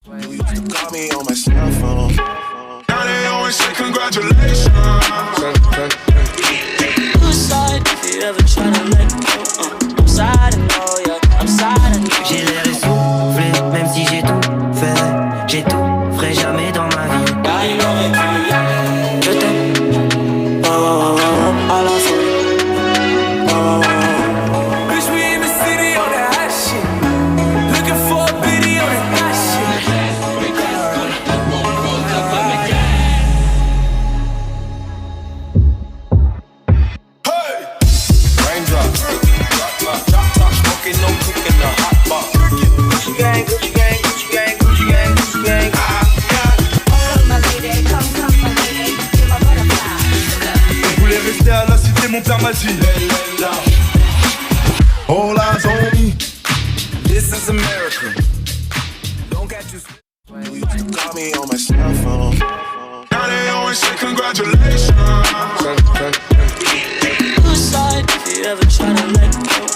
Call me on my cell phone. Now they always say congratulations. Suicide, if you ever try to let go. I'm sad, I know, yeah, I'm sad, I know. J'ai l'air essoufflé, même si j'ai tout fait. J'ai tout, ferai jamais dans ma vie. Ah, il aurait pu, je t'aime. Oh, oh, oh, oh, à la folie. Oh, oh, oh. Bitch, we in the city on that hot shit. Looking for a biddy on that hot shit. Hey! Raindrop, drop top, smoking, no cooking, the hot bar. Gucci gang, Gucci gang, Gucci gang, Gucci gang, Gucci gang. My lady, come, my lady, you're my butterfly. Je voulais rester à la cité, mon père m'a dit All eyes on me. This is America. Don't get you. Call me on my cell phone. Now they always say congratulations. Suicide, if you ever try to let go.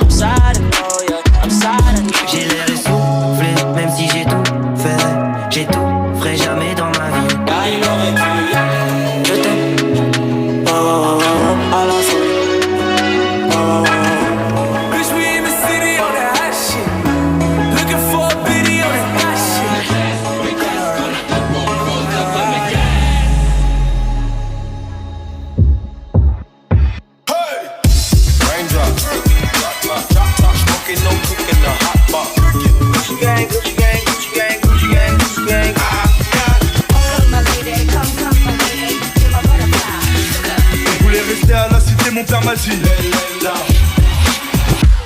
I'm sad, I know, yeah, I'm sad, I know. J'ai l'air essoufflé, même si j'ai tout fait. J'ai tout, ferai jamais dans ma vie. Ah, il aurait pu, je t'aime. Oh, oh, oh, oh, à la folie. Oh, oh, oh. Bitch, we in the city on that hot shit. Looking for a biddy on that hot shit. Hey! Raindrop, drop top, smoking, no cooking, the hot bar. Gucci gang, Gucci gang, Gucci gang, Gucci gang, Gucci gang. My lady, come, my lady, you're my butterfly. Je voulais rester à la cité, mon père m'a dit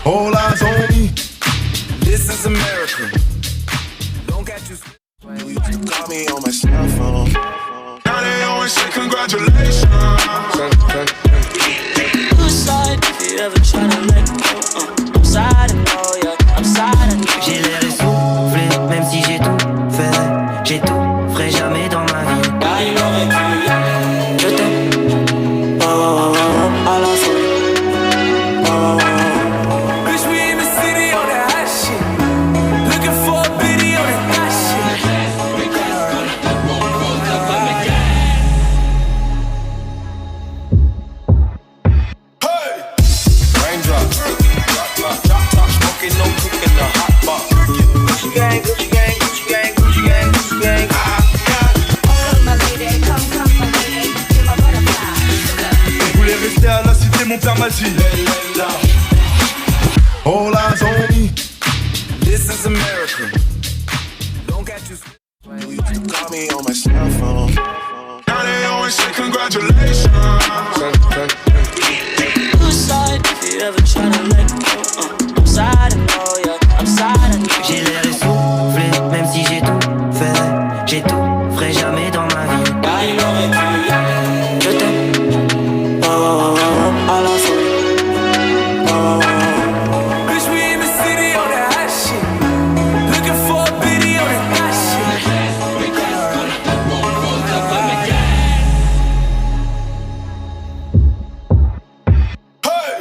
All eyes on me. This is America. Don't get you. Call me on my cell phone. Now they always say congratulations. Suicide, if you ever try to let go. I'm sad, I know, yeah, I'm sad, I know. J'ai l'air essoufflé, même si j'ai tout fait. J'ai tout, ferai jamais dans ma vie. Ah, il aurait pu, je t'aime. Oh, oh, oh, oh, à la folie. Oh, oh, oh. Bitch, we in the city on that hot shit. Looking for a biddy on that hot shit. Hey! Raindrop, drop top, smoking, no cooking, the hot bar. Gucci gang, Gucci gang, Gucci gang, Gucci gang, Gucci gang. My lady, come, my lady, you're my butterfly. Je voulais rester à la cité, mon père m'a dit All eyes on me. This is America. Don't get you. Call me on my cell phone. Now they always say congratulations. Suicide, if you ever try to let go. I'm sad, I know, yeah, I'm sad, I know. J'ai l'air essoufflé, même si j'ai tout fait. J'ai tout, ferai jamais dans ma vie. Ah, il aurait pu, je t'aime. Oh, oh, oh, oh, à la folie. Oh, oh, oh. Bitch, we in the city on that hot shit. Looking for a biddy on that hot shit. Hey!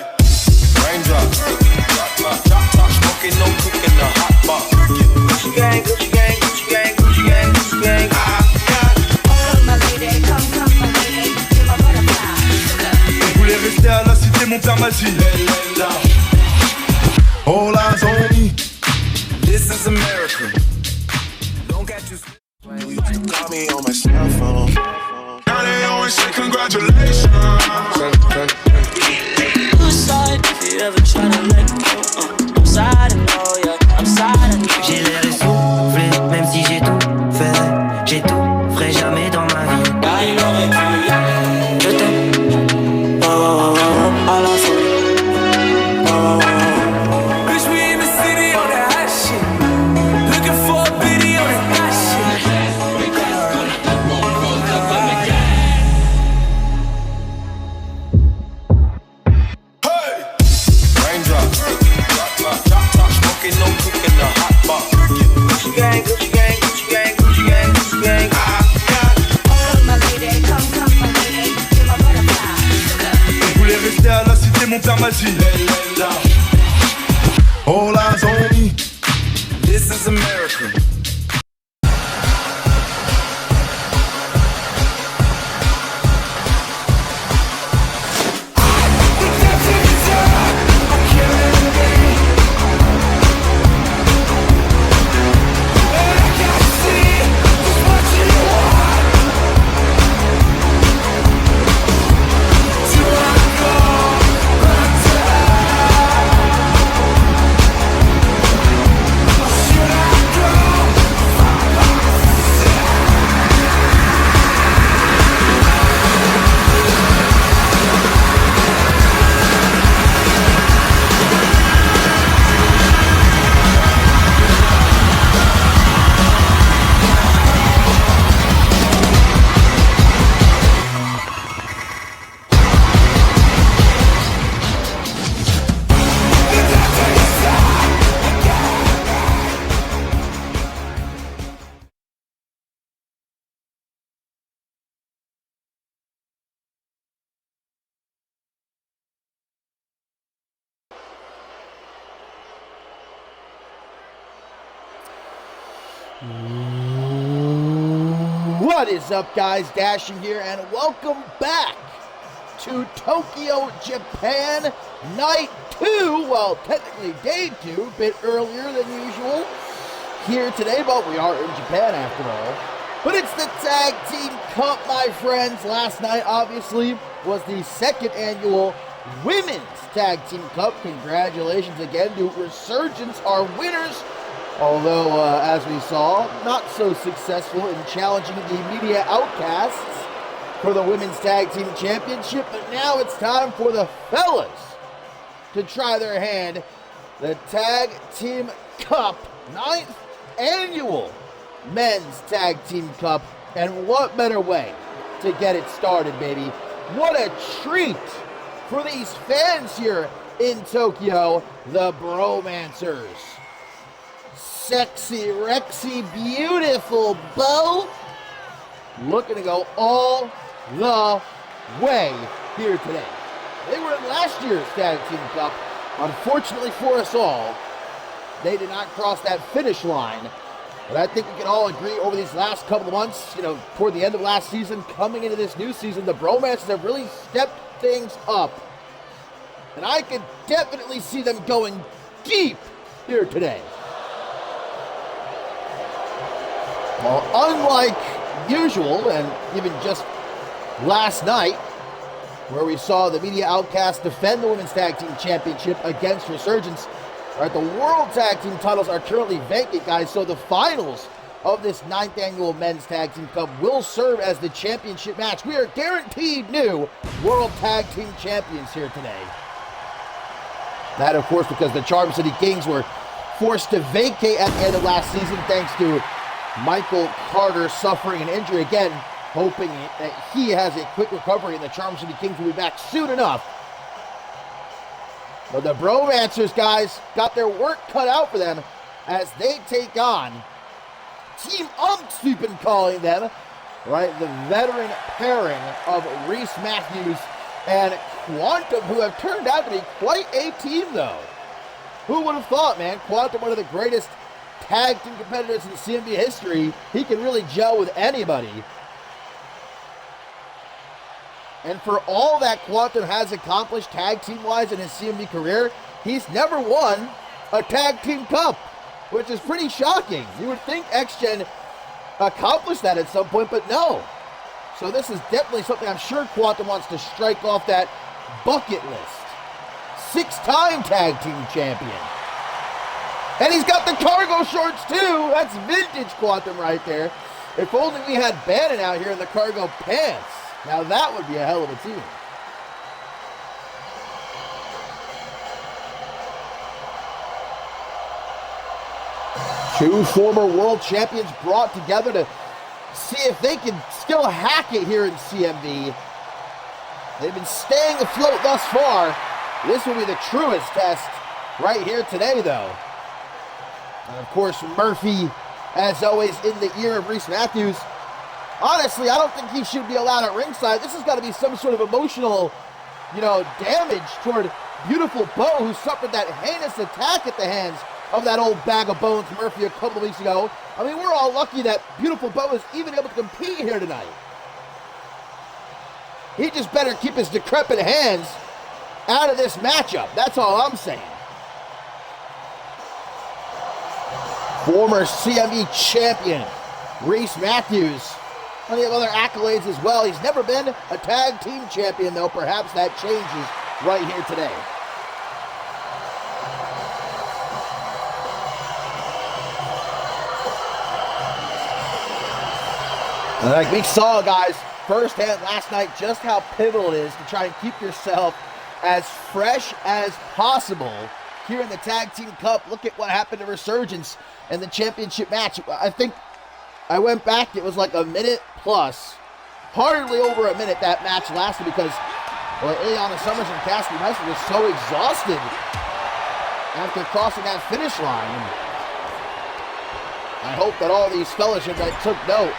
Raindrop, drop top, smoking, no cooking, the hot bar. Gucci gang, Gucci gang, Gucci gang, Gucci gang, Gucci gang. My lady, come, my lady, you're my butterfly. Je voulais rester à la cité, mon père m'a dit All eyes on me. This is America. Don't get you. Call me on my cell phone. Now they always say congratulations. Suicide, if you ever try to let go. I'm sad, I know, yeah, I'm sad, I know. J'ai l'air essoufflé, même si j'ai tout fait. J'ai tout, ferai jamais dans ma vie. Ah, il aurait pu, je t'aime. Oh, oh, oh, oh, à la folie. Oh, oh, oh. Bitch, we in the city on that hot shit. Looking for a biddy on that hot shit. Hey! Raindrop, drop top, smoking, no cooking, the hot bar. Gucci gang, Gucci gang, Gucci gang, Gucci gang, Gucci gang. My lady, come, my lady, you're my butterfly. Je voulais rester à la cité, mon père m'a dit All eyes on me. This is America. What is up, guys? Dashing here, and welcome back to Tokyo, Japan, Night 2. Well, technically Day 2, a bit earlier than usual here today, but we are in Japan after all. But it's the Tag Team Cup, my friends. Last night, obviously, was the second annual Women's Tag Team Cup. Congratulations again to Resurgence, our winners. Although, as we saw, not so successful in challenging the Media Outcasts for the Women's Tag Team Championship. But now it's time for the fellas to try their hand. The Tag Team Cup, 9th annual Men's Tag Team Cup. And what better way to get it started, baby? What a treat for these fans here in Tokyo, the Bromancers. Sexy, Rexy, beautiful Bo, looking to go all the way here today. They were in last year's Tag Team Cup. Unfortunately for us all, they did not cross that finish line. But I think we can all agree over these last couple of months, toward the end of last season, coming into this new season, the Bromancers have really stepped things up. And I can definitely see them going deep here today. Well, unlike usual, and even just last night, where we saw the Media Outcasts defend the Women's Tag Team Championship against Resurgence, right, the World Tag Team titles are currently vacant, guys, so the finals of this 9th annual Men's Tag Team Cup will serve as the championship match. We are guaranteed new World Tag Team Champions here today. That, of course, because the Charm City Kings were forced to vacate at the end of last season thanks to Michael Carter suffering an injury again, hoping that he has a quick recovery and the Charm City Kings will be back soon enough. But the Bromancers, guys, got their work cut out for them as they take on Team Umps, we've been calling them, right? The veteran pairing of Reese Matthews and Quantum, who have turned out to be quite a team, though. Who would have thought, man? Quantum, one of the greatest tag team competitors in CMV history. He can really gel with anybody. And for all that Quantum has accomplished tag team-wise in his CMV career, he's never won a Tag Team Cup, which is pretty shocking. You would think X-Gen accomplished that at some point, but no. So this is definitely something I'm sure Quantum wants to strike off that bucket list. 6-time Tag Team Champion. And he's got the cargo shorts too. That's vintage Quantum right there. If only we had Bannon out here in the cargo pants. Now that would be a hell of a team. Two former world champions brought together to see if they can still hack it here in CMV. They've been staying afloat thus far. This will be the truest test right here today, though. And of course, Murphy, as always, in the ear of Reese Matthews. Honestly, I don't think he should be allowed at ringside. This has got to be some sort of emotional, damage toward beautiful Bo, who suffered that heinous attack at the hands of that old bag of bones Murphy a couple of weeks ago. I mean, we're all lucky that beautiful Bo is even able to compete here tonight. He just better keep his decrepit hands out of this matchup. That's all I'm saying. Former CMV champion Reese Matthews. Plenty of other accolades as well. He's never been a tag team champion, though. Perhaps that changes right here today. Like we saw, guys, firsthand last night, just how pivotal it is to try and keep yourself as fresh as possible here in the Tag Team Cup. Look at what happened to Resurgence in the championship match. I think I went back, it was like a minute plus. Hardly over a minute that match lasted because Ileana Summers and Cassidy Meister was so exhausted after crossing that finish line. And I hope that all these fellowships that took note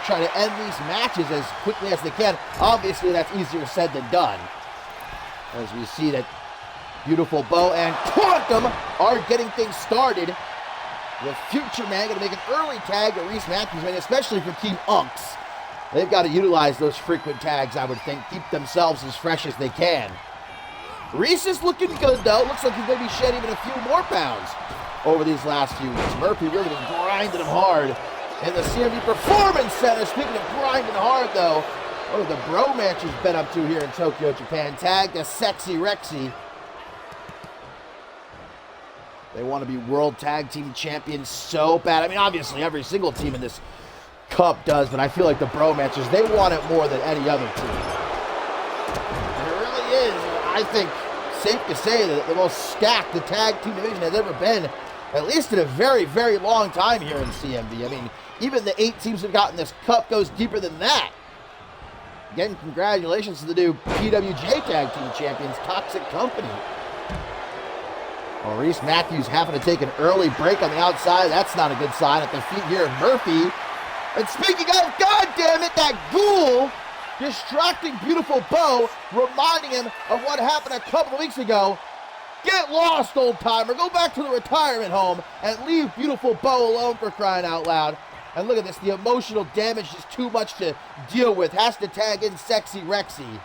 try to end these matches as quickly as they can. Obviously, that's easier said than done, as we see that beautiful Bo and Quantum are getting things started The future man going to make an early tag to Reese Matthews, man, especially for Team Unks. They've got to utilize those frequent tags, I would think, keep themselves as fresh as they can. Reese is looking good, though. Looks like he's going to be shedding even a few more pounds over these last few weeks. Murphy really been grinding him hard in the CMV Performance Center. Speaking of grinding hard, though, what have the bromances been up to here in Tokyo, Japan? Tag to Sexy Rexy. They want to be World Tag Team Champions so bad. I mean, obviously, every single team in this Cup does, but I feel like the bromances, they want it more than any other team. And it really is, I think, safe to say that the most stacked the tag team division has ever been, at least in a very, very long time here in CMV. I mean, even the 8 teams that have gotten this Cup goes deeper than that. Again, congratulations to the new PWJ Tag Team Champions, Toxic Company. Well, Reese Matthews having to take an early break on the outside. That's not a good sign at the feet here of Murphy. And speaking of, goddammit, that ghoul distracting Beautiful Bo, reminding him of what happened a couple of weeks ago. Get lost, old timer. Go back to the retirement home and leave Beautiful Bo alone, for crying out loud. And look at this. The emotional damage is too much to deal with. Has to tag in Sexy Rexy.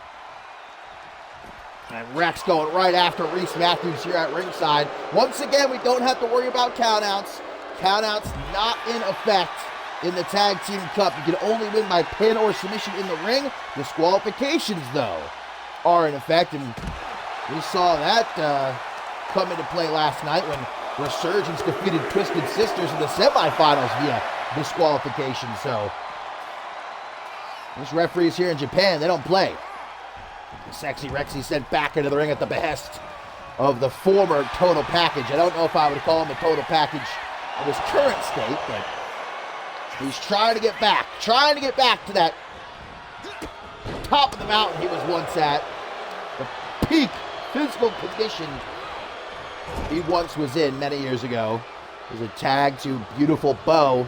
And Rex going right after Reese Matthews here at ringside. Once again, we don't have to worry about countouts. Countouts not in effect in the Tag Team Cup. You can only win by pin or submission in the ring. Disqualifications, though, are in effect. And we saw that come into play last night when Resurgence defeated Twisted Sisters in the semifinals via disqualification. So, these referees here in Japan, they don't play. Sexy Rexy sent back into the ring at the behest of the former Total Package. I don't know if I would call him a Total Package in his current state, but he's trying to get back to that top of the mountain he was once at. The peak physical condition he once was in many years ago. There's a tag to Beautiful Bo.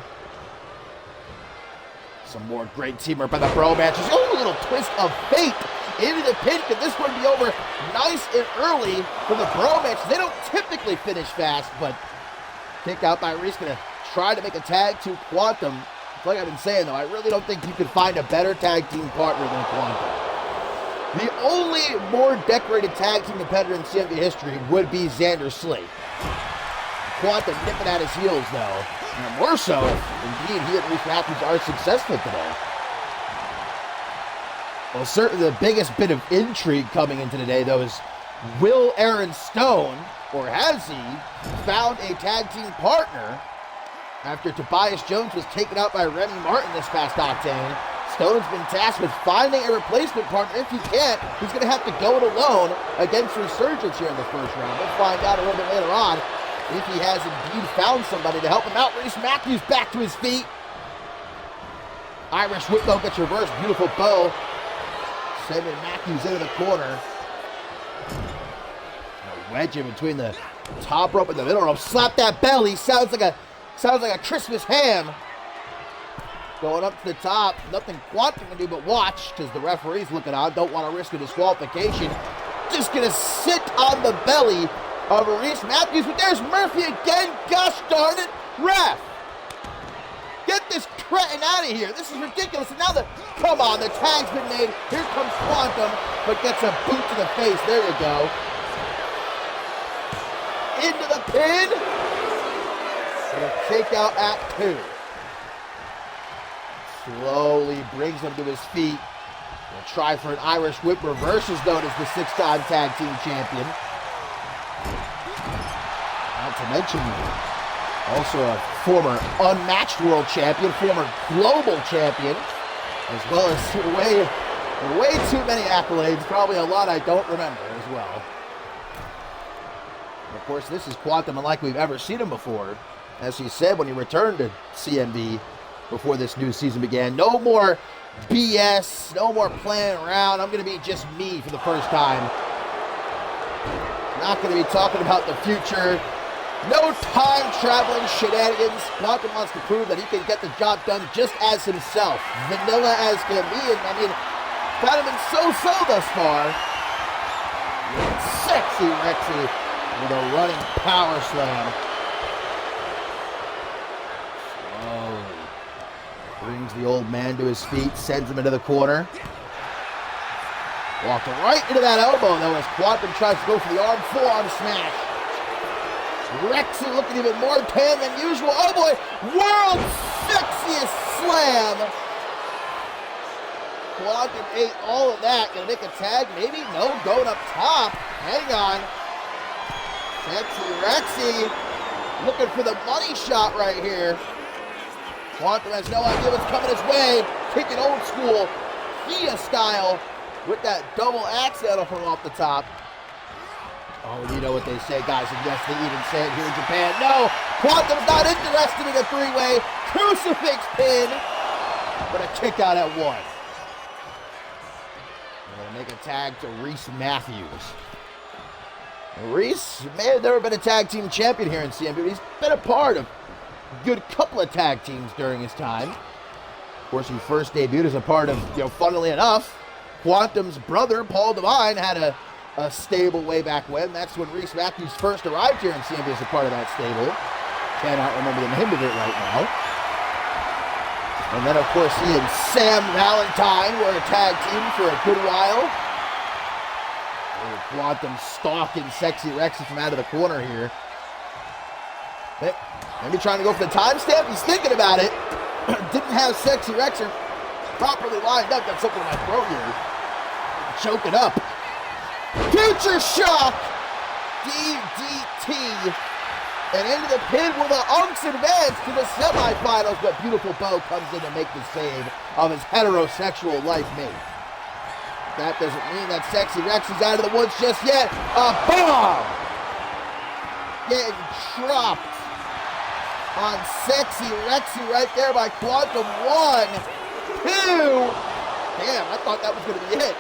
Some more great teamwork by the Bro matches. Oh, a little twist of fate into the pin. Could this one be over nice and early for the Bro match? They don't typically finish fast, but kick out by Reese. Gonna try to make a tag to Quantum. Like I've been saying, though, I really don't think you could find a better tag team partner than Quantum. The only more decorated tag team competitor in CMV history would be Xander Slate. Quantum nipping at his heels, though. And more so if indeed he and Reese Matthews are successful today. Well, certainly the biggest bit of intrigue coming into today, though, is will Aaron Stone, or has he, found a tag team partner after Tobias Jones was taken out by Remy Martin this past Octane? Stone's been tasked with finding a replacement partner. If he can't, he's going to have to go it alone against Resurgence here in the first round. We'll find out a little bit later on if he has indeed found somebody to help him out. Reese Matthews back to his feet. Irish whip though gets reversed. Beautiful Bo sending Matthews into the corner. A wedge in between the top rope and the middle rope. Slap that belly. Sounds like a Christmas ham. Going up to the top. Nothing Quantum can do but watch, because the referee's looking on. Don't want to risk a disqualification. Just going to sit on the belly of Reese Matthews. But there's Murphy again. Gosh darn it. Ref, get this cretin out of here. This is ridiculous. And now come on, the tag's been made. Here comes Quantum, but gets a boot to the face. There you go. Into the pin. And a kick out at 2. Slowly brings him to his feet. We'll try for an Irish whip reverse, is known as the 6-time tag team champion. Not to mention, also a former unmatched world champion, former global champion, as well as way too many accolades, probably a lot I don't remember as well. And of course, this is Quantum unlike we've ever seen him before. As he said when he returned to CMV before this new season began, no more BS, no more playing around. I'm going to be just me for the first time. Not going to be talking about the future. No time-traveling shenanigans. Quantum wants to prove that he can get the job done just as himself. Vanilla as can be. And I mean, kind of been so-so thus far. Sexy Rexy with a running power slam. Brings the old man to his feet, sends him into the corner. Walked right into that elbow, though, as Quantum tries to go for the arm, forearm smash. Rexy looking even more tan than usual. Oh boy, world's sexiest slam. Quantum ate all of that. Gonna make a tag, maybe? No, going up top. Hang on. Sexy Rexy looking for the money shot right here. Quantum has no idea what's coming his way. Kicking old school, Kia style, with that double axe handle from off the top. Oh, you know what they say, guys, and yes, they even say it here in Japan. No, Quantum's not interested in a three-way crucifix pin, but a kick out at one. They're gonna make a tag to Reese Matthews. Reese may have never been a tag team champion here in CMV, but he's been a part of a good couple of tag teams during his time. Of course, he first debuted as a part of, funnily enough, Quantum's brother, Paul Devine, had a stable way back when. That's when Reese Matthews first arrived here in CMV as a part of that stable. Cannot remember the name of it right now. And then, of course, he and Sam Valentine were a tag team for a good while. Quantum stalking Sexy Rexy from out of the corner here. Maybe trying to go for the timestamp. He's thinking about it. Didn't have Sexy Rexy properly lined up. That's something in my throat here. Choking up. Future Shock! DDT! And into the pin where the Unks advance to the semifinals, but Beautiful Bo comes in to make the save of his heterosexual life mate. That doesn't mean that Sexy Rexy's out of the woods just yet. A bomb! Getting dropped on Sexy Rexy right there by Quantum. 1, 2. Damn, I thought that was going to be it.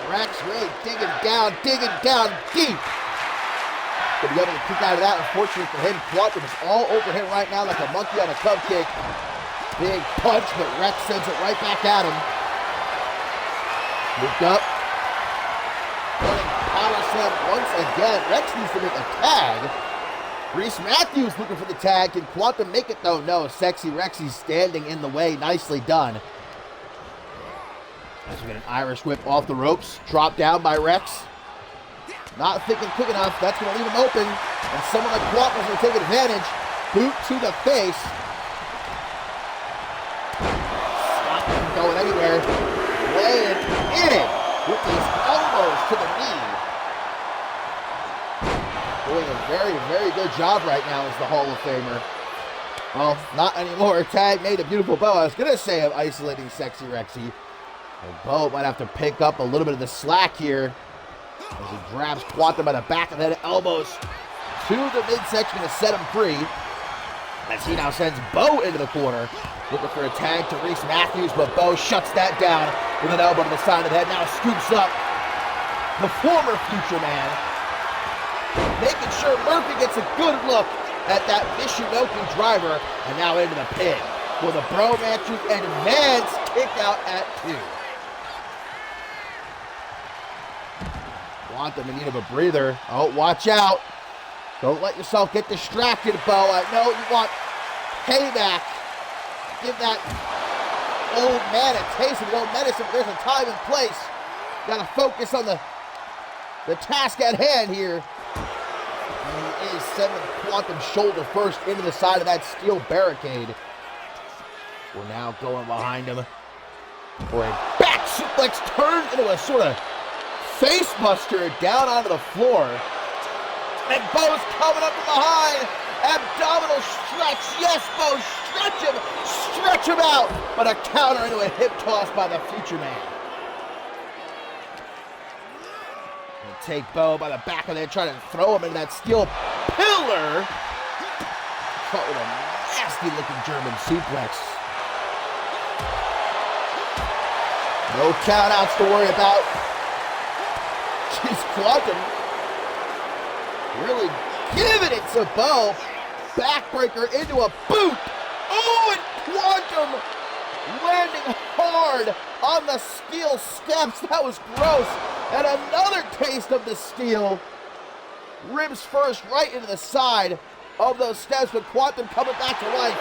Rex really digging down deep. To be able to kick out of that, unfortunately for him, Quantum is all over him right now like a monkey on a cupcake. Big punch, but Rex sends it right back at him. Looked up. Running power slam once again. Rex needs to make a tag. Reese Matthews looking for the tag. Can Quantum make it though? No. Sexy Rexy standing in the way. Nicely done. As we get an Irish whip off the ropes. Dropped down by Rex. Not thinking quick enough. That's going to leave him open. And someone like Quantum is going to take advantage. Boot to the face. Stop him going anywhere. Laying in with these elbows to the knee. Doing a very, very good job right now as the Hall of Famer. Well, not anymore. Tag made a Beautiful Bo. I was going to say of isolating Sexy Rexy. And Bo might have to pick up a little bit of the slack here as he grabs Quantum by the back of the head, elbows to the midsection to set him free. As he now sends Bo into the corner, looking for a tag to Reese Matthews, but Bo shuts that down with an elbow to the side of the head. Now scoops up the former Future Man, making sure Murphy gets a good look at that Michinoku driver, and now into the pin with a Bro Matthews advance kick out at 2. Quantum in need of a breather. Oh, watch out. Don't let yourself get distracted, Bo. I know you want payback. Give that old man a taste of the old medicine, but there's a time and place. Got to focus on the task at hand here. And he is sending Quantum's shoulder first into the side of that steel barricade. We're now going behind him for a back suplex turned into a sort of face buster down onto the floor. And Bo's coming up from behind. Abdominal stretch. Yes, Bo, stretch him out. But a counter into a hip toss by the Future Man. And take Bo by the back of the head, trying to throw him into that steel pillar. Caught with a nasty looking German suplex. No countouts to worry about. Jeez, Quantum really giving it to Bo. Backbreaker into a boot. Oh, and Quantum landing hard on the steel steps. That was gross. And another taste of the steel. Ribs first right into the side of those steps, but Quantum coming back to life.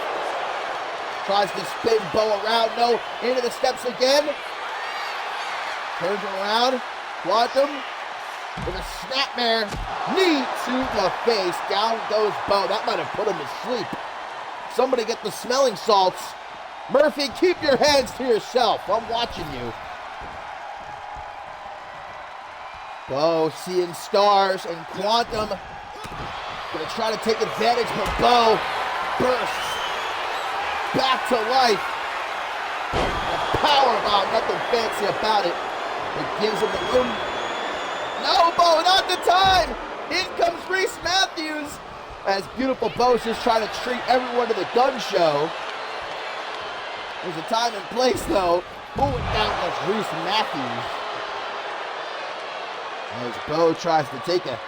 Tries to spin Bo around. No. Into the steps again. Turns around. Quantum with a snapmare. Knee to the face. Down goes Bo. That might have put him to sleep. Somebody get the smelling salts. Murphy, keep your hands to yourself. I'm watching you. Bo seeing stars, and Quantum gonna try to take advantage, but Bo bursts back to life. A power bomb, nothing fancy about it. It gives him the room. No, Bo, not the time. In comes Reese Matthews. As beautiful Bo's just trying to treat everyone to the gun show. There's a time and place, though. Who went down was Reese Matthews. As Bo tries to take a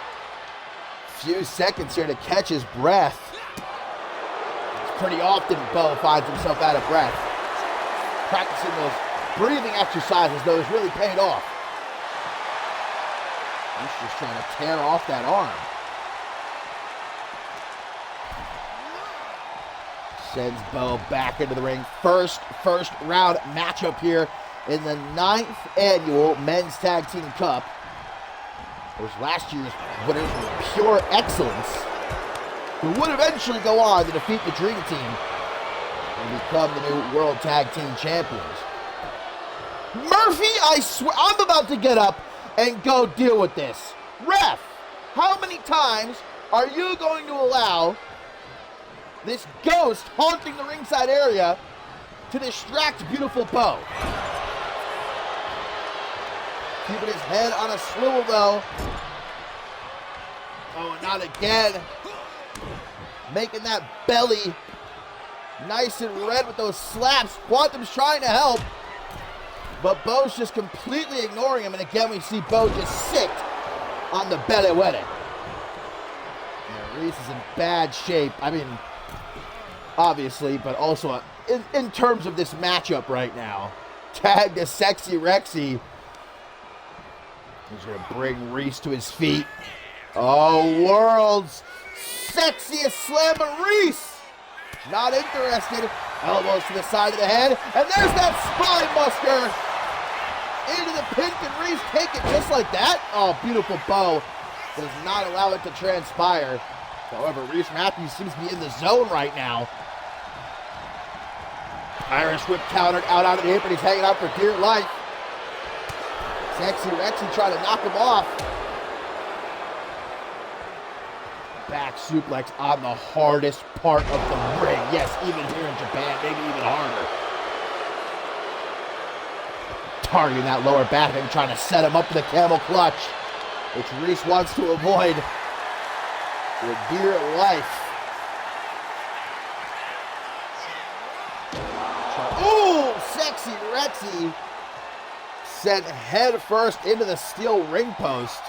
few seconds here to catch his breath. It's pretty often Bo finds himself out of breath. Practicing those breathing exercises, though, has really paid off. He's just trying to tear off that arm. Sends Bo back into the ring. First round matchup here in the 9th annual Men's Tag Team Cup. It was last year's winners with pure excellence, who would eventually go on to defeat the Dream Team and become the new World Tag Team Champions. Murphy, I swear, I'm about to get up and go deal with this. Ref, how many times are you going to allow this ghost haunting the ringside area to distract beautiful Bo? Keeping his head on a swivel, though. Oh, not again. Making that belly nice and red with those slaps. Quantum's trying to help, but Bo's just completely ignoring him. And again, we see Bo just sit on the belly with it. Yeah, Reese is in bad shape. I mean, obviously, but also in terms of this matchup right now. Tag to Sexy Rexy. He's going to bring Reese to his feet. Oh, world's sexiest slam, but Reese not interested. Elbows to the side of the head, and there's that spine buster into the pin. Can Reese take it just like that? Oh, beautiful Bo does not allow it to transpire. However, Reese Matthews seems to be in the zone right now. Irish whip countered out onto the apron. He's hanging out for dear life. Sexy Rexy trying to knock him off. Back suplex on the hardest part of the ring. Yes, even here in Japan, maybe even harder. Targeting that lower back and trying to set him up with a camel clutch, which Reese wants to avoid for dear life. Ooh, Sexy Rexy sent head first into the steel ring post.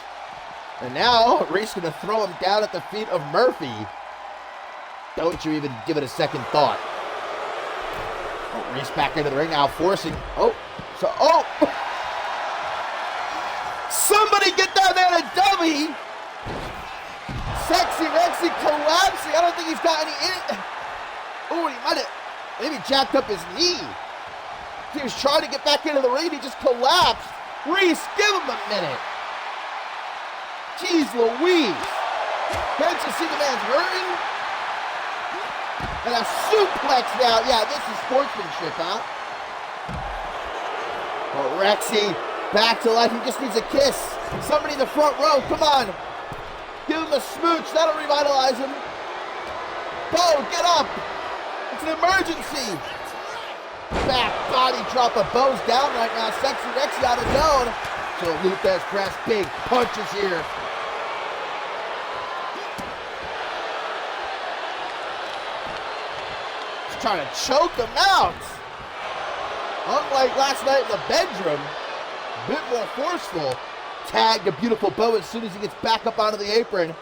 And now Reese going to throw him down at the feet of Murphy. Don't you even give it a second thought. Oh, Reese back into the ring now, forcing. Somebody get that man a dummy. Sexy Rexy collapsing. I don't think he's got any in it. Oh, he might have maybe jacked up his knee. He was trying to get back into the ring. He just collapsed. Reese, give him a minute. Jeez Louise. Can't you see the man's hurting? And a suplex now. Yeah, this is sportsmanship, huh? But Rexy back to life. He just needs a kiss. Somebody in the front row. Come on. Give him a smooch. That'll revitalize him. Bo, get up. It's an emergency. Back body drop of Bo's down right now. Sexy Rexy on his own. So Luthez press, big punches here. He's trying to choke him out. Unlike last night in the bedroom, a bit more forceful. Tag to beautiful Bo as soon as he gets back up onto the apron.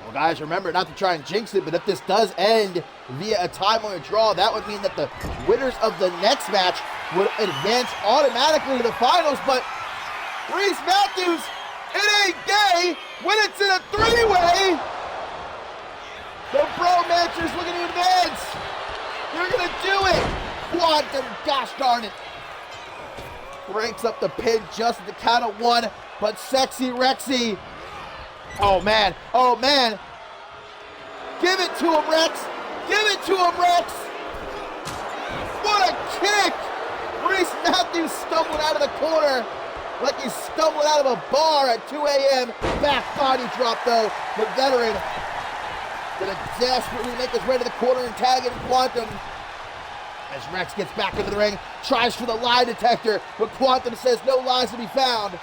Well, guys, remember not to try and jinx it, but if this does end via a time limit draw, that would mean that the winners of the next match would advance automatically to the finals. But Reese Matthews, it ain't gay when it's in a three-way. The Bro Mancher's looking to advance. You're gonna do it! Quantum, gosh darn it! Breaks up the pin just at the count of 1, but Sexy Rexy. Oh man, oh man. Give it to him, Rex! Give it to him, Rex! What a kick! Reese Matthews stumbling out of the corner like he's stumbling out of a bar at 2 a.m. Back body drop though. The veteran gonna desperately make his way to the corner and tag in Quantum. As Rex gets back into the ring, tries for the lie detector, but Quantum says no lies to be found.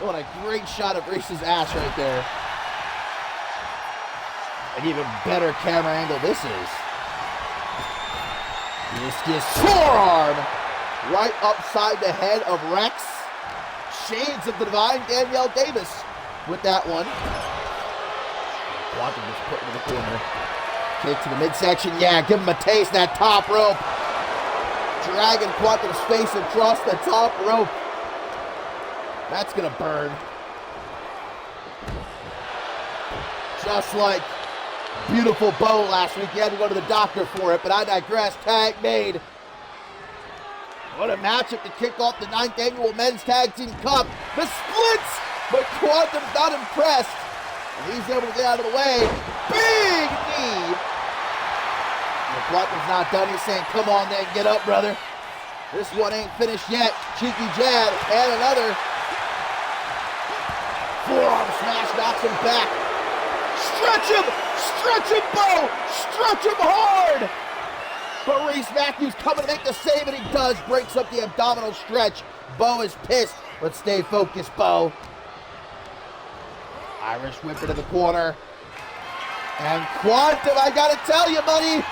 What a great shot of Reese's ass right there. An even better camera angle this is. This forearm right upside the head of Rex. Shades of the divine Danielle Davis with that one. Quantum just put him in the corner. Kick to the midsection. Yeah, give him a taste, that top rope. Dragging Quantum's face across the top rope. That's gonna burn. Just like beautiful Bo last week. He had to go to the doctor for it, but I digress. Tag made. What a matchup to kick off the 9th annual Men's Tag Team Cup. The splits, but Quantum's not impressed. And he's able to get out of the way. Big knee. And Quantum's not done. He's saying, come on then, get up, brother. This one ain't finished yet. Cheeky jab, and another. Forearm smash knocks him back. Stretch him, Bo, stretch him hard. But Reese Matthews coming to make the save, and he does. Breaks up the abdominal stretch. Bo is pissed, but stay focused, Bo. Irish whip into the corner. And Quantum, I gotta tell you, buddy,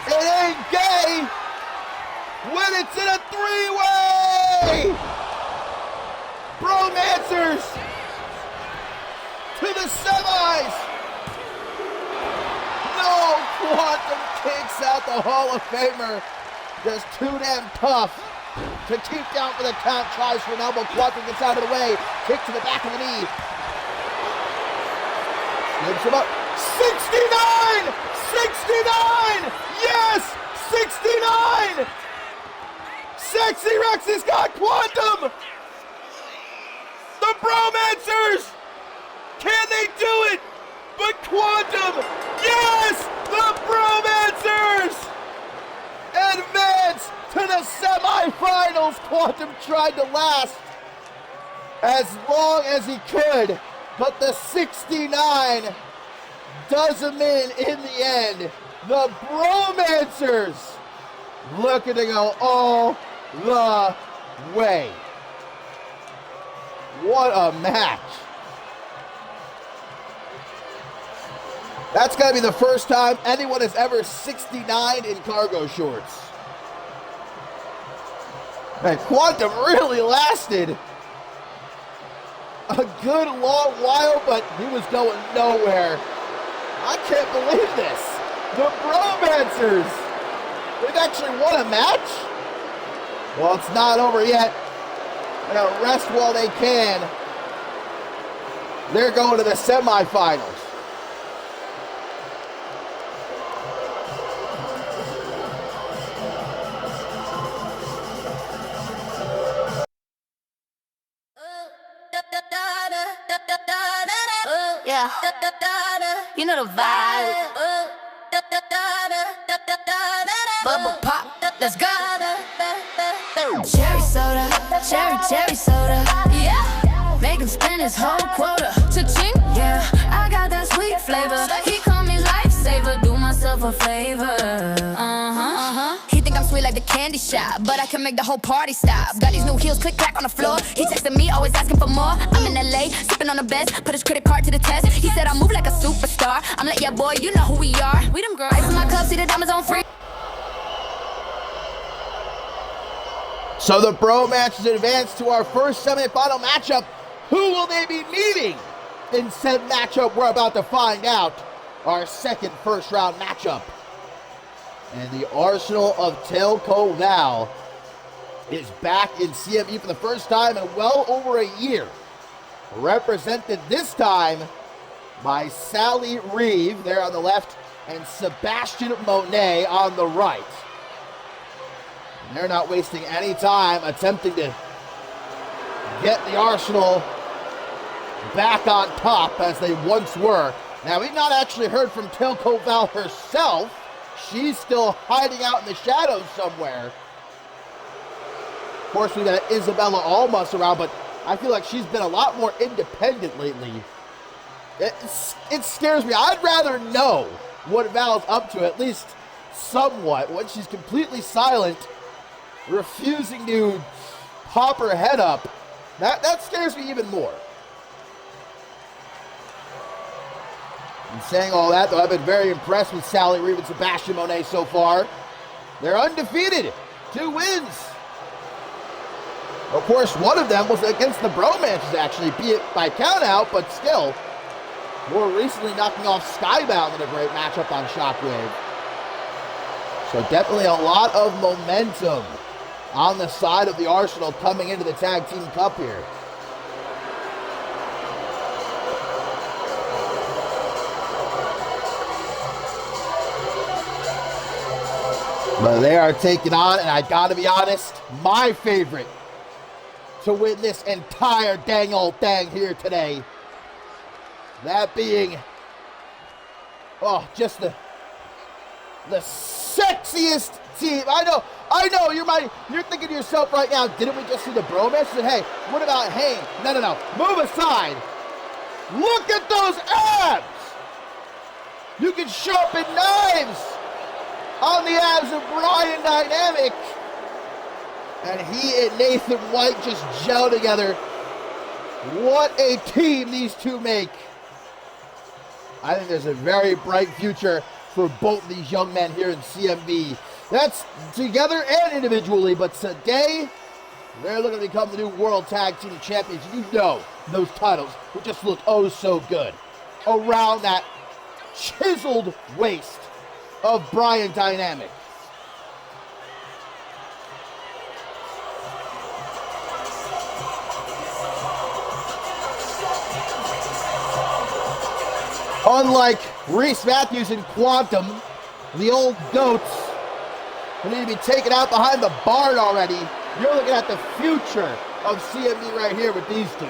it ain't gay when it's in a 3-way! Bromancers to the semis! No, Quantum kicks out the Hall of Famer. Just too damn tough to keep down for the count. Tries for an elbow. Quantum gets out of the way. Kick to the back of the knee. Slips him up. 69! 69! Yes! 69! Sexy Rex has got Quantum! The Bromancers! Can they do it? But Quantum, yes! The Bromancers! Advance to the semifinals. Quantum tried to last as long as he could, but the 69 does him in the end. The Bromancers looking to go all the way. What a match. That's got to be the first time anyone has ever 69 in cargo shorts. And Quantum really lasted a good long while, but he was going nowhere. I can't believe this. The Bromancers, they've actually won a match? Well, it's not over yet. They're going to rest while they can. They're going to the semifinals. Yeah, you know the vibe. Bubble pop, let's go. Cherry soda, cherry soda. Yeah, make him spend his whole quota. Cha-ching, yeah, I got that sweet flavor. He call me lifesaver, do myself a favor. He think I'm sweet like the candy shop, but I can make the whole party stop. Got these new heels, click clack on the floor. He texting me, always asking for more. I'm in LA, sipping on the best, put his credit card to the test. He said I move like a superstar. I'm like, yeah, boy, you know who we are. We them girls. Ice in my cup, see the diamonds on free. So the Bromancers advance to our first semifinal matchup. Who will they be meeting in said matchup? We're about to find out. Our second first round matchup. And the Arsenal of Telco Val is back in CMV for the first time in well over a year. Represented this time by Sally Reeve there on the left and Sebastian Monet on the right. And they're not wasting any time attempting to get the Arsenal back on top as they once were. Now, we've not actually heard from Tilko Val herself. She's still hiding out in the shadows somewhere. Of course, we got Isabella Almas around, but I feel like she's been a lot more independent lately. It scares me. I'd rather know what Val's up to, at least somewhat, when she's completely silent, refusing to pop her head up. That scares me even more. And saying all that, though, I've been very impressed with Sally Reeve and Sebastian Monet so far. They're undefeated. 2 wins. Of course, one of them was against the Bromances, actually, be it by countout, but still. More recently knocking off Skybound in a great matchup on Shockwave. So definitely a lot of momentum on the side of the Arsenal coming into the Tag Team Cup here. But they are taking on, and I gotta be honest, my favorite to win this entire dang old thing here today. That being, just the sexiest team. I know, you're thinking to yourself right now, didn't we just see the bromance? Hey, what about Hayne? No, move aside. Look at those abs! You can sharpen knives on the abs of Brian Dynamic. And he and Nathan White just gel together. What a team these two make. I think there's a very bright future for both these young men here in CMV. That's together and individually, but today, they're looking to become the new World Tag Team Champions. You know those titles would just look oh so good around that chiseled waist of Brian Dynamic. Unlike Reese Matthews and Quantum, the old goats who need to be taken out behind the barn already, you're looking at the future of CMV right here with these two.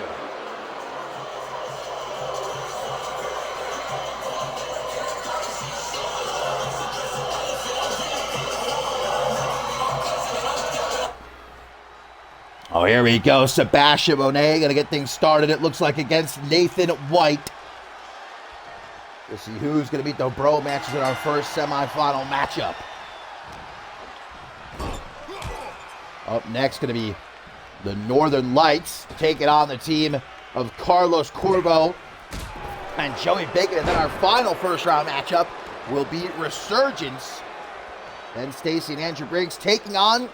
Oh, here we go. Sebastian Monet going to get things started, it looks like, against Nathan White. We'll see who's going to beat the bro matches in our first semifinal matchup. Up next, going to be the Northern Lights taking on the team of Carlos Corvo and Joey Bacon. And then our final first round matchup will be Resurgence. Then Stacy and Andrew Briggs taking on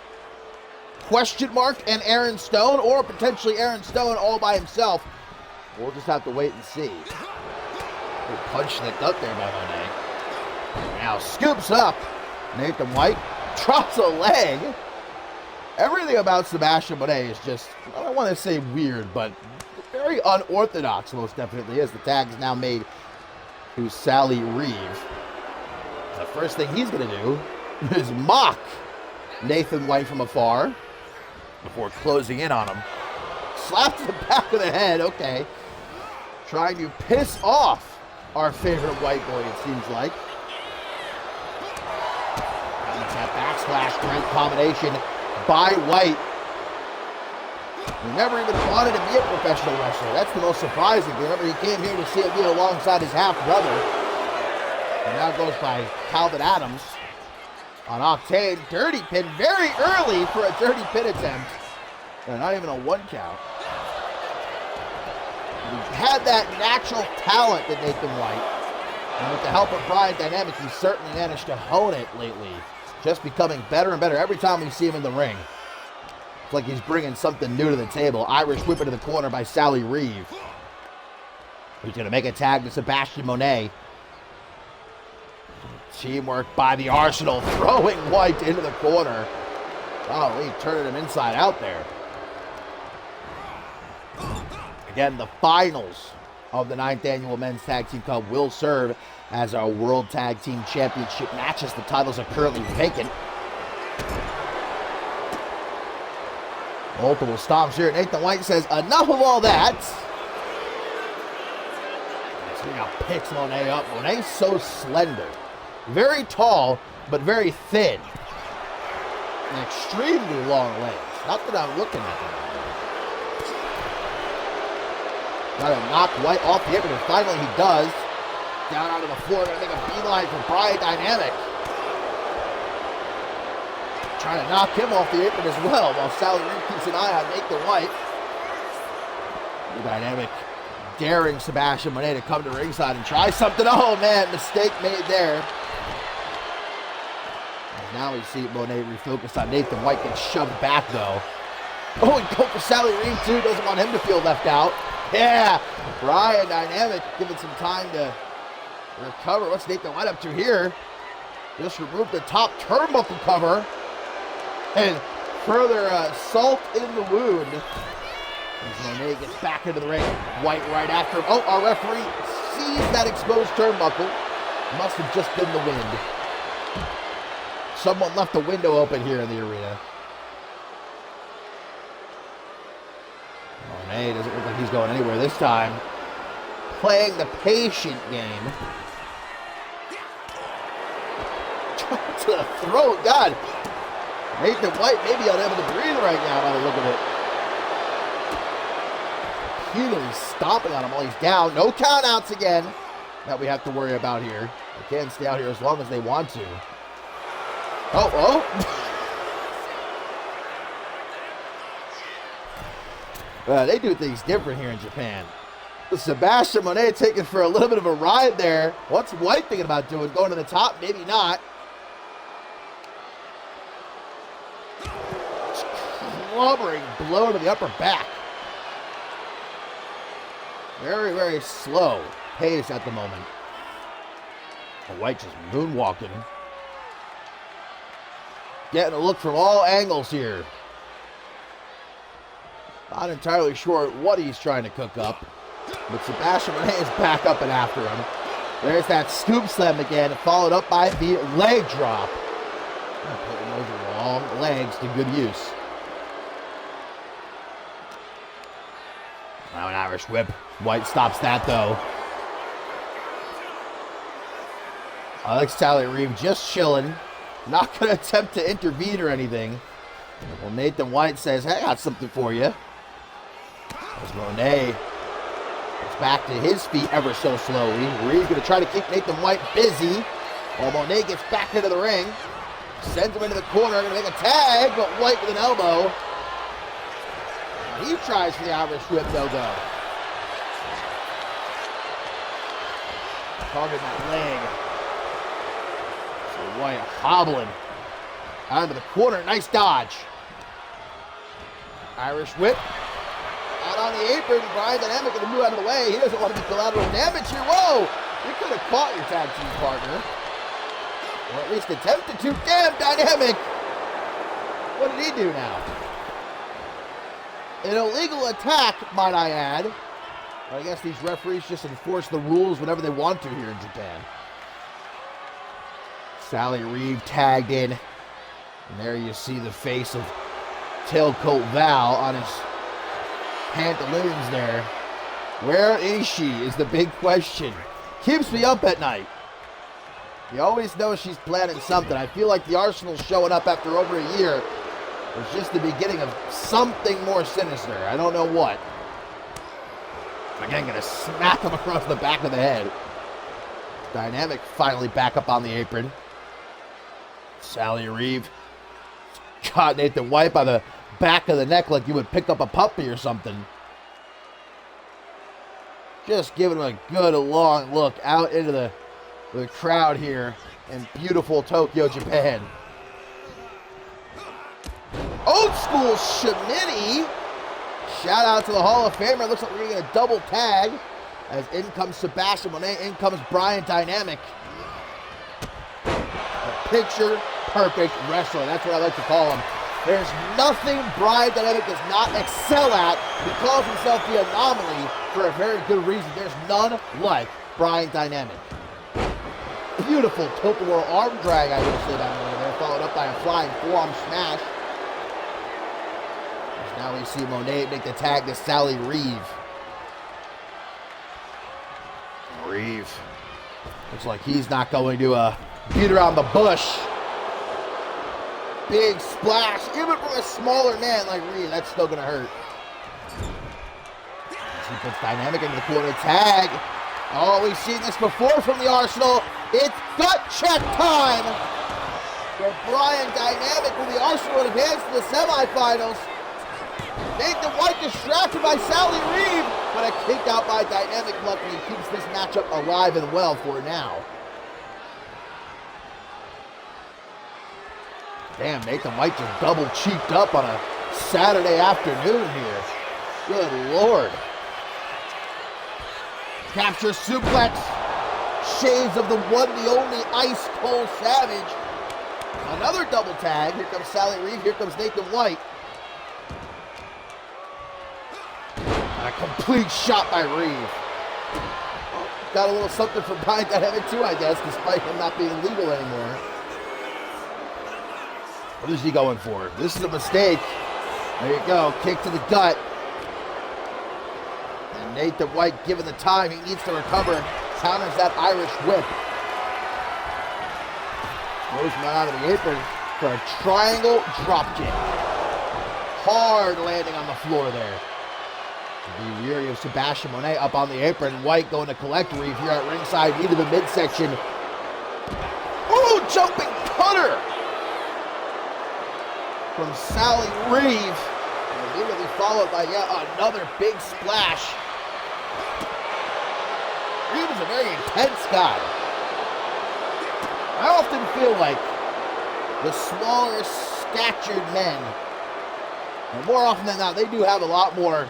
Question Mark and Aaron Stone, or potentially Aaron Stone all by himself. We'll just have to wait and see. Punch in the gut there by Monet. Now scoops up Nathan White, drops a leg. Everything about Sebastian Monet is just, I don't want to say weird, but very unorthodox, most definitely is. The tag is now made to Sally Reeve. The first thing he's going to do is mock Nathan White from afar before closing in on him. Slap to the back of the head, okay. Trying to piss off our favorite white boy, it seems like. And that backsplash, great combination by White, who never even wanted to be a professional wrestler. That's the most surprising thing. Remember, he came here to CMV alongside his half-brother. And now goes by Calvin Adams on Octane. Dirty pin very early for a dirty pin attempt. And not even a 1 count. He had that natural talent that Nathan White. And with the help of Brian Dynamic, he's certainly managed to hone it lately. Just becoming better and better every time we see him in the ring. It's like he's bringing something new to the table. Irish whip into the corner by Sally Reeve. Who's going to make a tag to Sebastian Monet. Teamwork by the Arsenal, throwing White into the corner. Oh, he turned him inside out there. Again, the finals of the 9th Annual Men's Tag Team Cup will serve as our World Tag Team Championship matches. The titles are currently vacant. Multiple stomps here. Nathan White says, enough of all that. So he now picks Monet up. Monet's so slender. Very tall, but very thin. And extremely long legs. Not that I'm looking at them. Got to knock White off the apron, and finally he does. Down onto the floor, gonna make a beeline for Brian Dynamic. Trying to knock him off the apron as well, while Sally Reed keeps an eye on Nathan White. Dynamic daring Sebastian Monet to come to ringside and try something. Oh man, mistake made there. And now we see Monet refocus on Nathan White, gets shoved back though. Oh, and go for Sally Reed too, doesn't want him to feel left out. Yeah, Brian Dynamic giving some time to recover. What's Nathan White up to here? Just removed the top turnbuckle cover. And further salt in the wound. As Monet gets back into the ring. White right after him. Oh, our referee sees that exposed turnbuckle. Must have just been the wind. Someone left the window open here in the arena. Monet doesn't look like he's going anywhere this time. Playing the patient game. To the throat, God. Nathan White may be unable to breathe right now by the look of it. Repeatedly stomping on him while he's down. No countouts again that we have to worry about here. They can stay out here as long as they want to. Oh. They do things different here in Japan. Sebastian Monet taking for a little bit of a ride there. What's White thinking about doing? Going to the top? Maybe not. Slobbering blow to the upper back. Very, very slow pace at the moment. White just moonwalking. Getting a look from all angles here. Not entirely sure what he's trying to cook up. But Sebastian Monet is back up and after him. There's that scoop slam again, followed up by the leg drop. Putting those long legs to good use. Now an Irish whip. White stops that though. Alex Sally Reeve just chilling. Not going to attempt to intervene or anything. Well, Nathan White says, hey, I got something for you. As Monet gets back to his feet ever so slowly. Reeve's going to try to keep Nathan White busy. While Monet gets back into the ring. Sends him into the corner. Going to make a tag, but White with an elbow. He tries for the Irish whip, no go. Target that leg. So White hobbling out into the corner. Nice dodge. Irish whip. Out on the apron. Brian Dynamic going to move out of the way. He doesn't want to be collateral damage here. Whoa! You could have caught your tag team partner. Or at least attempted to. Damn, Dynamic! What did he do now? An illegal attack, might I add. I guess these referees just enforce the rules whenever they want to here in Japan. Sally Reeve tagged in. And there you see the face of Tailcoat Val on his pantaloons there. Where is she is the big question. Keeps me up at night. You always know she's planning something. I feel like the Arsenal's showing up after over a year. It's just the beginning of something more sinister. I don't know what. Again, gonna smack him across the back of the head. Dynamic finally back up on the apron. Sally Reeve caught Nathan White by the back of the neck like you would pick up a puppy or something. Just giving him a good long look out into the crowd here in beautiful Tokyo, Japan. Old school Shimini. Shout out to the Hall of Famer. Looks like we're getting a double tag. As in comes Sebastian Monet, in comes Brian Dynamic. A picture perfect wrestler. That's what I like to call him. There's nothing Brian Dynamic does not excel at. He calls himself the anomaly for a very good reason. There's none like Brian Dynamic. Beautiful tilt-a-whirl arm drag, I will say that there, followed up by a flying forearm smash. Now we see Monet make the tag to Sally Reeve. Reeve. Looks like he's not going to beat around the bush. Big splash. Even from a smaller man like Reeve, that's still going to hurt. He puts Dynamic into the corner. Tag. Oh, we've seen this before from the Arsenal. It's gut check time. For Brian Dynamic with the Arsenal advance to the semifinals. Nathan White distracted by Sally Reeve, but a kick out by Dynamic luckily keeps this matchup alive and well for now. Damn, Nathan White just double cheeked up on a Saturday afternoon here. Good Lord. Capture suplex. Shades of the one, the only Ice Cold Savage. Another double tag. Here comes Sally Reeve. Here comes Nathan White. A complete shot by Reeve. Got a little something from Brian Dynamic too, I guess, despite him not being legal anymore. What is he going for? This is a mistake. There you go. Kick to the gut. And Nathan White, given the time he needs to recover, counters that Irish whip. Throws him out of the apron for a triangle dropkick. Hard landing on the floor there. The weary of Sebastian Monet up on the apron. White going to collect Reeve here at ringside into the midsection. Ooh, jumping cutter from Sally Reeve. And immediately followed by yet another big splash. Reeve is a very intense guy. I often feel like the smaller statured men, and more often than not, they do have a lot more,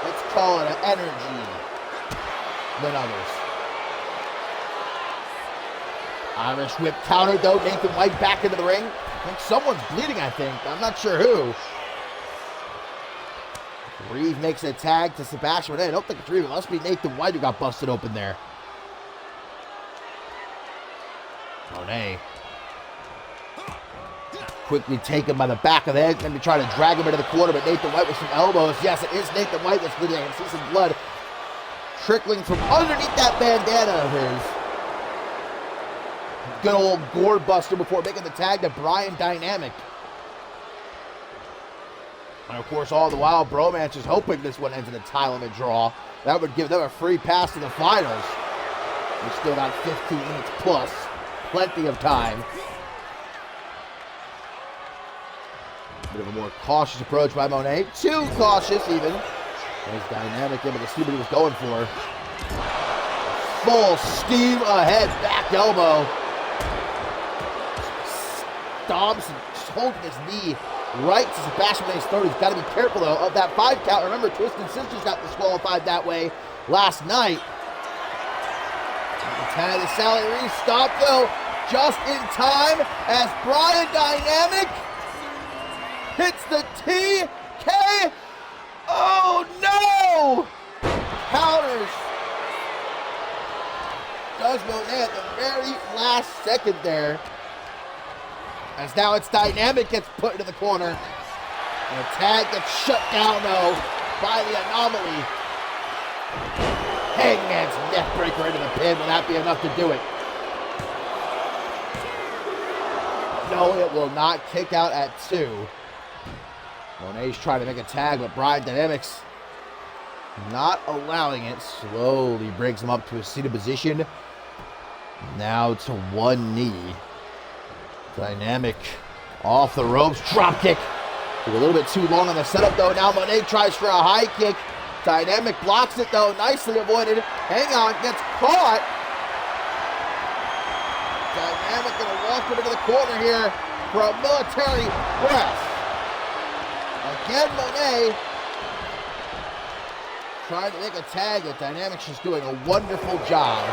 let's call it an energy than others. Irish whip counter though. Nathan White back into the ring. I think someone's bleeding, I think. I'm not sure who. Reeve makes a tag to Sebastian Monet. I don't think it's Reeve. It must be Nathan White who got busted open there. Monet quickly taken by the back of the head, and to try to drag him into the corner, but Nathan White with some elbows. Yes, it is Nathan White that's bleeding. I can see some blood trickling from underneath that bandana of his. Good old gourd buster before making the tag to Brian Dynamic. And of course, all the while, Bromance is hoping this one ends in a tie limit draw. That would give them a free pass to the finals. We still got 15 minutes plus. Plenty of time. Bit of a more cautious approach by Monet. Too cautious, even. As Dynamic able to see what he was going for. Full steam ahead, back elbow. Stomps and just holding his knee right to Sebastian Monet's throat. He's got to be careful, though, of that 5 count. Remember, Twisted Sisters got disqualified that way last night. The tag to Sally Reeve stopped, though, just in time as Brian Dynamic hits the TK. Oh, no! Counters. Does Monet at the very last second there. As now it's Dynamic gets put into the corner. And the tag gets shut down, though, by the anomaly. Hangman's neckbreaker into the pin. Will that be enough to do it? No, it will not. Kick out at 2. Monet's trying to make a tag, but Brian Dynamics not allowing it. Slowly brings him up to a seated position. Now to one knee. Dynamic off the ropes. Drop kick. Took a little bit too long on the setup, though. Now Monet tries for a high kick. Dynamic blocks it, though. Nicely avoided. Hang on. Gets caught. Dynamic going to walk him into the corner here for a military press. Again, Monet trying to make a tag. The Dynamic's just doing a wonderful job.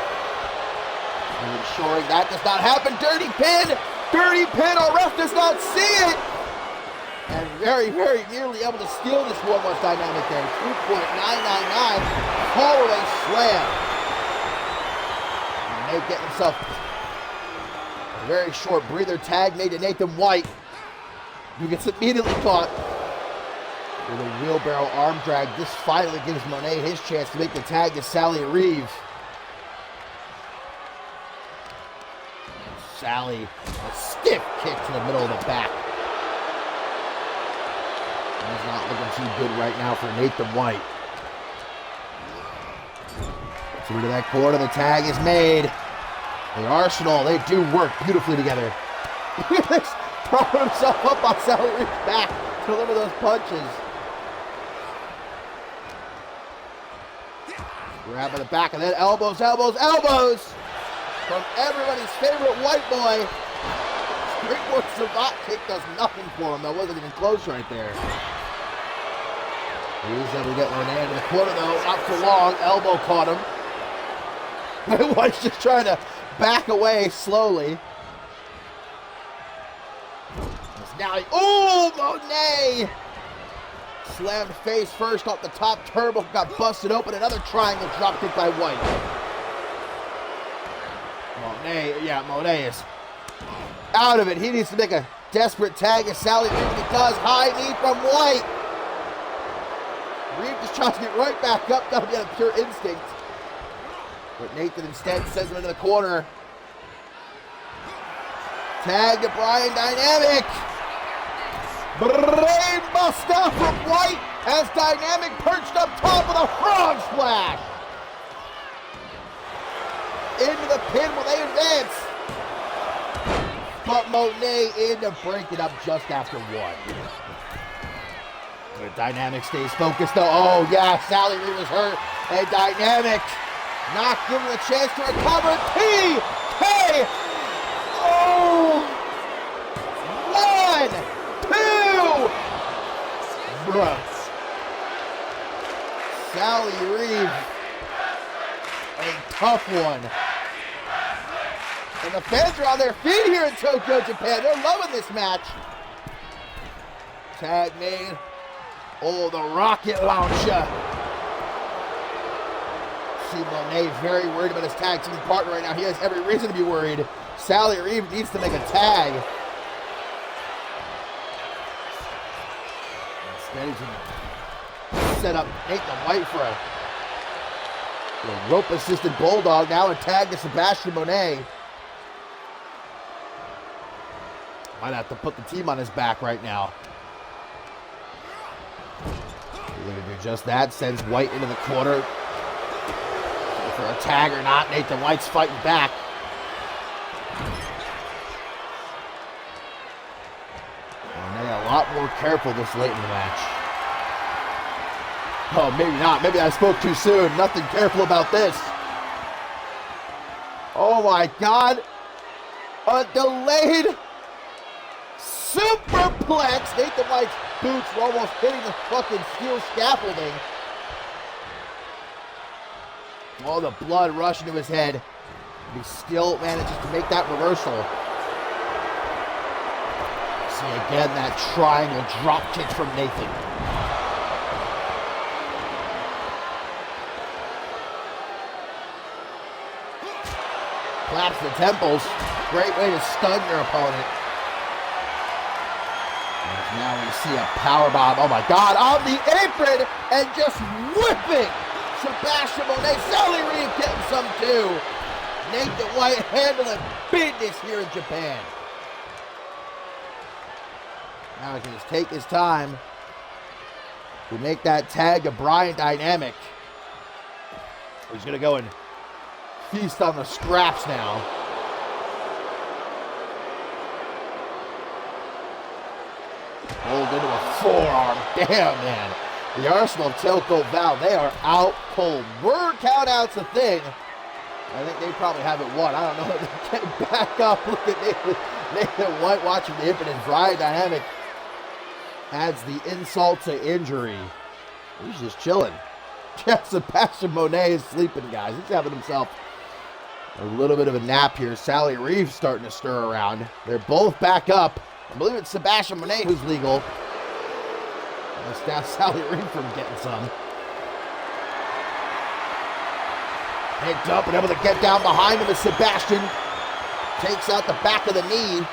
And ensuring that does not happen. Dirty pin. Dirty pin, our ref does not see it. And very, very nearly able to steal this one was Dynamic there. 2.999, fallaway slam. And Nate getting himself a very short breather tag made to Nathan White, who gets immediately caught with a wheelbarrow arm drag. This finally gives Monet his chance to make the tag to Sally Reeve. Sally, a stiff kick to the middle of the back. He's not looking too good right now for Nathan White. Through to that corner, the tag is made. The Arsenal, they do work beautifully together. Look at this, propping himself up on Sally Reeve's back to deliver those punches. Grab at the back and then elbows, elbows, elbows! From everybody's favorite white boy. Springboard Savant kick does nothing for him. That wasn't even close right there. He's able to get Monet into the corner though, not for long. Elbow caught him. White's just trying to back away slowly. Now, oh, Monet! Slammed face first off the top turbo, got busted open. Another triangle drop kick by White. Monet is out of it. He needs to make a desperate tag as Sally Reeve does. High knee from White. Reeve just tries to get right back up. That'll be a pure instinct. But Nathan instead sends him into the corner. Tag to Brian Dynamic. Brain buster from White as Dynamic perched up top with a frog splash. Into the pin will they advance. But Monet in to break it up just after one. The Dynamic stays focused though. Oh yeah, Sally Reeve was hurt. And Dynamic not given a chance to recover. T.K. Oh! 1, 2! Bruh. Sally Reeve. A tough one. And the fans are on their feet here in Tokyo, Japan. They're loving this match. Tag made. Oh, the rocket launcher. See, Monet very worried about his tag team partner right now. He has every reason to be worried. Sally Reeve needs to make a tag. Instead, he's going to set up Nathan White for a rope-assisted bulldog. Now a tag to Sebastian Monet. Might have to put the team on his back right now. He's going to do just that. Sends White into the corner. For a tag or not, Nathan White's fighting back. Monet a lot more careful this late in the match. Oh, maybe not. Maybe I spoke too soon. Nothing careful about this. Oh my God. A delayed superplex. Nathan White's boots were almost hitting the fucking steel scaffolding. All the blood rushing to his head. He still manages to make that reversal. See again that triangle drop kick from Nathan. Claps the temples. Great way to stun your opponent. And now we see a powerbomb. Oh my God, on the apron and just whipping Sebastian Monet. Sally Reeve getting some too. Nathan White handling business here in Japan. Now he can just take his time to make that tag to Brian Dynamic. He's going to go and feast on the scraps now. Rolled into a forearm. Damn, man. The Arsenal of Telco Val, they are out cold. Word count-out's a thing. I think they probably have it won. I don't know if they're getting back up. Look at Nathan White watching the impetus. Brian Dynamic adds the insult to injury. He's just chilling. Yeah, Sebastian Monet is sleeping, guys. He's having himself A little bit of a nap here. Sally Reeves starting to stir around. They're both back up. I believe it's Sebastian Monet who's legal. Let's stop Sally Reeves from getting some. Picked up and able to get down behind him as Sebastian takes out the back of the knee.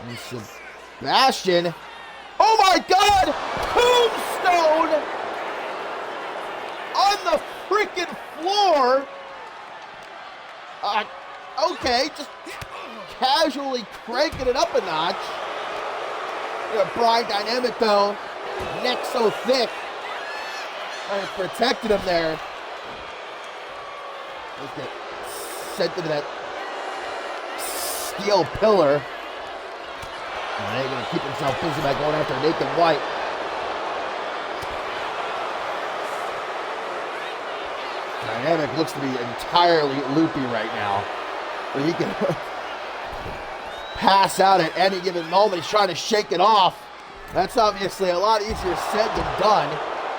And Sebastian, oh my God! Tombstone on the freaking floor. Okay, just casually cranking it up a notch. Brian Dynamic though, neck so thick. Protected him there. Let's get sent into that steel pillar. And they're going to keep himself busy by going after Nathan White. Dynamic looks to be entirely loopy right now. But he can pass out at any given moment. He's trying to shake it off. That's obviously a lot easier said than done.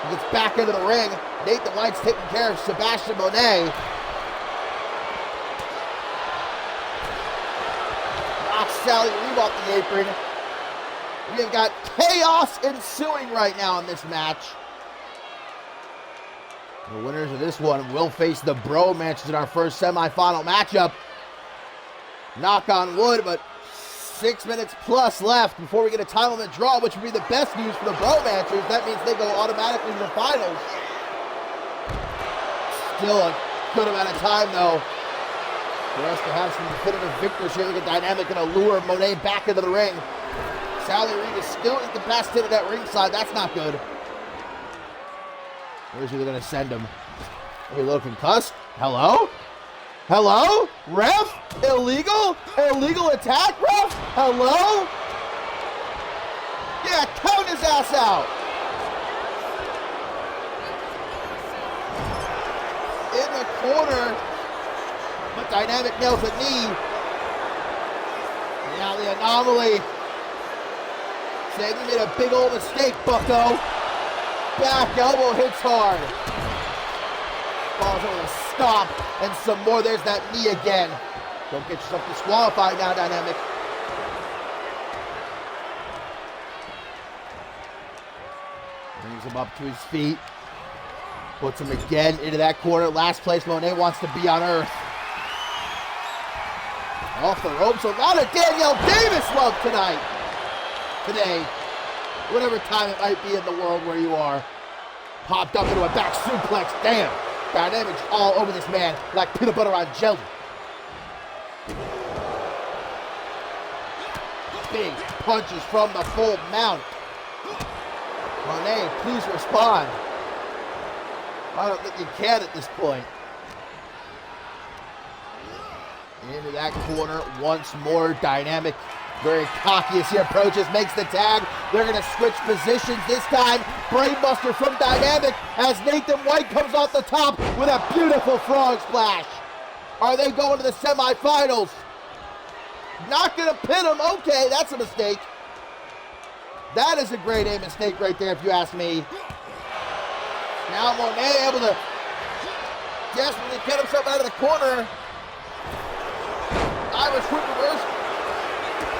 He gets back into the ring. Nathan White's taking care of Sebastian Monet. Knocks Sally Reeve off the apron. We have got chaos ensuing right now in this match. The winners of this one will face the Bro matches in our first semifinal matchup. Knock on wood, but 6 minutes plus left before we get a time limit draw, which would be the best news for the Bro matchers. That means they go automatically to the finals. Still a good amount of time, though, for us to have some definitive victors here. Look at Dynamic and allure Monet back into the ring. Sally Reeve is still incapacitated at ringside. That's not good. Where's he going to send him? Are you looking concussed? Hello? Hello? Ref? Illegal? Illegal attack, ref? Hello? Yeah, count his ass out. In the corner, but Dynamic nails a knee. Now the anomaly saying you made a big old mistake, bucko. Back elbow hits hard. Falls over the stomp and some more. There's that knee again. Don't get yourself disqualified now, Dynamic. Brings him up to his feet. Puts him again into that corner. Last place Monet wants to be on earth. Off the ropes. A lot of Danielle Davis love tonight. Today. Whatever time it might be in the world where you are. Popped up into a back suplex. Damn. Dynamic's all over this man like peanut butter on jelly. Big punches from the full mount. Monet, please respond. I don't think you can at this point. Into that corner once more. Dynamic, very cocky as he approaches, makes the tag. They're going to switch positions this time. Brainbuster from Dynamic as Nathan White comes off the top with a beautiful frog splash. Are they going to the semifinals? Not going to pin him. Okay, that's a mistake. That is a grade A mistake right there if you ask me. Now Monet able to desperately get himself out of the corner. Irish whip reverse.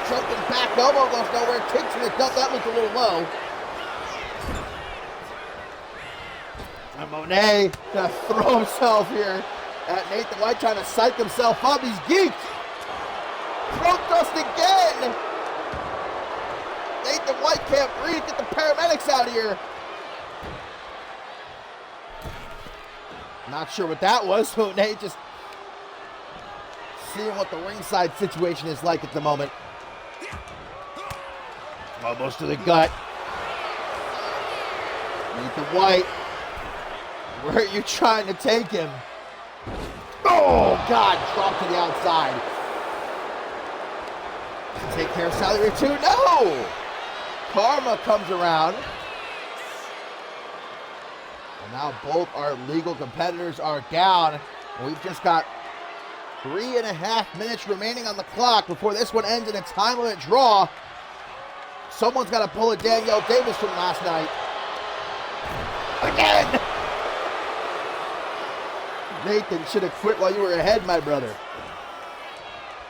Jumping back elbow goes nowhere. Kicks to the gut. That looked a little low. And Monet gonna throw himself here at Nathan White, trying to psych himself up. He's geeked. Throat dust again. Nathan White can't breathe. Get the paramedics out of here. Not sure what that was. Monet just seeing what the ringside situation is like at the moment. Almost to the gut. Nathan White, where are you trying to take him? Oh, God, dropped to the outside. Take care of Sally Reeve too. No! Karma comes around. And now both our legal competitors are down. We've just got 3.5 minutes remaining on the clock before this one ends in a time limit draw. Someone's got to pull a Danielle Davis from last night. Again! Nathan should have quit while you were ahead, my brother.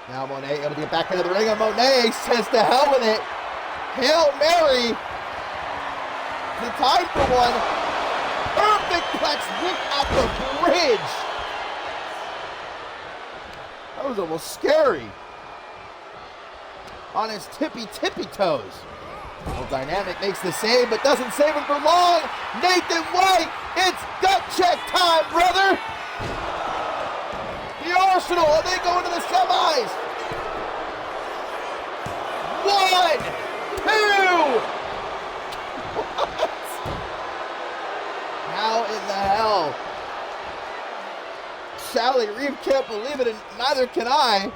Now Monet able to get back into the ring, and Monet says to hell with it. Hail Mary. The time for one. Perfect plex look at the bridge. That was almost scary. On his tippy toes. Well, Dynamic makes the save, but doesn't save him for long. Nathan White, it's gut check time, brother. The Arsenal, and they go into the semis. 1, 2. What? How in the hell? Sally Reeve can't believe it, and neither can I.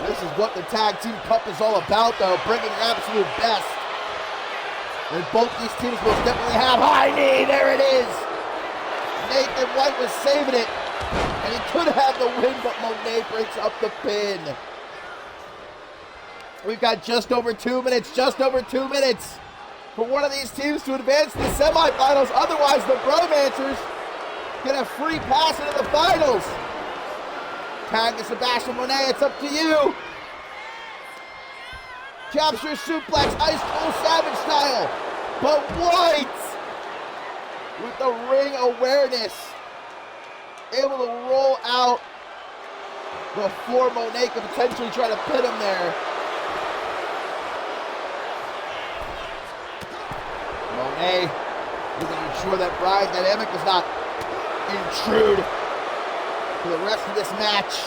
This is what the Tag Team Cup is all about, though, bringing your absolute best. And both these teams most definitely have high knee. There it is. Nathan White was saving it, and he could have the win, but Monet breaks up the pin. We've got just over 2 minutes for one of these teams to advance to the semifinals. Otherwise, the Bromancers get a free pass into the finals. Tag to Sebastian Monet, it's up to you. Capture suplex, ice cold savage style. But White, with the ring awareness, able to roll out before Monet could potentially try to pin him there. Monet looking to ensure that Brian Dynamic does not intrude for the rest of this match.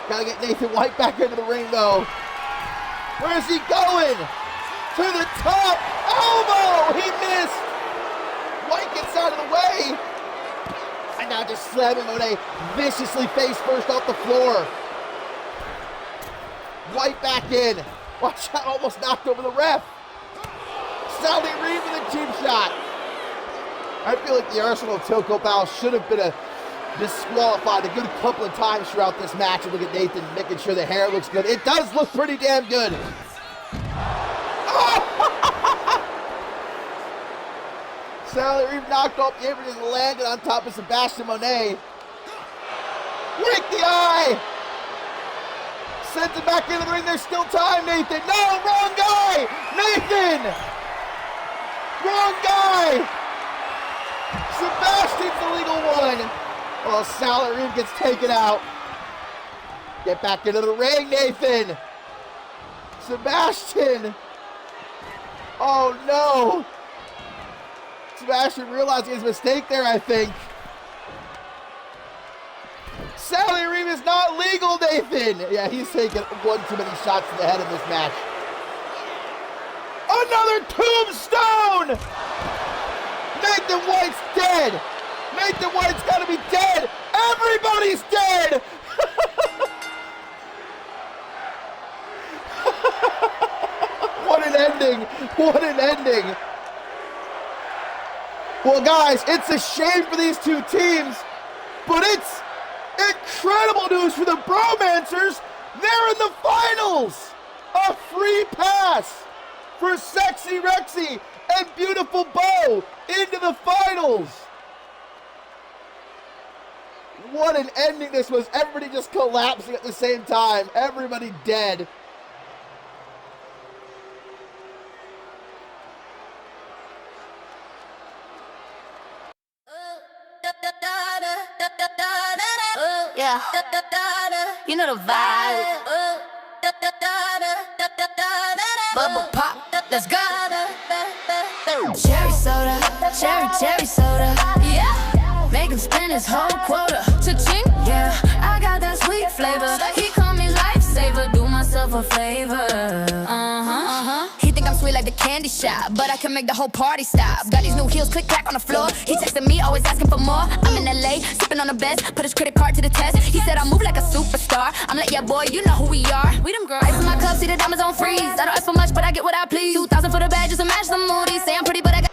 Gotta get Nathan White back into the ring though. Where is he going? To the top. Elbow! He missed. White gets out of the way. And now just slamming Monet viciously face first off the floor. White back in. Watch out, almost knocked over the ref. Sally Reeve with a cheap shot. I feel like the Arsenal of Tilco Bow should have been disqualified a good couple of times throughout this match. And look at Nathan making sure the hair looks good. It does look pretty damn good. Sally Reeve knocked off the apron and landed on top of Sebastian Monet. Break the eye! Sends it back into the ring. There's still time, Nathan. No, wrong guy! Nathan! Wrong guy! Sebastian's the legal one. Well, Sally Reeve gets taken out. Get back into the ring, Nathan. Sebastian. Oh, no. Sebastian realizing his mistake there, I think. Sally Reeve is not legal, Nathan. Yeah, he's taking one too many shots to the head in this match. Another tombstone! Nathan White's dead. Nathan White's got to be dead. Everybody's dead. What an ending. What an ending. Well, guys, it's a shame for these two teams, but it's incredible news for the Bromancers. They're in the finals. A free pass for Sexy Rexy and Beautiful Bo into the finals. What an ending this was. Everybody just collapsing at the same time. Everybody dead. Yeah, you know the vibe. Bubble pop, let's go. Cherry soda, cherry soda. Yeah, make him spend his whole quota. Cha-ching, yeah, I got that sweet flavor. He call me lifesaver, do myself a favor. He think I'm sweet like the candy shop, but I can make the whole party stop. Got these new heels, click clack on the floor. He texting me, always asking for more. I'm in LA, sipping on the best, put his credit card to the test. He said I move like a superstar. I'm like, yeah, boy, you know who we are. We them girls. Ice in my cup, see the diamonds on freeze. I don't ask for much, but I get what I please. 2,000 for the bag, just to match the moodies. Say I'm pretty, but I got.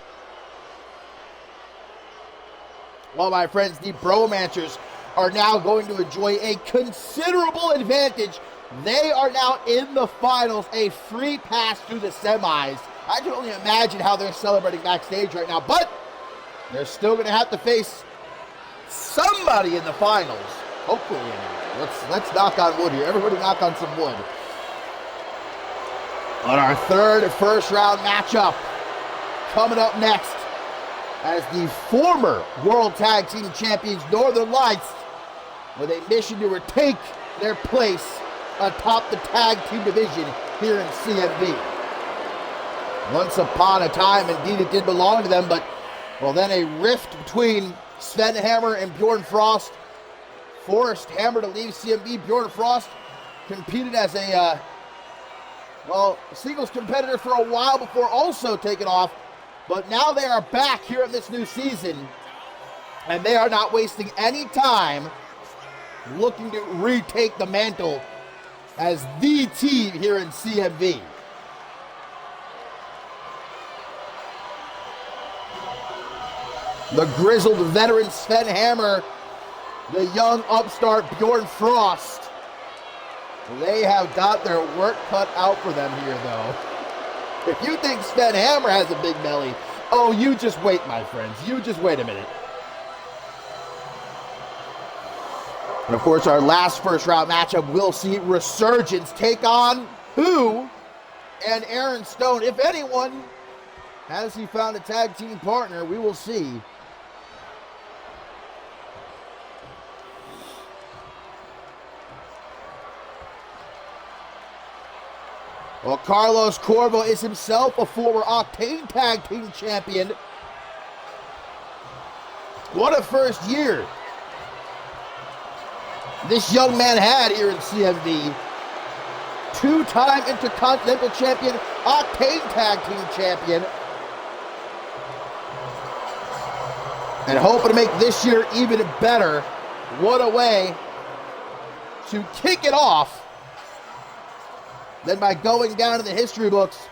Well, my friends, the Bromancers are now going to enjoy a considerable advantage. They are now in the finals, a free pass through the semis. I can only imagine how they're celebrating backstage right now, but they're still going to have to face somebody in the finals. Hopefully, anyway. Let's knock on wood here. Everybody knock on some wood. On our third first round matchup, coming up next, as the former World Tag Team Champions Northern Lights, with a mission to retake their place atop the tag team division here in CMV. Once upon a time, indeed, it did belong to them, but, well, then a rift between Sven Hammer and Bjorn Frost forced Hammer to leave CMV. Bjorn Frost competed as a, singles competitor for a while before also taking off, but now they are back here in this new season, and they are not wasting any time looking to retake the mantle as the team here in CMV. The grizzled veteran Sven Hammer, the young upstart Bjorn Frost. They have got their work cut out for them here, though. If you think Sven Hammer has a big belly, oh, you just wait, my friends. You just wait a minute. And of course, our last first round matchup, we'll see Resurgence take on who? And Aaron Stone. If anyone, has he found a tag team partner? We will see. Well, Carlos Corvo is himself a former Octane Tag Team Champion. What a first year this young man had here in CMV. Two-time Intercontinental Champion, Octane Tag Team Champion. And hoping to make this year even better. What a way to kick it off than by going down in the history books,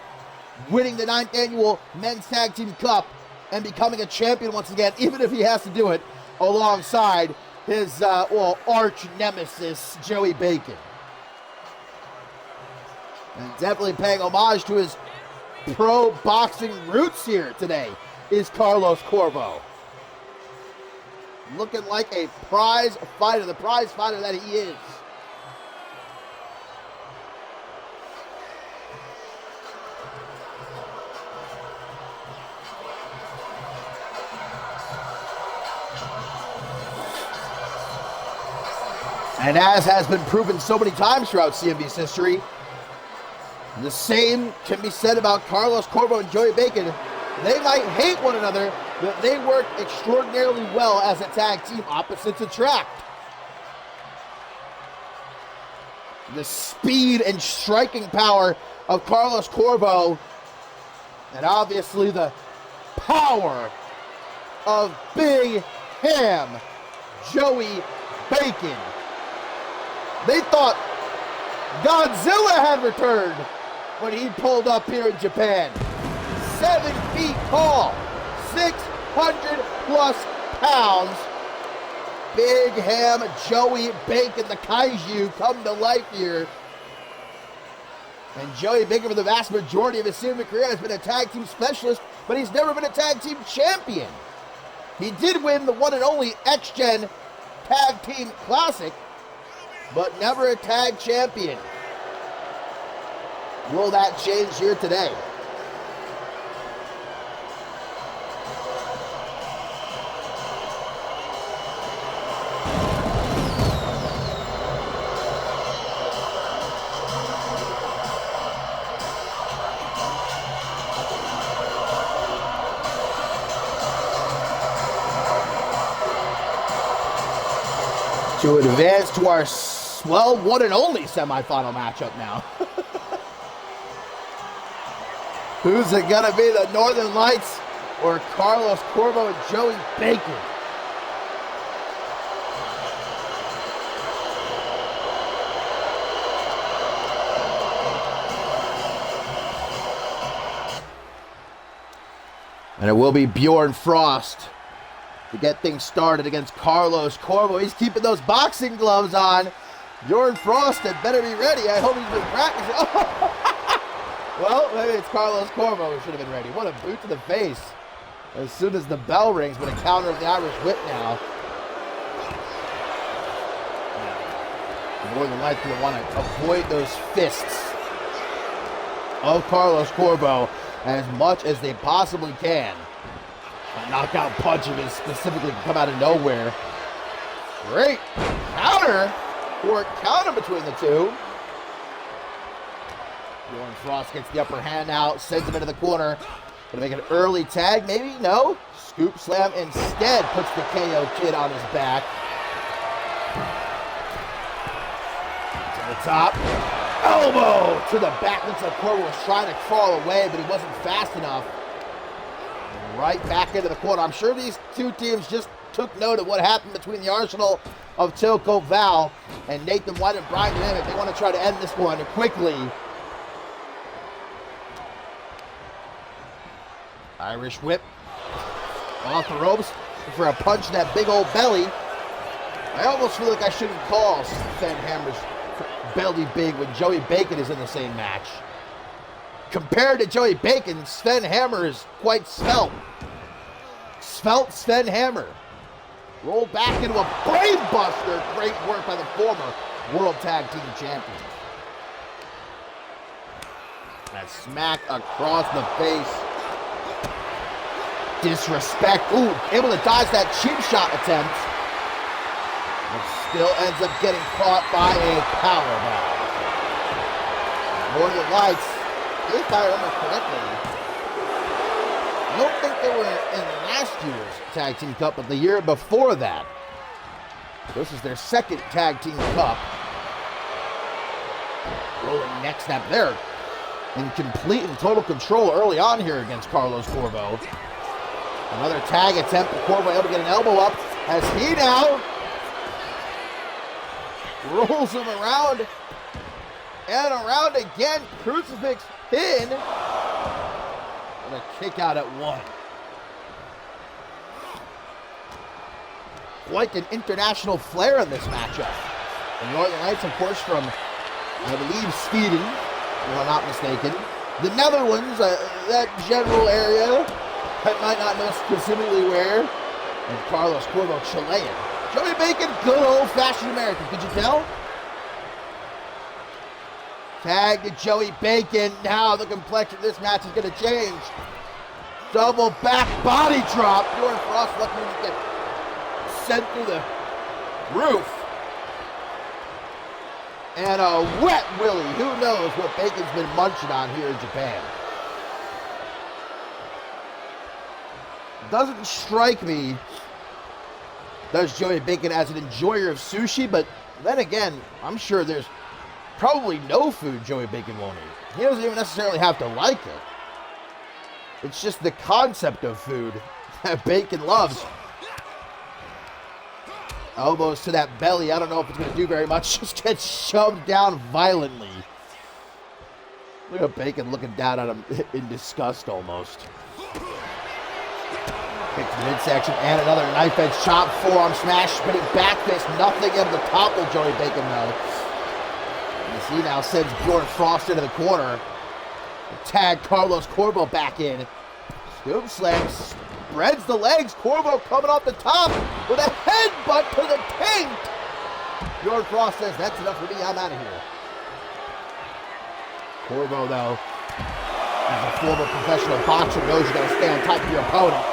winning the 9th annual Men's Tag Team Cup, and becoming a champion once again, even if he has to do it alongside his, arch nemesis, Joey Bacon. And definitely paying homage to his pro boxing roots here today is Carlos Corvo. Looking like a prize fighter, the prize fighter that he is. And as has been proven so many times throughout CMV's history, the same can be said about Carlos Corvo and Joey Bacon. They might hate one another, but they work extraordinarily well as a tag team. Opposites attract. The speed and striking power of Carlos Corvo, and obviously the power of Big Ham Joey Bacon. They thought Godzilla had returned when he pulled up here in Japan. 7 feet tall, 600 plus pounds. Big Ham Joey Bacon, the kaiju, come to life here. And Joey Bacon, for the vast majority of his CMV career, has been a tag team specialist, but he's never been a tag team champion. He did win the one and only X-Gen Tag Team Classic, but never a tag champion. Will that change here today? To advance to our, one and only semifinal matchup now. Who's it gonna be, the Northern Lights or Carlos Corvo and Joey Bacon? And it will be Bjorn Frost to get things started against Carlos Corvo. He's keeping those boxing gloves on. Bjorn Frost had better be ready. I hope he's been practicing. Well, maybe it's Carlos Corvo who should have been ready. What a boot to the face. As soon as the bell rings, but a counter of the Irish whip now. More than likely to want to avoid those fists of Carlos Corvo as much as they possibly can. A knockout punch of his specifically can come out of nowhere. Great counter, or counter between the two. Bjorn Frost gets the upper hand now, sends him into the corner. Gonna make an early tag, maybe? No. Scoop slam instead puts the KO Kid on his back. To the top. Elbow to the back. Looks like Corvo was trying to crawl away, but he wasn't fast enough. Right back into the corner. I'm sure these two teams just took note of what happened between the arsenal of Tilko Val and Nathan White and Brian Dynamic. They want to try to end this one quickly. Irish whip off the ropes for a punch in that big old belly. I almost feel like I shouldn't call Sven Hammer's belly big when Joey Bacon is in the same match. Compared to Joey Bacon, Sven Hammer is quite svelte. Svelte Sven Hammer. Rolled back into a brainbuster. Great work by the former World Tag Team Champions. A smack across the face. Disrespect. Ooh, able to dodge that cheap shot attempt. But still ends up getting caught by a powerbomb. Northern Lights, if I remember correctly, I don't think they were in last year's Tag Team Cup, but the year before that. This is their second Tag Team Cup. Rolling neck snap there. In complete and total control early on here against Carlos Corvo. Another tag attempt. Corvo able to get an elbow up as he now rolls him around and around again. Crucifix pin. And a kick out at one. Quite an international flair in this matchup. The Northern Lights, of course, from, I believe, Sweden, if I'm not mistaken. The Netherlands, that general area. I might not know specifically where. And Carlos Corvo, Chilean. Joey Bacon, good old-fashioned American. Could you tell? Tag to Joey Bacon. Now the complexion of this match is going to change. Double back body drop. Bjorn Frost lucky to get sent through the roof. And a wet willy. Who knows what Bacon's been munching on here in Japan. Doesn't strike me, does Joey Bacon, as an enjoyer of sushi, but then again, I'm sure there's probably no food Joey Bacon won't eat. He doesn't even necessarily have to like it. It's just the concept of food that Bacon loves. Elbows to that belly. I don't know if it's going to do very much. Just gets shoved down violently. Look at Bacon looking down at him in disgust almost. Kick to midsection and another knife edge chop, forearm smash, spinning back fist, nothing able to topple Joey Bacon though. As he now sends Bjorn Frost into the corner. Tag Carlos Corvo back in. Scoop slam, spreads the legs. Corvo coming off the top with a headbutt to the taint. Bjorn Frost says, that's enough for me, I'm out of here. Corvo though, as a former professional boxer, knows you gotta stay on top of your opponent.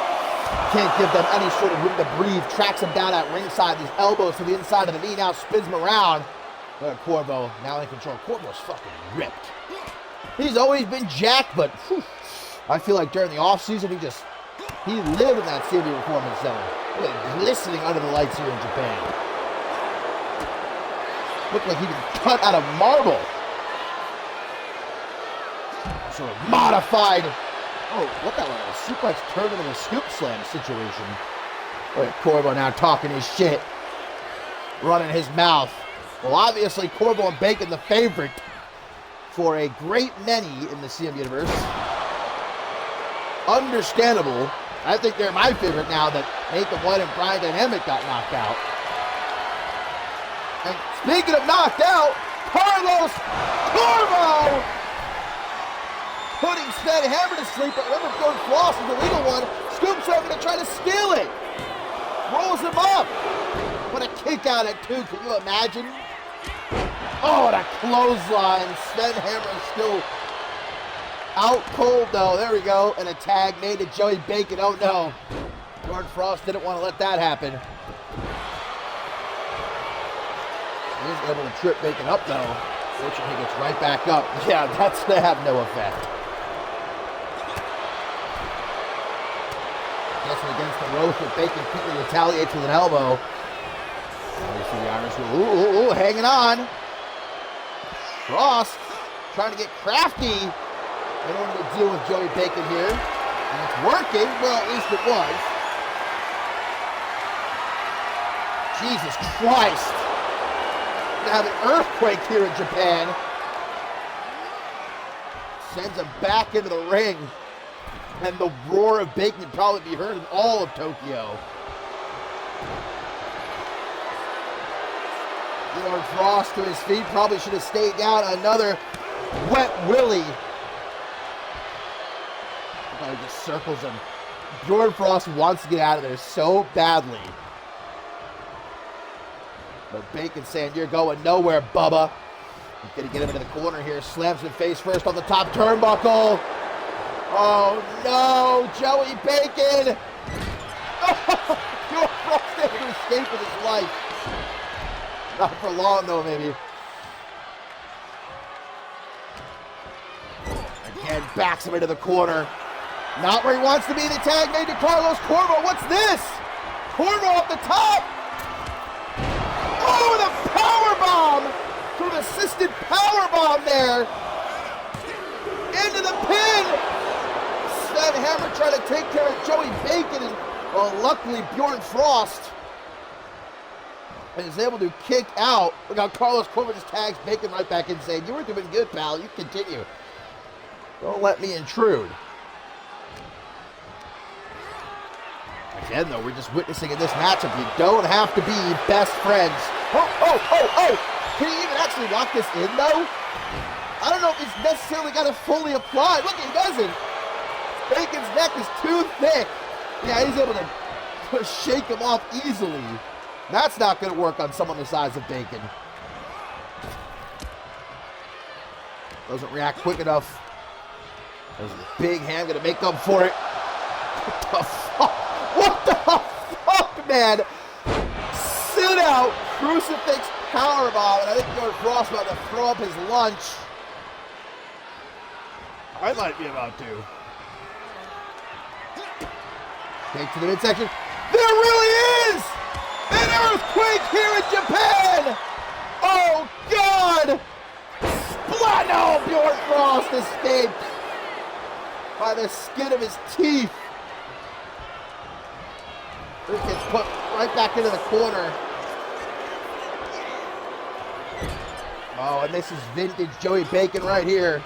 Can't give them any sort of room to breathe. Tracks him down at ringside. These elbows to the inside of the knee. Now spins him around. Corvo now in control. Corvo's fucking ripped. He's always been jacked, but whew, I feel like during the offseason, he lived in that CMV Performance Center. Really glistening under the lights here in Japan. Looked like he was cut out of marble. Sort of modified. Oh, what that was? A suplex turned into a scoop slam situation. Look at Corvo now talking his shit. Running his mouth. Well, obviously, Corvo and Bacon the favorite for a great many in the CM universe. Understandable. I think they're my favorite now that Nathan White and Brian Dynamic got knocked out. And speaking of knocked out, Carlos Corvo! Putting Sven Hammer to sleep, but remember Bjorn Frost is the legal one. Scoops over to try to steal it. Rolls him up. What a kick out at two, can you imagine? Oh, and a clothesline. Sven Hammer still out cold, though. There we go. And a tag made to Joey Bacon. Oh, no. Bjorn Frost didn't want to let that happen. He's able to trip Bacon up, though. Fortunately, he gets right back up. Yeah, that's going to have no effect. Guessing against the ropes, but Bacon quickly retaliates with an elbow. You see the Irish. Ooh, hanging on. Frost trying to get crafty in order to deal with Joey Bacon here. And it's working. Well, at least it was. Jesus Christ. We're gonna have an earthquake here in Japan. Sends him back into the ring. And the roar of Bacon can probably be heard in all of Tokyo. Bjorn Frost to his feet, probably should have stayed down. Another wet willy. He just circles him. Bjorn Frost wants to get out of there so badly. But Bacon saying, you're going nowhere, Bubba. He's going to get him into the corner here. Slams him face first on the top turnbuckle. Oh, no. Joey Bacon. Oh, Bjorn Frost able to escape with his life. Not for long, though, maybe. Again, backs him into the corner. Not where he wants to be. The tag made to Carlos Corvo. What's this? Corvo off the top. Oh, the powerbomb. Through an assisted powerbomb there. Into the pin. Sven Hammer trying to take care of Joey Bacon. And, well, luckily, Bjorn Frost and is able to kick out. Look how Carlos Corvo just tags Bacon right back in, saying, you were doing good, pal. You continue. Don't let me intrude. Again, though, we're just witnessing in this matchup, you don't have to be best friends. Oh. Can he even actually lock this in, though? I don't know if he's necessarily got it fully applied. Look, he doesn't. Bacon's neck is too thick. Yeah, he's able to shake him off easily. That's not going to work on someone the size of Bacon. Doesn't react quick enough. There's a big hand going to make up for it. What the fuck? What the fuck, man? Sit out, crucifix powerbomb, and I think Bjorn Frost about to throw up his lunch. I might be about to. Take to the midsection. There really is an earthquake here in Japan! Oh, God! Splat! No, Bjorn Frost escaped by the skin of his teeth. This gets put right back into the corner. Oh, and this is vintage Joey Bacon right here.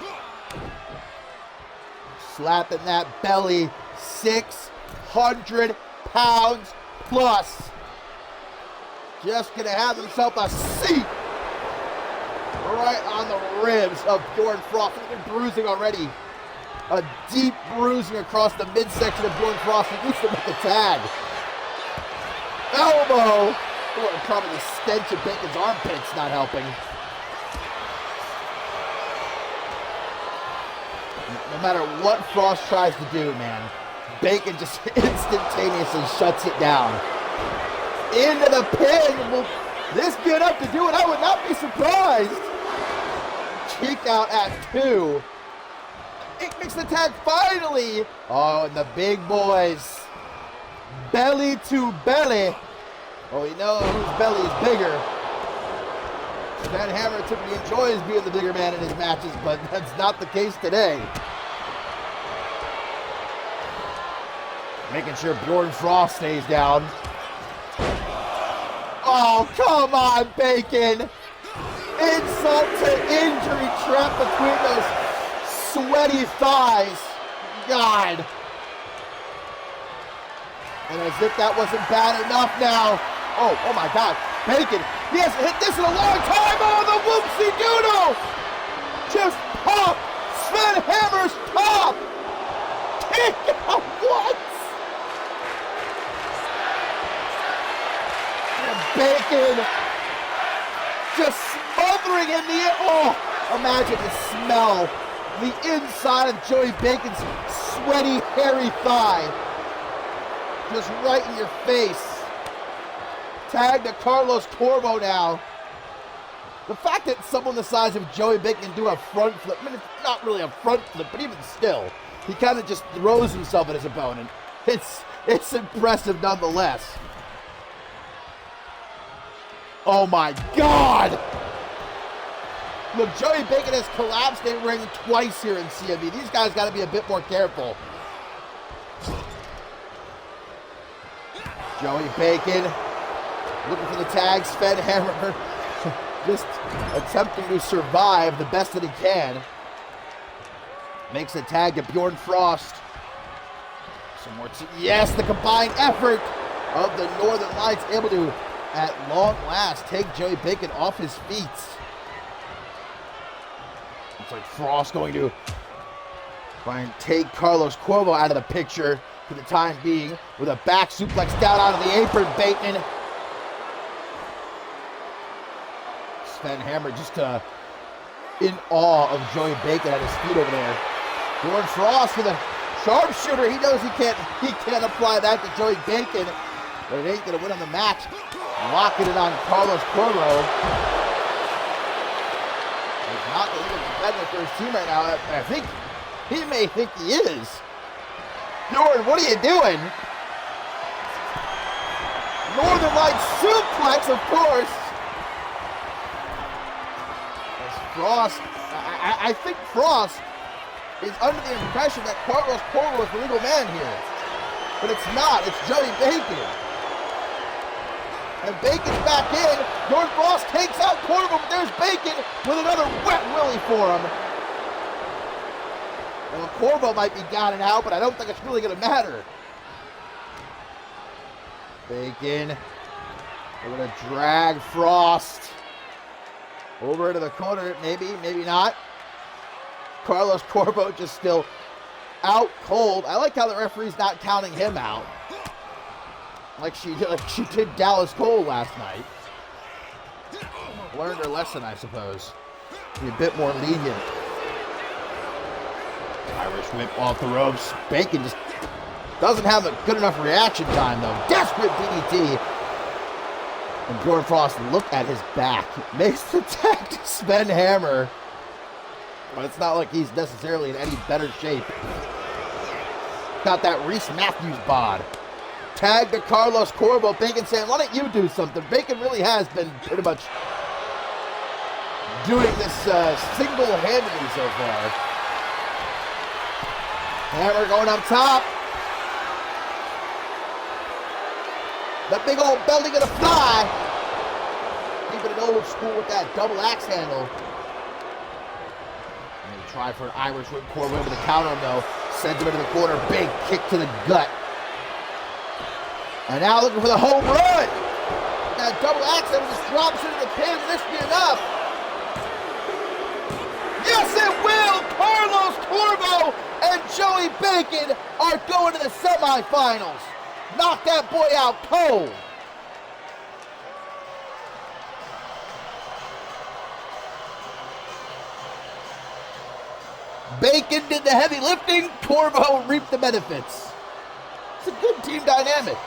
Slapping that belly. 600 pounds plus. Just gonna have himself a seat right on the ribs of Bjorn Frost. He's been bruising already. A deep bruising across the midsection of Bjorn Frost. He needs to make a tag. Elbow. Oh, probably the stench of Bacon's armpits not helping. No matter what Frost tries to do, man, Bacon just instantaneously shuts it down. Into the pin. Will this be enough to do it? I would not be surprised. Kick out at 2. It makes the tag finally. Oh, and the big boys. Belly to belly. Well, we know whose belly is bigger. Sven Hammer typically enjoys being the bigger man in his matches, but that's not the case today. Making sure Bjorn Frost stays down. Oh, come on, Bacon. Insult to injury trap between those sweaty thighs. God. And as if that wasn't bad enough now. Oh my God. Bacon, he hasn't hit this in a long time. Oh, the whoopsie doodle. Just pop Sven Hammer's top. Kick out once. And Bacon just smothering him Oh, imagine the smell. The inside of Joey Bacon's sweaty, hairy thigh. Just right in your face. Tag to Carlos Corvo now. The fact that someone the size of Joey Bacon can do a front flip, I mean, it's not really a front flip, but even still, he kind of just throws himself at his opponent. It's impressive nonetheless. Oh my God! Look, Joey Bacon has collapsed in ring twice here in CMV. These guys got to be a bit more careful. Joey Bacon looking for the tag. Sven Hammer just attempting to survive the best that he can. Makes a tag to Bjorn Frost. Some more. Yes, the combined effort of the Northern Lights able to, at long last, take Joey Bacon off his feet. Looks like Frost going to try and take Carlos Corvo out of the picture for the time being with a back suplex down out of the apron. Bacon. Sven Hammer just in awe of Joey Bacon at his feet over there. Bjorn Frost with a sharpshooter. He knows he can't apply that to Joey Bacon, but it ain't gonna win on the match. Locking it on Carlos Corvo. He's not the leading competitor for his team right now. I think he may think he is. Bjorn, what are you doing? Northern Lights suplex, of course. As Frost, I think Frost is under the impression that Carlos Corvo is the legal man here. But it's not. It's Joey Bacon. And Bacon's back in. Bjorn Frost takes out Corvo, but there's Bacon with another wet willy for him. Well, Corvo might be down and out, but I don't think it's really going to matter. Bacon. We're going to drag Frost over into the corner. Maybe, maybe not. Carlos Corvo just still out cold. I like how the referee's not counting him out. Like she did Dallas Cole last night. Learned her lesson, I suppose. Be a bit more lenient. Irish whip off the ropes. Bacon just doesn't have a good enough reaction time, though. Desperate DDT. And Bjorn Frost, look at his back. Makes the tag to Sven Hammer. But it's not like he's necessarily in any better shape. Got that Reese Matthews bod. Tag to Carlos Corvo. Bacon saying, why don't you do something? Bacon really has been pretty much doing this single-handedly so far. Hammer going up top. The big old belly gonna fly. Keeping it old school with that double axe handle. And they try for an Irish whip. Corvo able to counter him though. Sends him into the corner. Big kick to the gut. And now looking for the home run. That double axe handle just drops into the pin. This be enough. Yes, it will. Carlos Corvo and Joey Bacon are going to the semifinals. Knock that boy out cold. Bacon did the heavy lifting. Corvo reaped the benefits. It's a good team dynamic.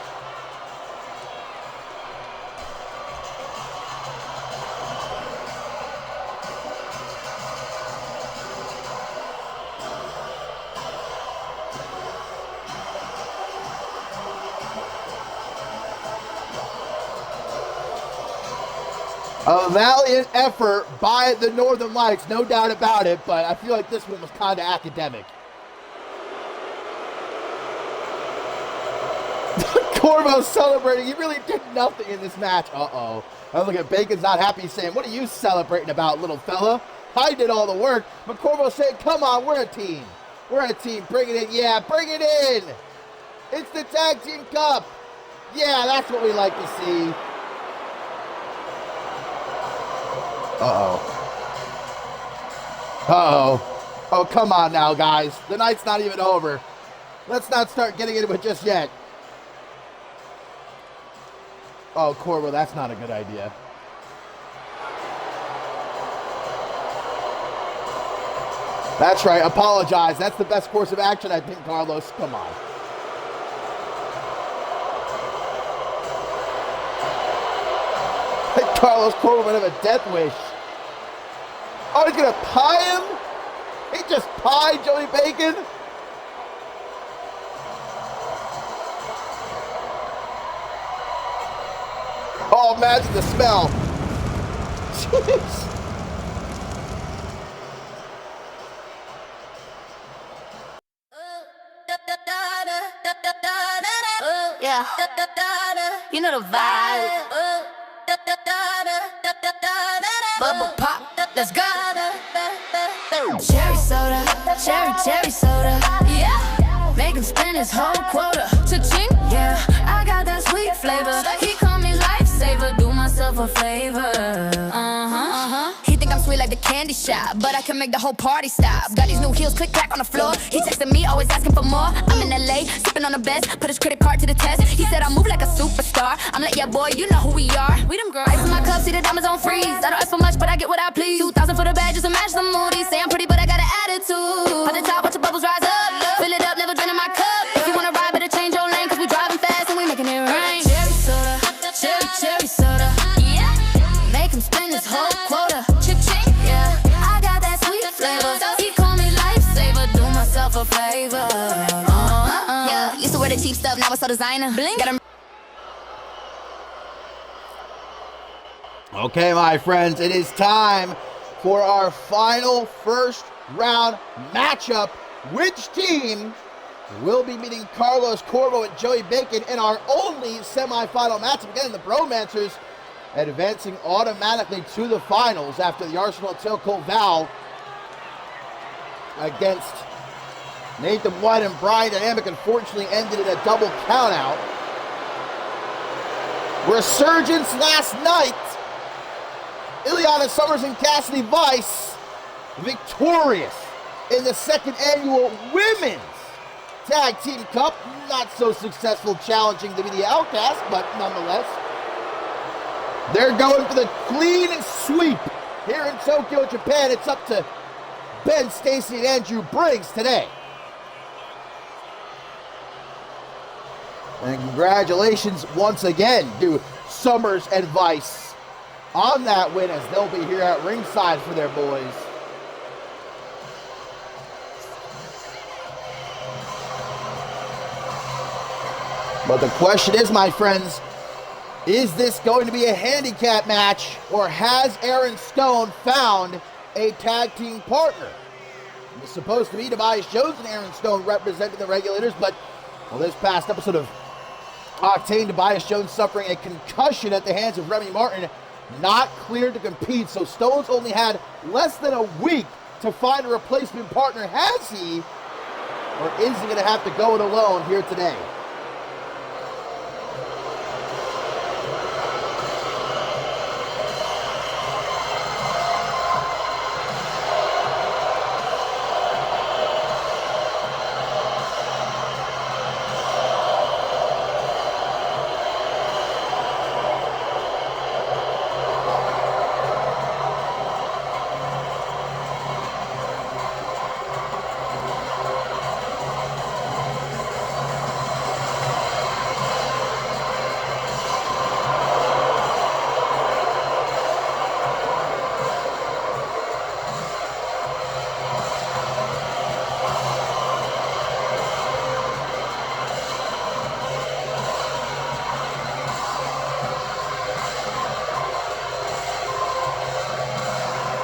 A valiant effort by the Northern Lights, no doubt about it, but I feel like this one was kind of academic. Corvo's celebrating. He really did nothing in this match. Uh-oh. I look at Bacon's not happy. He's saying, what are you celebrating about, little fella? I did all the work. But Corvo's saying, come on, we're a team. We're a team. Bring it in. Yeah, bring it in. It's the Tag Team Cup. Yeah, that's what we like to see. Uh-oh. Uh-oh. Oh, come on now, guys. The night's not even over. Let's not start getting into it just yet. Oh, Corvo, that's not a good idea. That's right, apologize. That's the best course of action, I think, Carlos. Come on. Carlos Corbin might have a death wish. Oh, he's gonna pie him? He just pied Joey Bacon? Oh, imagine the smell. Jeez. Yeah, you know the vibe. Bubble pop, let's go. Cherry soda, cherry soda. Yeah, make him spend his whole quota. Cha-ching, yeah, I got that sweet flavor. He call me lifesaver, do myself a favor. He think I'm sweet like the candy shop, but I can make the whole party stop. Got these new heels, click clack on the floor. He texting me, always asking for more. I'm in LA, sipping on the best, put his credit card to the test. He said I move like a superstar. I'm like, yeah, boy, you know who we are. We them girls. Ice in my cup, see the diamonds on freeze. I don't ask for much, but I get what I please. 2,000 for the bag, just to match the mood. He say I'm pretty, but I got an attitude. At the top, watch the bubbles rise up. Fill it up, never draining my cup. If you wanna ride, better change your lane, cause we driving fast and we making it rain. Cherry soda, cherry soda. Yeah, make him spend his whole quota. Cha-ching, yeah, I got that sweet flavor. He call me lifesaver, do myself a favor. Yeah, used to wear the cheap stuff, now it's all designer. Bling. Got him. Okay, my friends, it is time for our final first round matchup. Which team will be meeting Carlos Corvo and Joey Bacon in our only semifinal matchup? Again, the Bromancers advancing automatically to the finals after the Arsenal Tilco Val against Nathan White and Brian Dynamic unfortunately ended in a double countout. Resurgence last night. Ileana Summers and Cassidy Vice victorious in the second annual Women's Tag Team Cup. Not so successful challenging to be the Outcast, but nonetheless, they're going for the clean sweep here in Tokyo, Japan. It's up to Ben, Stacy, and Andrew Briggs today. And congratulations once again to Summers and Vice on that win, as they'll be here at ringside for their boys. But the question is, my friends, is this going to be a handicap match, or has Aaron Stone found a tag team partner? It's supposed to be Tobias Jones and Aaron Stone representing the Regulators, but well, this past episode of Octane, Tobias Jones suffering a concussion at the hands of Remy Martin, not cleared to compete, so Stone's only had less than a week to find a replacement partner. Has he, or is he going to have to go it alone here today?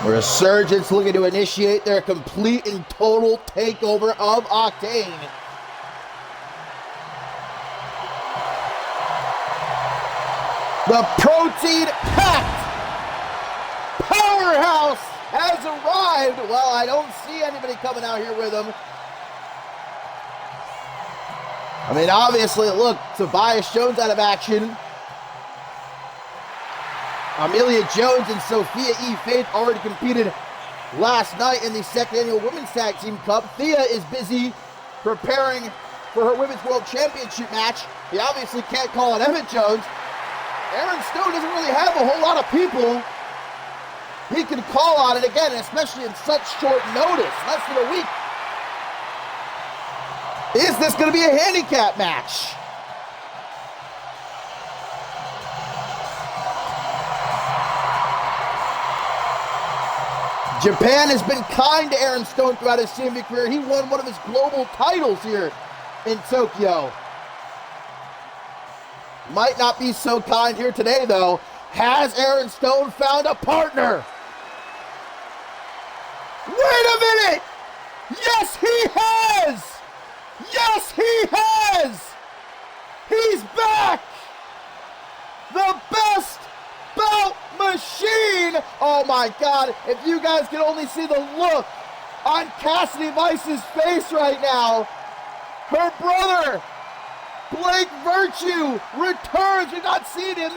Resurgence looking to initiate their complete and total takeover of Octane. The protein-packed powerhouse has arrived. Well, I don't see anybody coming out here with them. I mean, obviously, look, Tobias Jones out of action. Amelia Jones and Sophia E. Faith already competed last night in the second annual Women's Tag Team Cup. Thea is busy preparing for her Women's World Championship match. He obviously can't call it Emmett Jones. Aaron Stone doesn't really have a whole lot of people he can call on it again, especially in such short notice, less than a week. Is this going to be a handicap match? Japan has been kind to Aaron Stone throughout his CMV career. He won one of his global titles here in Tokyo. Might not be so kind here today, though. Has Aaron Stone found a partner? Wait a minute! Yes, he has! Yes, he has! He's back! The best bout machine! Oh my God, if you guys can only see the look on Cassidy Vice's face right now. Her brother, Blake Virtue, returns. We've not seen him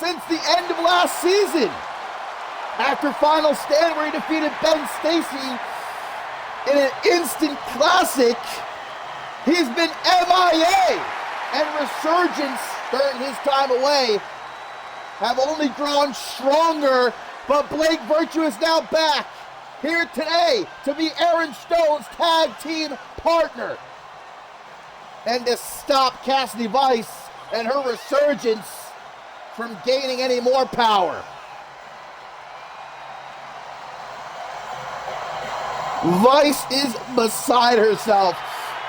since the end of last season. After Final Stand where he defeated Ben Stacy in an instant classic, he's been MIA, and resurgence during his time away have only grown stronger, but Blake Virtue is now back here today to be Aaron Stone's tag team partner and to stop Cassidy Vice and her resurgence from gaining any more power. Vice is beside herself.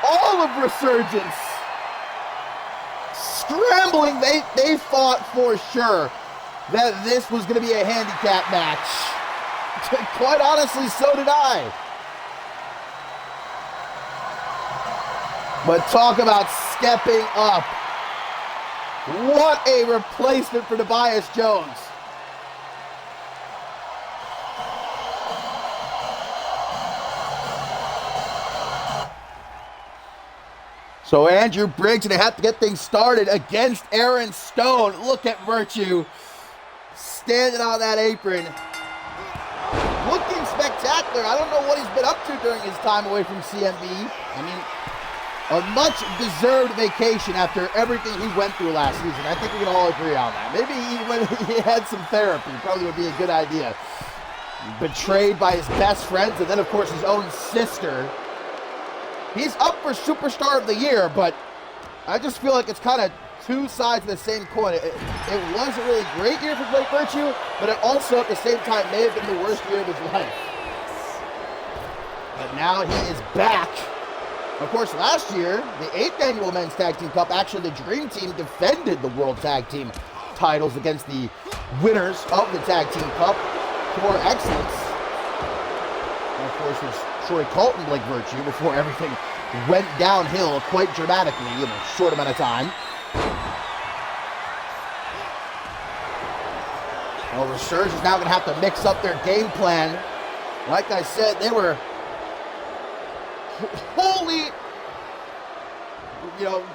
All of Resurgence scrambling. They thought for sure that this was going to be a handicap match. Quite honestly, so did I. But talk about stepping up. What a replacement for Tobias Jones. So Andrew Briggs going to have to get things started against Aaron Stone. Look at Virtue standing on that apron. Looking spectacular. I don't know what he's been up to during his time away from CMV. I mean, a much-deserved vacation after everything he went through last season. I think we can all agree on that. Maybe when he had some therapy, probably would be a good idea. Betrayed by his best friends and then, of course, his own sister. He's up for Superstar of the Year, but I just feel like it's kind of two sides of the same coin. It was a really great year for Blake Virtue, but it also, at the same time, may have been the worst year of his life. But now he is back. Of course, last year, the 8th Annual Men's Tag Team Cup, actually the Dream Team defended the World Tag Team titles against the winners of the Tag Team Cup for excellence. And of course, there's Troy Colton, Blake Virtue, before everything went downhill quite dramatically in a short amount of time. Well, Resurgence is now going to have to mix up their game plan. Like I said, they were wholly,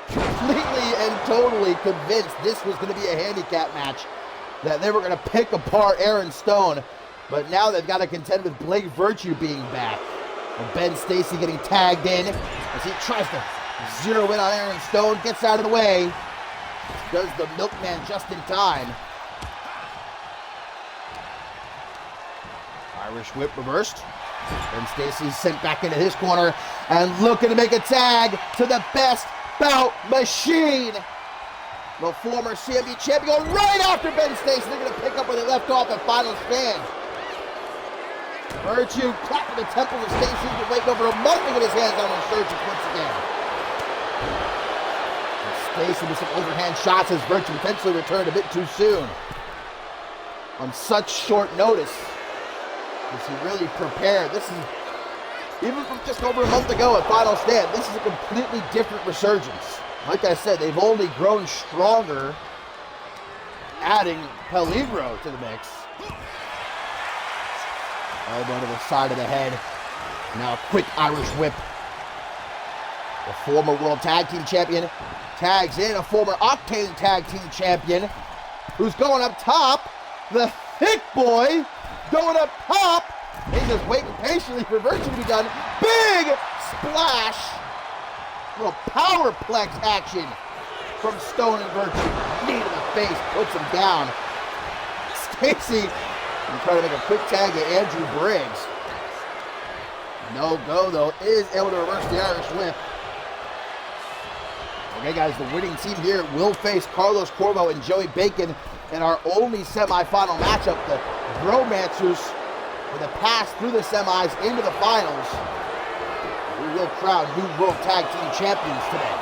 completely and totally convinced this was going to be a handicap match, that they were going to pick apart Aaron Stone. But now they've got to contend with Blake Virtue being back. And Ben Stacy getting tagged in as he tries to zero in on Aaron Stone. Gets out of the way. Does the milkman just in time. Irish whip reversed. Ben Stacy sent back into his corner and looking to make a tag to the best bout machine. The former CMV champion going right after Ben Stacy. They're going to pick up where they left off at Final Stand. Virtue clapping the temples of Stacy. He's been waiting over a month to get his hands on Resurgence once again. And Stacy with some overhand shots as Virtue potentially returned a bit too soon. On such short notice. Was he really prepared? This is, even from just over a month ago at Final Stand, this is a completely different Resurgence. Like I said, they've only grown stronger, adding Peligro to the mix. Elbow to the side of the head. Now a quick Irish whip. The former World Tag Team Champion tags in a former Octane Tag Team Champion who's going up top. The Thick Boy going up top. He's just waiting patiently for Virtue to be done. Big splash. Little powerplex action from Stone and Virtue. Knee to the face, puts him down. Stacy And try to make a quick tag at Andrew Briggs. No go, though. Is able to reverse the Irish whip. Okay, guys, the winning team here will face Carlos Corvo and Joey Bacon in our only semifinal matchup. The Bromancers with a pass through the semis into the finals. We will crown new World Tag Team Champions today.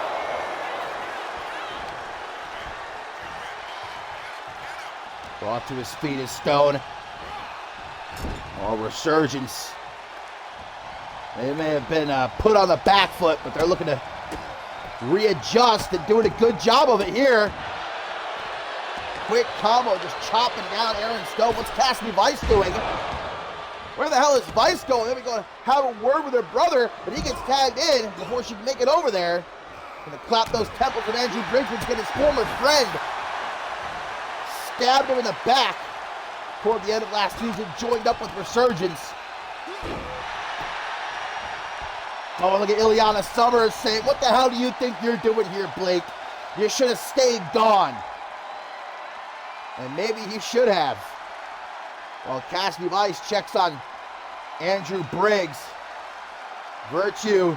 Brought to his feet is Stone. Oh, Resurgence. They may have been put on the back foot, but they're looking to readjust and doing a good job of it here. Quick combo, just chopping down Aaron Stone. What's Cassidy Vice doing? Where the hell is Vice going? They're going to have a word with her brother, but he gets tagged in before she can make it over there. Going to clap those temples of Andrew Briggs, get his former friend. Stabbed him in the back toward the end of last season, joined up with Resurgence. Oh, look at Ileana Summers saying, what the hell do you think you're doing here, Blake? You should have stayed gone. And maybe he should have. Well, Cassidy Vice checks on Andrew Briggs. Virtue.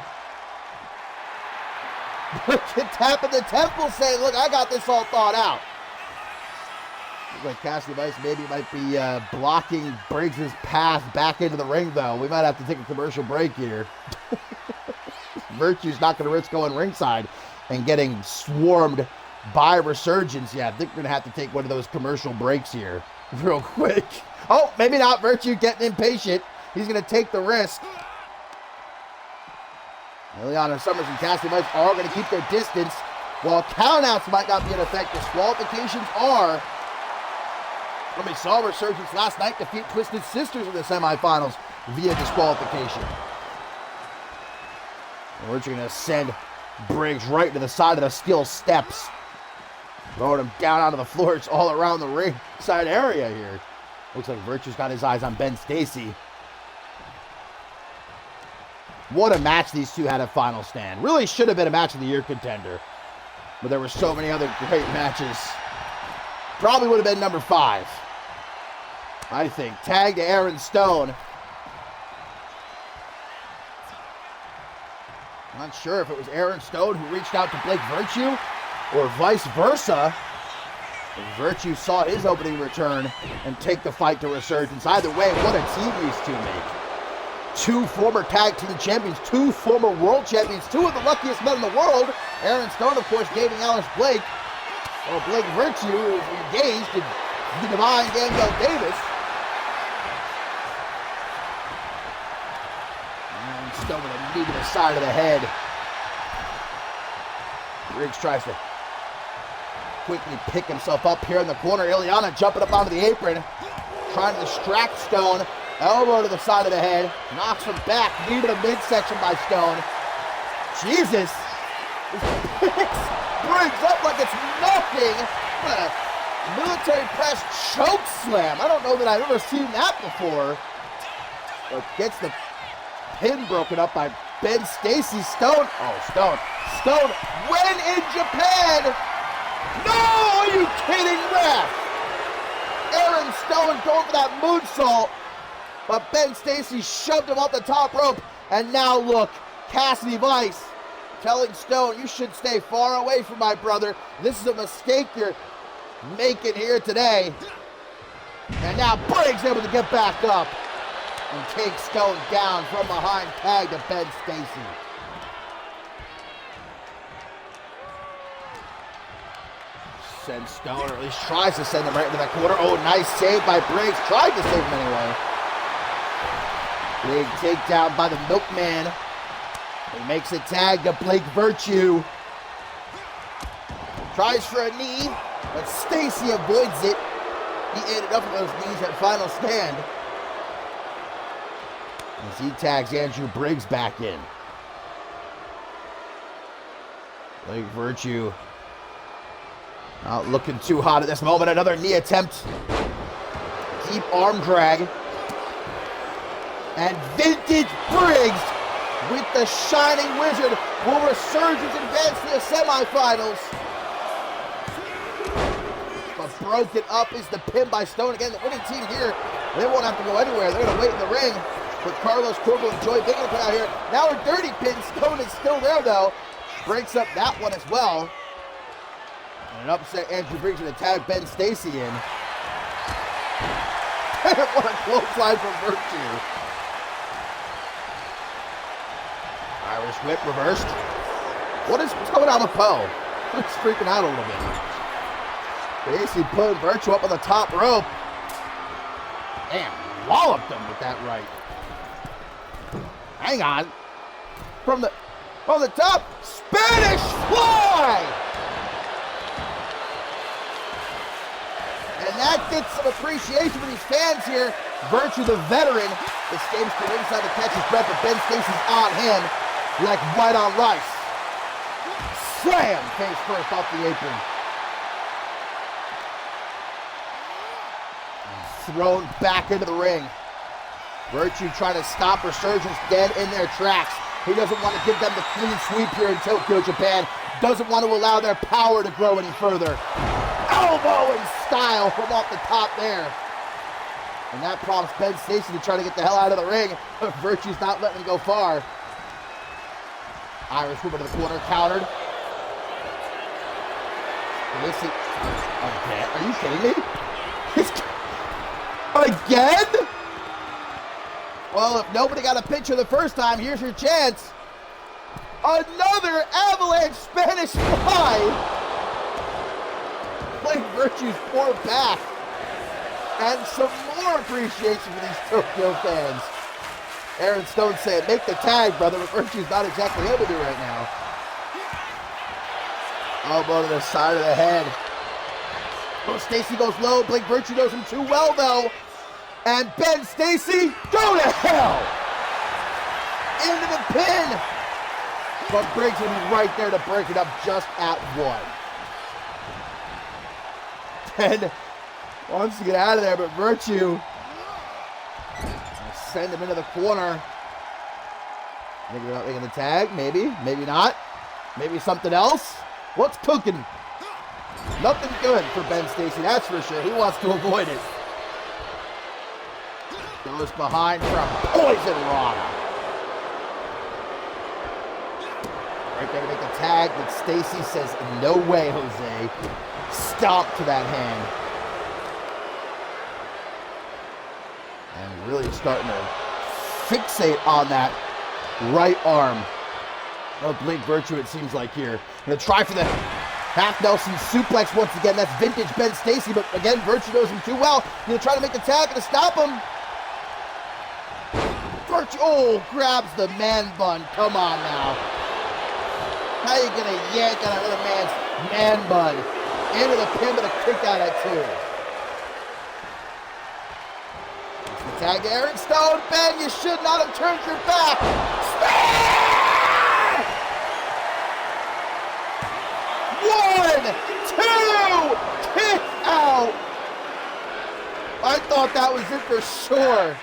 Tapping the temple saying, look, I got this all thought out. Looks like Cassidy Vice maybe might be blocking Briggs' path back into the ring, though. We might have to take a commercial break here. Virtue's not going to risk going ringside and getting swarmed by Resurgence. Yeah, I think we're going to have to take one of those commercial breaks here real quick. Oh, maybe not. Virtue getting impatient. He's going to take the risk. Ileana Summers and Cassidy Vice are going to keep their distance. While countouts might not be in effect, disqualifications are. When we saw Resurgence last night defeat Twisted Sisters in the semifinals via disqualification. And we're just going to send Briggs right to the side of the steel steps. Throwing him down onto the floor. It's all around the ring side area here. Looks like Virtue's got his eyes on Ben Stacy. What a match these two had at Final Stand. Really should have been a match of the year contender. But there were so many other great matches. Probably would have been number 5. I think. Tag to Aaron Stone. Not sure if it was Aaron Stone who reached out to Blake Virtue or vice versa. But Virtue saw his opening return and take the fight to Resurgence. Either way, what a team these two make. 2 former tag team champions, 2 former world champions, 2 of the luckiest men in the world. Aaron Stone, of course, dating Alice Blake. Well, Blake Virtue is engaged to the divine Danielle Davis. And Stone with a knee to the side of the head. Briggs tries to quickly pick himself up here in the corner. Ileana jumping up onto the apron, trying to distract Stone. Elbow to the side of the head. Knocks him back. Knee to the midsection by Stone. Jesus. Briggs up like it's nothing. What a military press choke slam. I don't know that I've ever seen that before. But gets the pin broken up by Ben Stacy. Stone. Oh, Stone. Stone. When in Japan. No, are you kidding, ref? Aaron Stone going for that moonsault. But Ben Stacy shoved him off the top rope. And now look, Cassidy Vice telling Stone, you should stay far away from my brother. This is a mistake you're making here today. And now Briggs able to get back up and take Stone down from behind. Tag to Ben Stacy. Sends Stone, or at least tries to send him right into that corner. Oh, nice save by Briggs. Tried to save him anyway. Big takedown by the Milkman. He makes a tag to Blake Virtue. Tries for a knee, but Stacy avoids it. He ended up with those knees at Final Stand. As he tags Andrew Briggs back in. Blake Virtue not looking too hot at this moment. Another knee attempt. Deep arm drag. And Vintage Briggs with the Shining Wizard will Resurgence advance to the semifinals. But broken up is the pin by Stone. Again, the winning team here They won't have to go anywhere. They're going to wait in the ring for Carlos Corvo and Joey Big to come out here. Now a dirty pin. Stone is still there, though. Breaks up that one as well. And an upset Andrew Briggs going to tag Ben Stacy in. What a clothesline from Virtue. Irish whip reversed. What is going on with Poe? He's freaking out a little bit. Stacy putting Virtue up on the top rope. Damn, walloped him with that right. Hang on. From the top, Spanish fly! And that gets some appreciation from these fans here. Virtue, the veteran, escapes to inside to catch his breath, but Ben Stacy's on him like white on rice. Slam! Face first off the apron. Thrown back into the ring. Virtue trying to stop Resurgence dead in their tracks. He doesn't want to give them the clean sweep here in Tokyo, Japan. Doesn't want to allow their power to grow any further. Elbow in style from off the top there. And that prompts Ben Stacy to try to get the hell out of the ring. But Virtue's not letting him go far. Irish whip into the corner, countered. Listen. Okay, are you kidding me? Again? Well, if nobody got a picture the first time, here's your chance. Another avalanche Spanish fly. Playing Virtue's poor back. And some more appreciation for these Tokyo fans. Aaron Stone saying, make the tag, brother, but Virtue's not exactly able to do right now. Elbow to the side of the head. Oh, Stacy goes low. Blake Virtue knows him too well, though. And Ben Stacy, go to hell! Into the pin! But Briggs will be right there to break it up just at one. Ben wants to get out of there, but Virtue send him into the corner. Maybe they're not making the tag. Maybe. Maybe not. Maybe something else. What's cooking? Nothing good for Ben Stacy, that's for sure. He wants to avoid it. Goes behind for a poison rana. Right there to make the tag, but Stacy says, no way, Jose. Stomp to that hand. And really starting to fixate on that right arm. Oh, Blake Virtue, it seems like here. Gonna try for the half Nelson suplex once again. That's vintage Ben Stacy, but again, Virtue knows him too well. Gonna try to make the tag to stop him. Virtue, oh, grabs the man bun. Come on now. How you gonna yank on another man's man bun? Into the pin with a kick out at two. The tag to Aaron Stone. Ben, you should not have turned your back. Spear! 1, 2, kick out. I thought that was it for sure.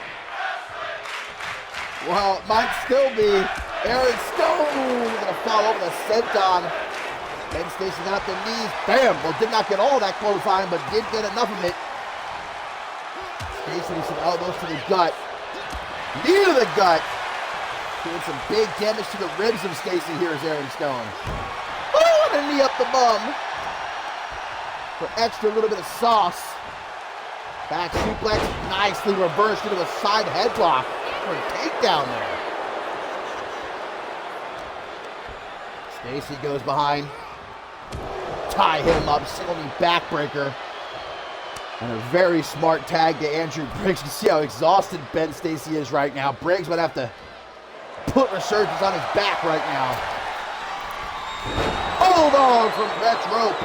Well, it might still be. Aaron Stone gonna fall over the senton. Ben Stacy got the knees. Bam! Well, did not get all that clothesline, but did get enough of it. Stacy with some elbows to the gut. Knee to the gut. Doing some big damage to the ribs of Stacy here is Aaron Stone. Oh, and a knee up the bum. For extra little bit of sauce. Back suplex, nicely reversed into a side headlock for a takedown there. Stacy goes behind. Tie him up, single knee backbreaker. And a very smart tag to Andrew Briggs. You see how exhausted Ben Stacy is right now. Briggs might have to put Resurgence on his back right now. Hold on from Vet's rope.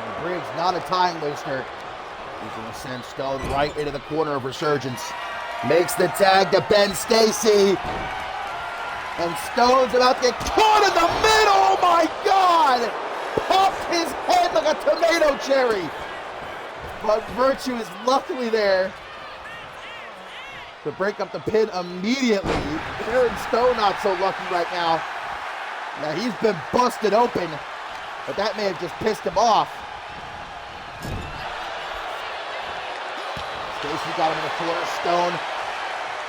And Briggs, not a time waster. He's going to send Stone right into the corner of Resurgence. Makes the tag to Ben Stacy. And Stone's about to get caught in the middle. Oh my God! Popped his head like a tomato cherry. But Virtue is luckily there to break up the pin immediately. Aaron Stone not so lucky right now. Now he's been busted open, but that may have just pissed him off. Stacy got him in the corner. Stone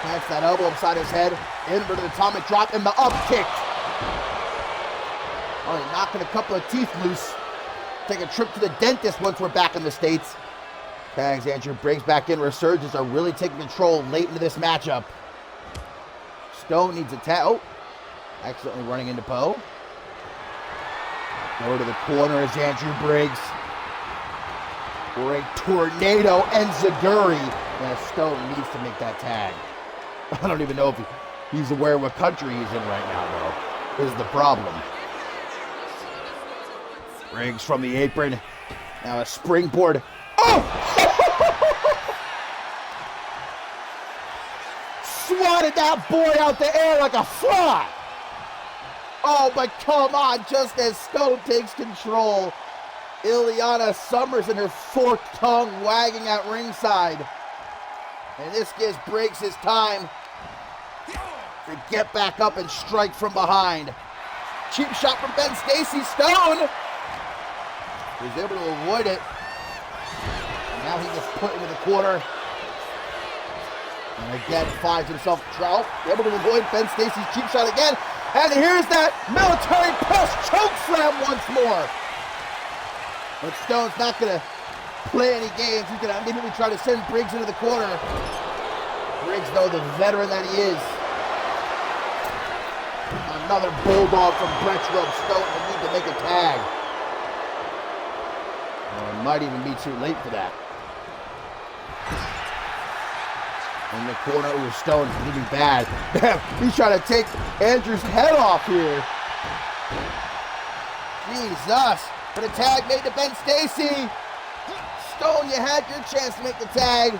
plants that elbow inside his head. Inverted atomic drop and the up kick. Oh, knocking a couple of teeth loose. Take a trip to the dentist once we're back in the States. Tags Andrew Briggs back in. Resurgence are really taking control late into this matchup. Stone needs a tag. Oh, accidentally running into Poe. Go to the corner is Andrew Briggs. For a tornado enziguri. Yeah, Stone needs to make that tag. I don't even know if he's aware of what country he's in right now, though. This is the problem. Briggs from the apron. Now a springboard. Oh! Swatted that boy out the air like a fly. Oh, but come on, just as Stone takes control. Ileana Summers and her forked tongue wagging at ringside. And this gives Briggs his time to get back up and strike from behind. Cheap shot from Ben Stacy. Stone was able to avoid it. And now he gets put into the corner. And again finds himself Trout, able to avoid Ben Stacy's cheap shot again. And here's that military press choke slam once more. But Stone's not going to play any games. He's going to immediately try to send Briggs into the corner. Briggs, though, the veteran that he is. Another bulldog from Brett's rope. Stone will need to make a tag. It might even be too late for that. In the corner, ooh, Stone's really bad. He's trying to take Andrew's head off here. Jesus. But a tag made to Ben Stacy. Stone, you had your chance to make the tag.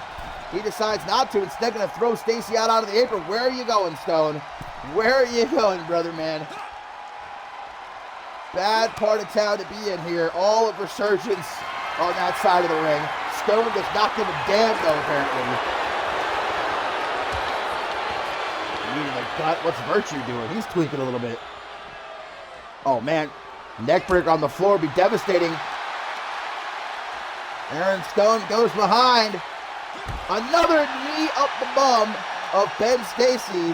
He decides not to. Instead, going to throw Stacy out onto the apron. Where are you going, Stone? Where are you going, brother, man? Bad part of town to be in here. All of Resurgence on that side of the ring. Stone does not give a damn, though, apparently. Needing a gut. What's Virtue doing? He's tweaking a little bit. Oh, man. Neckbreaker on the floor would be devastating. Aaron Stone goes behind. Another knee up the bum of Ben Stacy.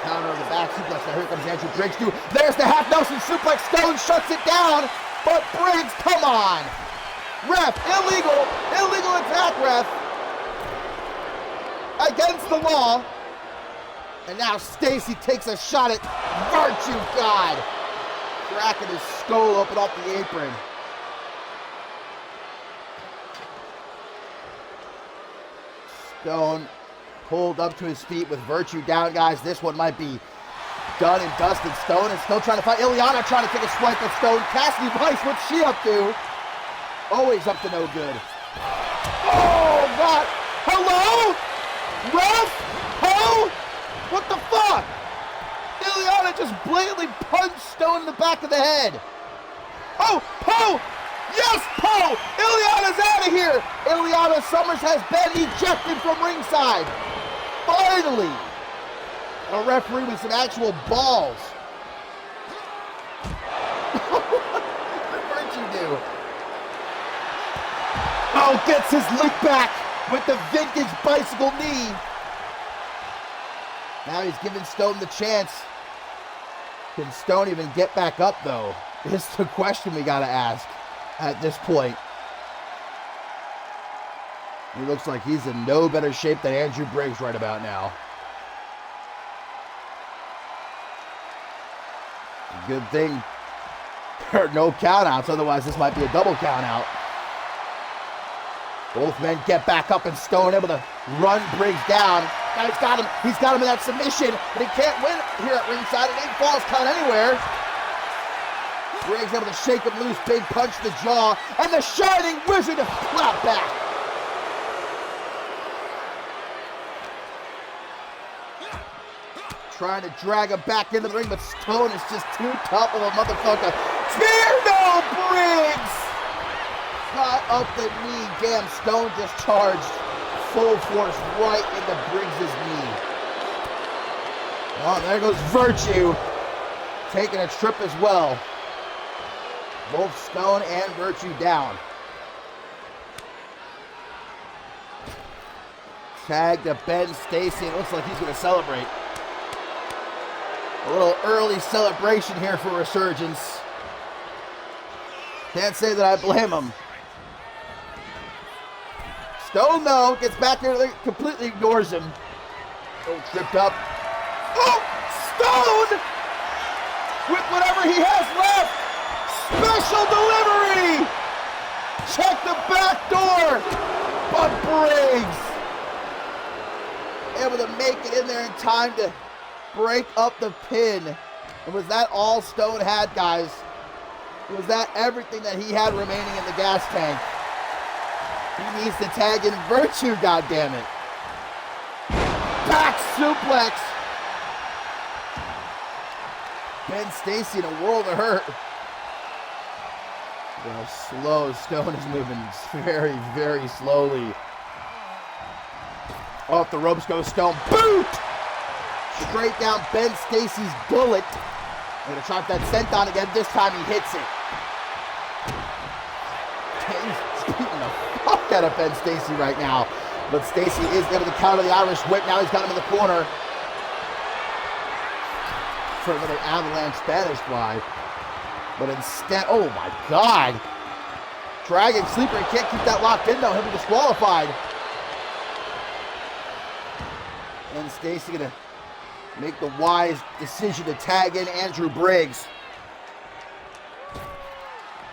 Counter on the back suplex. Now here comes Andrew Briggs too. There's the half Nelson suplex. Stone shuts it down. But Briggs, come on. Ref, illegal. Illegal attack, ref. Against the law. And now Stacy takes a shot at Virtue. God. Cracking his skull open off the apron. Stone pulled up to his feet with Virtue down, guys. This one might be done and dusted. Stone is still trying to fight. Ileana trying to take a swipe at Stone. Cassidy Vice, what's she up to? Always up to no good. Oh, God. Hello? Ref? Ho? What the fuck? Ileana just blatantly punched Stone in the back of the head. Oh, Poe! Yes, Poe! Ileana's out of here! Ileana Summers has been ejected from ringside. Finally! A referee with some actual balls. What did Virtue do? Oh, gets his lick back with the vintage bicycle knee. Now he's giving Stone the chance. Can Stone even get back up, though? This is the question we gotta ask at this point. He looks like he's in no better shape than Andrew Briggs right about now. Good thing there are no countouts, otherwise this might be a double countout. Both men get back up and Stone able to run Briggs down. Now he's got him in that submission, but he can't win here at ringside. It ain't falls count anywhere. Briggs able to shake him loose, big punch to the jaw, and the Shining Wizard to clap back. Trying to drag him back into the ring, but Stone is just too tough of a motherfucker. Spear, no, Briggs! Got up the knee. Damn, Stone just charged full force right into Briggs' knee. Oh, there goes Virtue. Taking a trip as well. Both Stone and Virtue down. Tag to Ben Stacy. It looks like he's going to celebrate. A little early celebration here for Resurgence. Can't say that I blame him. Stone, though, gets back there and completely ignores him. Oh, tripped up. Oh, Stone! With whatever he has left. Special delivery! Check the back door. But Briggs able to make it in there in time to break up the pin. And was that all Stone had, guys? Was that everything that he had remaining in the gas tank? He needs to tag in Virtue, goddammit. Back suplex. Ben Stacy in a world of hurt. How slow Stone is moving. Very, very slowly. Off the ropes goes Stone. Boot! Straight down Ben Stacy's bullet. I'm going to try that senton again. This time he hits it. He's beating the fuck out of Ben Stacy right now. But Stacy is able to counter the Irish whip. Now he's got him in the corner. For another avalanche Spanish fly. But instead, oh my God. Dragon Sleeper, he can't keep that locked in though. He'll be disqualified. And Stacy gonna make the wise decision to tag in Andrew Briggs.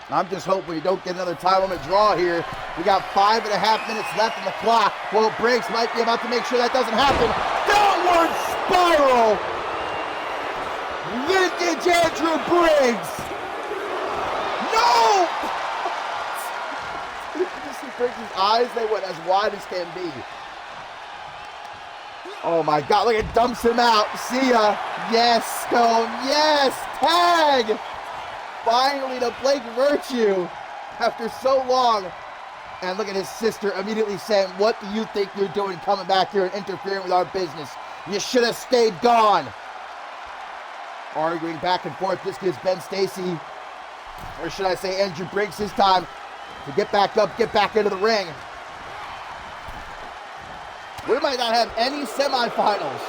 I'm just hoping we don't get another time limit draw here. We got 5.5 minutes left on the clock. Well, Briggs might be about to make sure that doesn't happen. Downward spiral! Vintage Andrew Briggs! No! You can see Briggs' eyes, they went as wide as can be. Oh my God, look, it dumps him out. See ya. Yes, Stone, yes! Tag! Finally to Blake Virtue after so long. And look at his sister immediately saying, what do you think you're doing coming back here and interfering with our business? You should have stayed gone. Arguing back and forth. This gives Ben Stacy, or should I say Andrew Briggs, his time to get back up, get back into the ring. We might not have any semifinals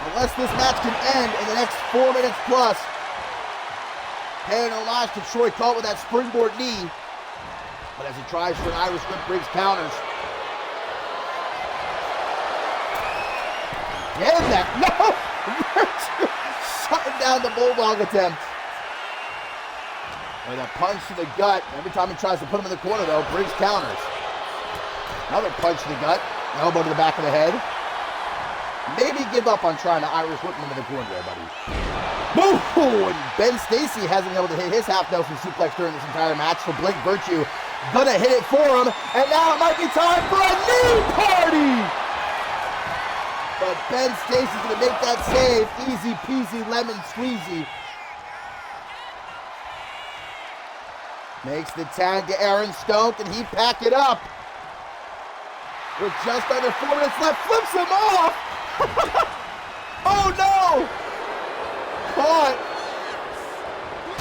unless this match can end in the next 4 minutes plus. Paying homage to Troy Cole with that springboard knee. But as he tries for an Irish whip, Briggs counters. Again, that, no! Shutting down the Bulldog attempt. With a punch to the gut. Every time he tries to put him in the corner, though, Briggs counters. Another punch to the gut. Elbow to the back of the head. Maybe give up on trying to Irish whip him into the corner there, buddy. Boom! And Ben Stacy hasn't been able to hit his half Nelson suplex during this entire match, so Blake Virtue gonna hit it for him. And now it might be time for a knee party! But Ben Stacy's gonna make that save. Easy peasy lemon squeezy. Makes the tag to Aaron Stone. Can he pack it up? With just under 4 minutes left, flips him off! Oh no! Caught!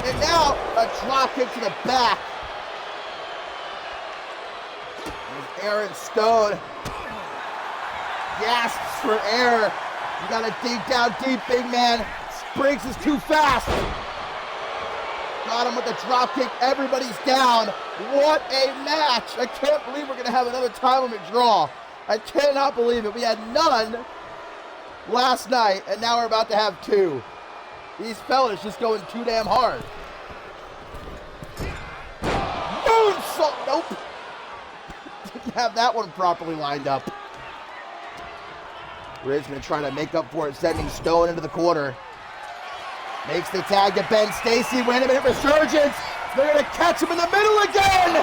And now a drop kick to the back. There's Aaron Stone. Gasps for air. You gotta dig down deep, big man. Briggs is too fast. Got him with the drop kick. Everybody's down. What a match. I can't believe we're gonna have another time limit draw. I cannot believe it. We had none last night, and now we're about to have 2. These fellas just going too damn hard. Moonsault! Nope. Didn't have that one properly lined up. Briggs gonna try to make up for it, sending Stone into the corner. Makes the tag to Ben Stacy. Wait a minute, Resurgence. They're gonna catch him in the middle again.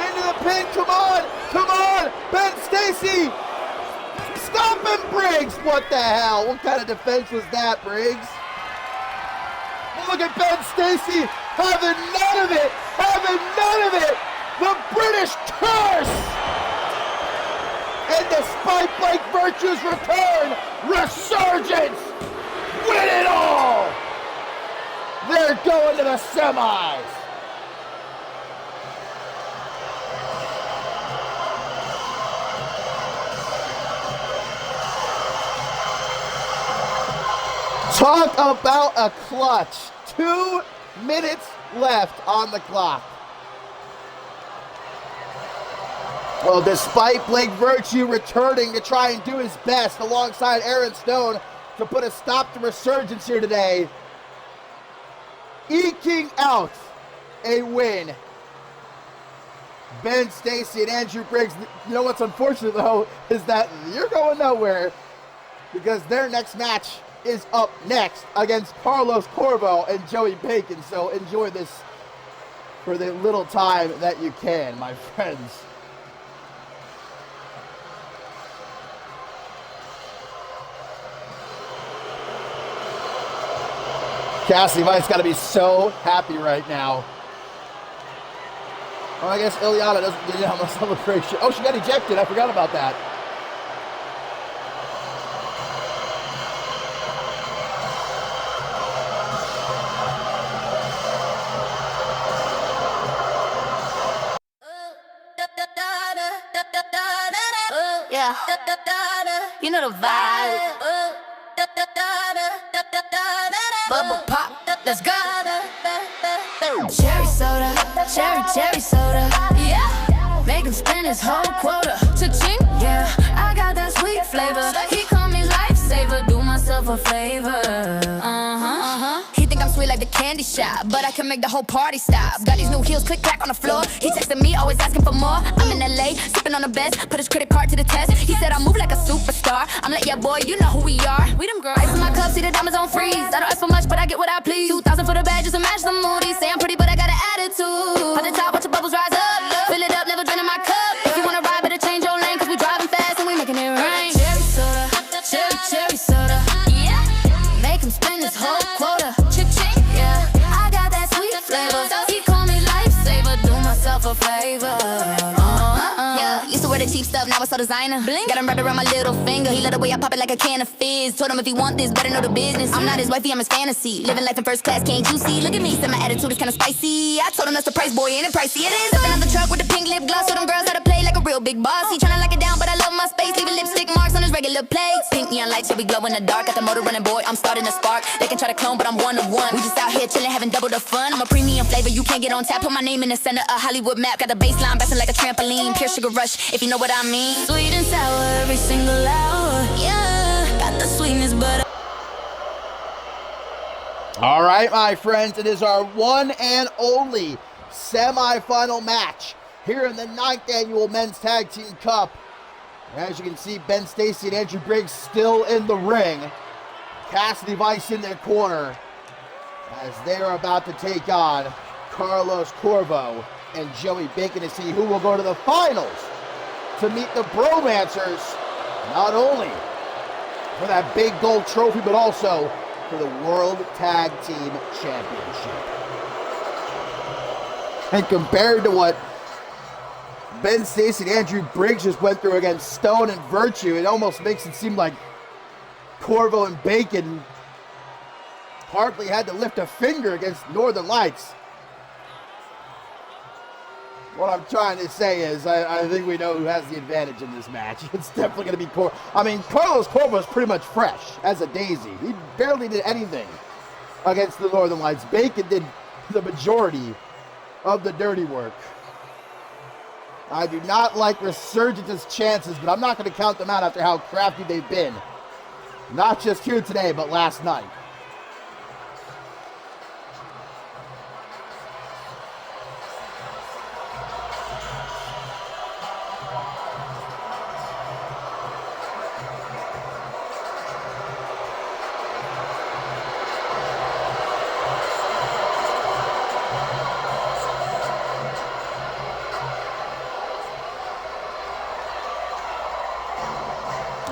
Into the pin, come on, come on, Ben Stacy. Stop him, Briggs! What the hell? What kind of defense was that, Briggs? Look at Ben Stacy having none of it! Having none of it! The British curse! And despite Blake Virtue's return, Resurgence win it all! They're going to the semis! Talk about a clutch. 2 minutes left on the clock. Well, despite Blake Virtue returning to try and do his best alongside Aaron Stone to put a stop to resurgence here today, eking out a win. Ben Stacy and Andrew Briggs. You know what's unfortunate though is that you're going nowhere because their next match is up next against Carlos Corvo and Joey Bacon. So enjoy this for the little time that you can, my friends. Cassidy Vice got to be so happy right now. Oh, I guess Ileana didn't have a celebration. Oh, she got ejected. I forgot about that. Yeah, you know the vibe. Bubble pop, let's go. Cherry soda, cherry soda. Yeah, make him spend his whole quota. Cha-ching, yeah, I got that sweet flavor. He call me lifesaver, do myself a favor. He think I'm sweet like the candy shop, but I can make the whole party stop. Got these new heels, click clack on the floor. He texting me, always asking for more. I'm in LA, sipping on the best, put his credit card to the test. He said I move like a superstar. I'm like, yeah, boy, you know who we are. We them girls. Ice in my cup, see the diamonds on freeze. I don't ask for much, but I get what I please. 2,000 for the bag, just to match the moody. Say I'm pretty, but I got an attitude. At the top, watch the bubbles rise up. Fill it up, never drain in my cup. If you wanna ride, better change your lane, cause we driving fast and we making it rain. Cherry soda, cherry soda. Yeah, make him spend his whole quota. Cha-ching, yeah, I got that sweet flavor. He call me lifesaver, do myself a favor. Yeah, used to wear the cheap stuff, now it's all designer. Got him wrapped around my little finger. He let the way I pop it like a can of fizz. Told him if he want this, better know the business. I'm not his wifey, I'm his fantasy. Living life in first class, can't you see? Look at me, said my attitude is kinda spicy. I told him that's the price, boy, ain't it pricey? It is. Stepping out the truck with the pink lip gloss. So them girls how to play like a real big boss. He tryna lock it down, but I love my space. Leaving lipstick marks on his regular plates. Pink neon lights, yeah, we glow in the dark. Got the motor running, boy, I'm starting to spark. They can try to clone, but I'm one of one. We just out here chilling, having double the fun. I'm a premium flavor, you can't get on tap. Put my name in the center, a Hollywood map. Got the baseline bouncing like a trampoline. Pure sugar rush, if you know what I mean. Sweet and sour every single hour. Yeah, got the sweetness, but All right, my friends, it is our one and only semifinal match here in the 9th annual Men's Tag Team Cup. As you can see, Ben Stacy and Andrew Briggs still in the ring. Cassidy Vice in their corner as they're about to take on Carlos Corvo and Joey Bacon to see who will go to the finals to meet the Bromancers, not only for that big gold trophy, but also for the World Tag Team Championship. And compared to what Ben Stacy and Andrew Briggs just went through against Stone and Virtue, it almost makes it seem like Corvo and Bacon hardly had to lift a finger against Northern Lights. What I'm trying to say is, I think we know who has the advantage in this match. It's definitely going to be Corvo. I mean, Carlos Corvo is pretty much fresh as a daisy. He barely did anything against the Northern Lights. Bacon did the majority of the dirty work. I do not like Resurgence's chances, but I'm not going to count them out after how crafty they've been. Not just here today, but last night.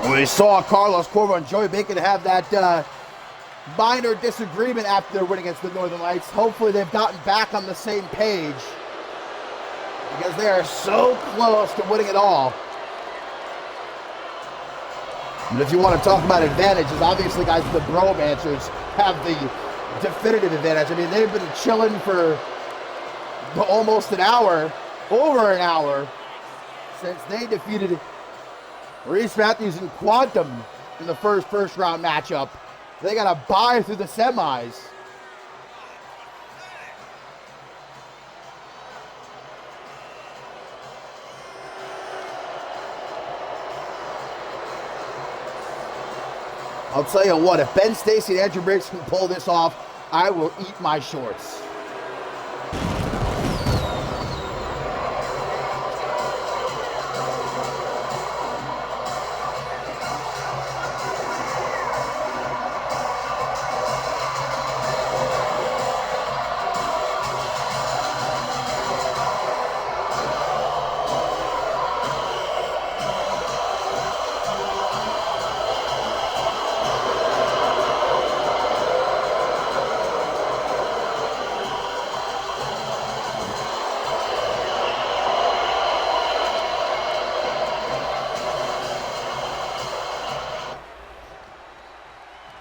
We saw Carlos Corvo and Joey Bacon have that minor disagreement after their win against the Northern Lights. Hopefully they've gotten back on the same page because they are so close to winning it all. But if you want to talk about advantages, obviously, guys, the Bromancers have the definitive advantage. I mean, they've been chilling for almost an hour, over an hour, since they defeated Reese Matthews and Quantum in the first round matchup They got to buy through the semis. I'll tell you what, if Ben Stacy and Andrew Briggs can pull this off, I will eat my shorts.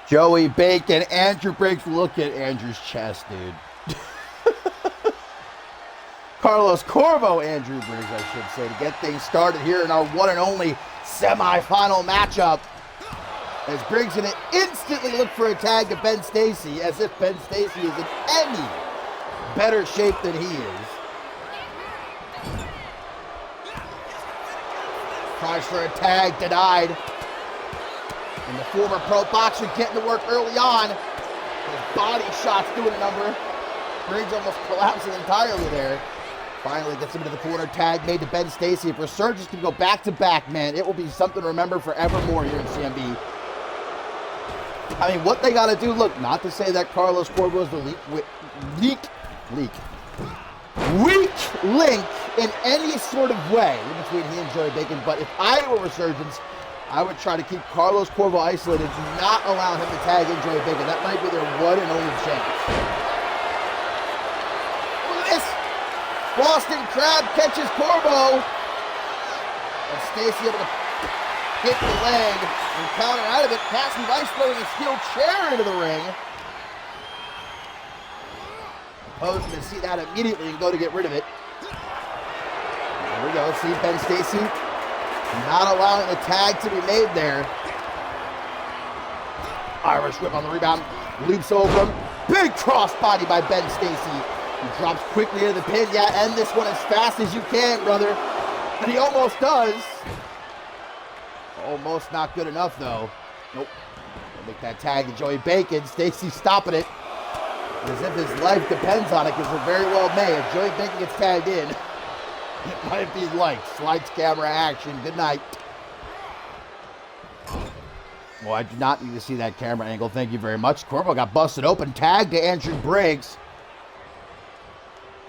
Joey Bacon, Andrew Briggs. Look at Andrew's chest, dude. Carlos Corvo, Andrew Briggs, I should say, to get things started here in our one and only semifinal matchup. As Briggs going to instantly look for a tag to Ben Stacy, as if Ben Stacy is in any better shape than he is. Tries for a tag, denied. And the former pro boxer getting to work early on. His body shots doing a number. Briggs almost collapsing entirely there. Finally gets him into the corner. Tag made to Ben Stacy. If Resurgence can go back-to-back, man, it will be something to remember forevermore here in CMV. I mean, what they got to do, look, not to say that Carlos Corvo is the weak link in any sort of way between he and Joey Bacon, but if I were Resurgence, I would try to keep Carlos Corvo isolated, not allow him to tag in Joey Bacon. That might be their one and only chance. Look at this. Boston Crab catches Corvo. And Stacy able to hit the leg and counter out of it. Cassie Rice throwing a steel chair into the ring. Opposed to see that immediately and go to get rid of it. There we go. See Ben Stacy not allowing the tag to be made there. Irish whip on the rebound. Leaps over him. Big crossbody by Ben Stacy. He drops quickly into the pin. Yeah, end this one as fast as you can, brother. And he almost does. Almost not good enough, though. Nope. They'll make that tag to Joey Bacon. Stacy stopping it. As if his life depends on it, because it very well may. If Joey Bacon gets tagged in, it might be lights, camera, action. Good night. Well, I do not need to see that camera angle. Thank you very much. Corvo got busted open. Tag to Andrew Briggs.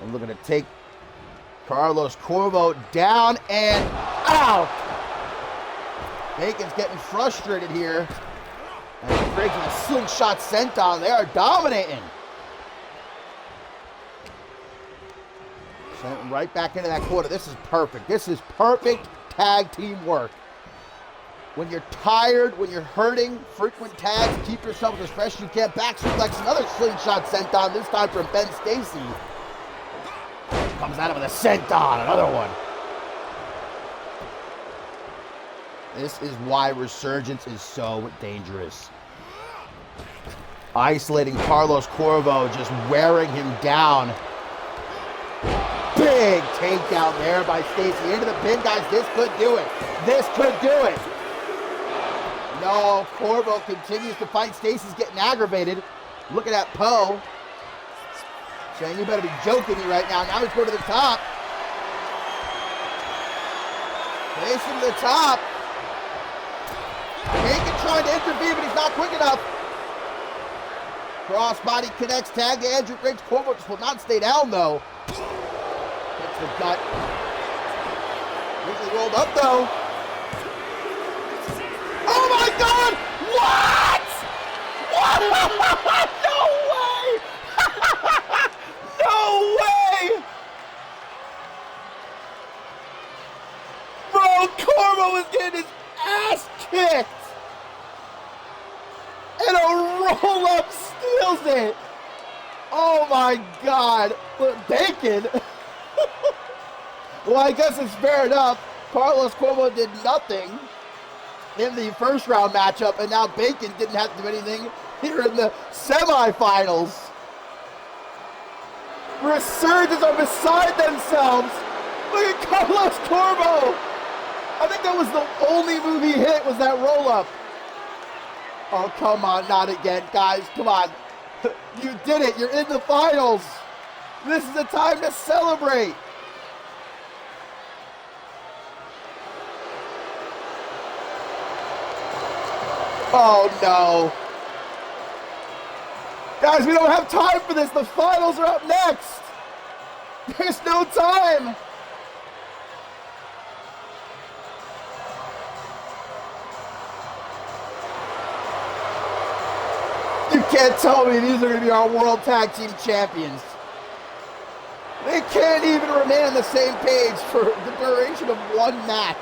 I'm looking to take Carlos Corvo down and out. Bacon's getting frustrated here. And Briggs with a slingshot senton. They are dominating. Sent right back into that corner. This is perfect. This is perfect tag team work. When you're tired, when you're hurting, frequent tags, keep yourself as fresh as you can. Back suplex, another slingshot senton, this time from Ben Stacy. Comes at him with a senton, another one. This is why Resurgence is so dangerous. Isolating Carlos Corvo, just wearing him down. Big takedown there by Stacy. Into the pin, guys. This could do it. This could do it. No, Corvo continues to fight. Stacy's getting aggravated. Look at that Poe. Saying, you better be joking me right now. Now he's going to the top. Facing the top. Bacon trying to intervene, but he's not quick enough. Crossbody connects, tag to Andrew Briggs. Corvo just will not stay down, though. Hits the gut. Quickly rolled up, though. Oh, my God! What? What? No way! No way! Bro, Corvo was getting his ass kicked. And a roll-up steals it. Oh my God. Look, Bacon. Well, I guess it's fair enough. Carlos Corvo did nothing in the first round matchup, and now Bacon didn't have to do anything here in the semifinals. Resurgence are beside themselves. Look at Carlos Corvo. I think that was the only move he hit was that roll-up. Oh, come on, not again, guys. Come on. You did it. You're in the finals. This is the time to celebrate. Oh, no. Guys, we don't have time for this. The finals are up next. There's no time. You can't tell me these are going to be our World Tag Team Champions. They can't even remain on the same page for the duration of one match.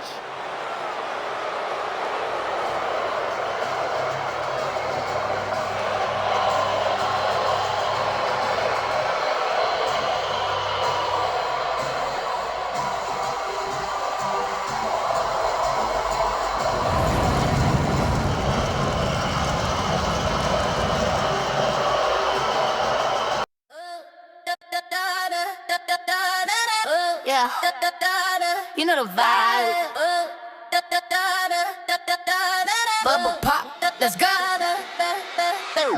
Yeah, you know the vibe. Bubble pop, let's go.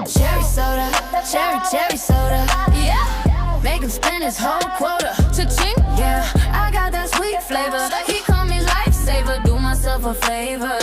Cherry soda, cherry soda. Yeah, make him spend his whole quota. Cha-ching, yeah, I got that sweet flavor. He call me lifesaver, do myself a favor.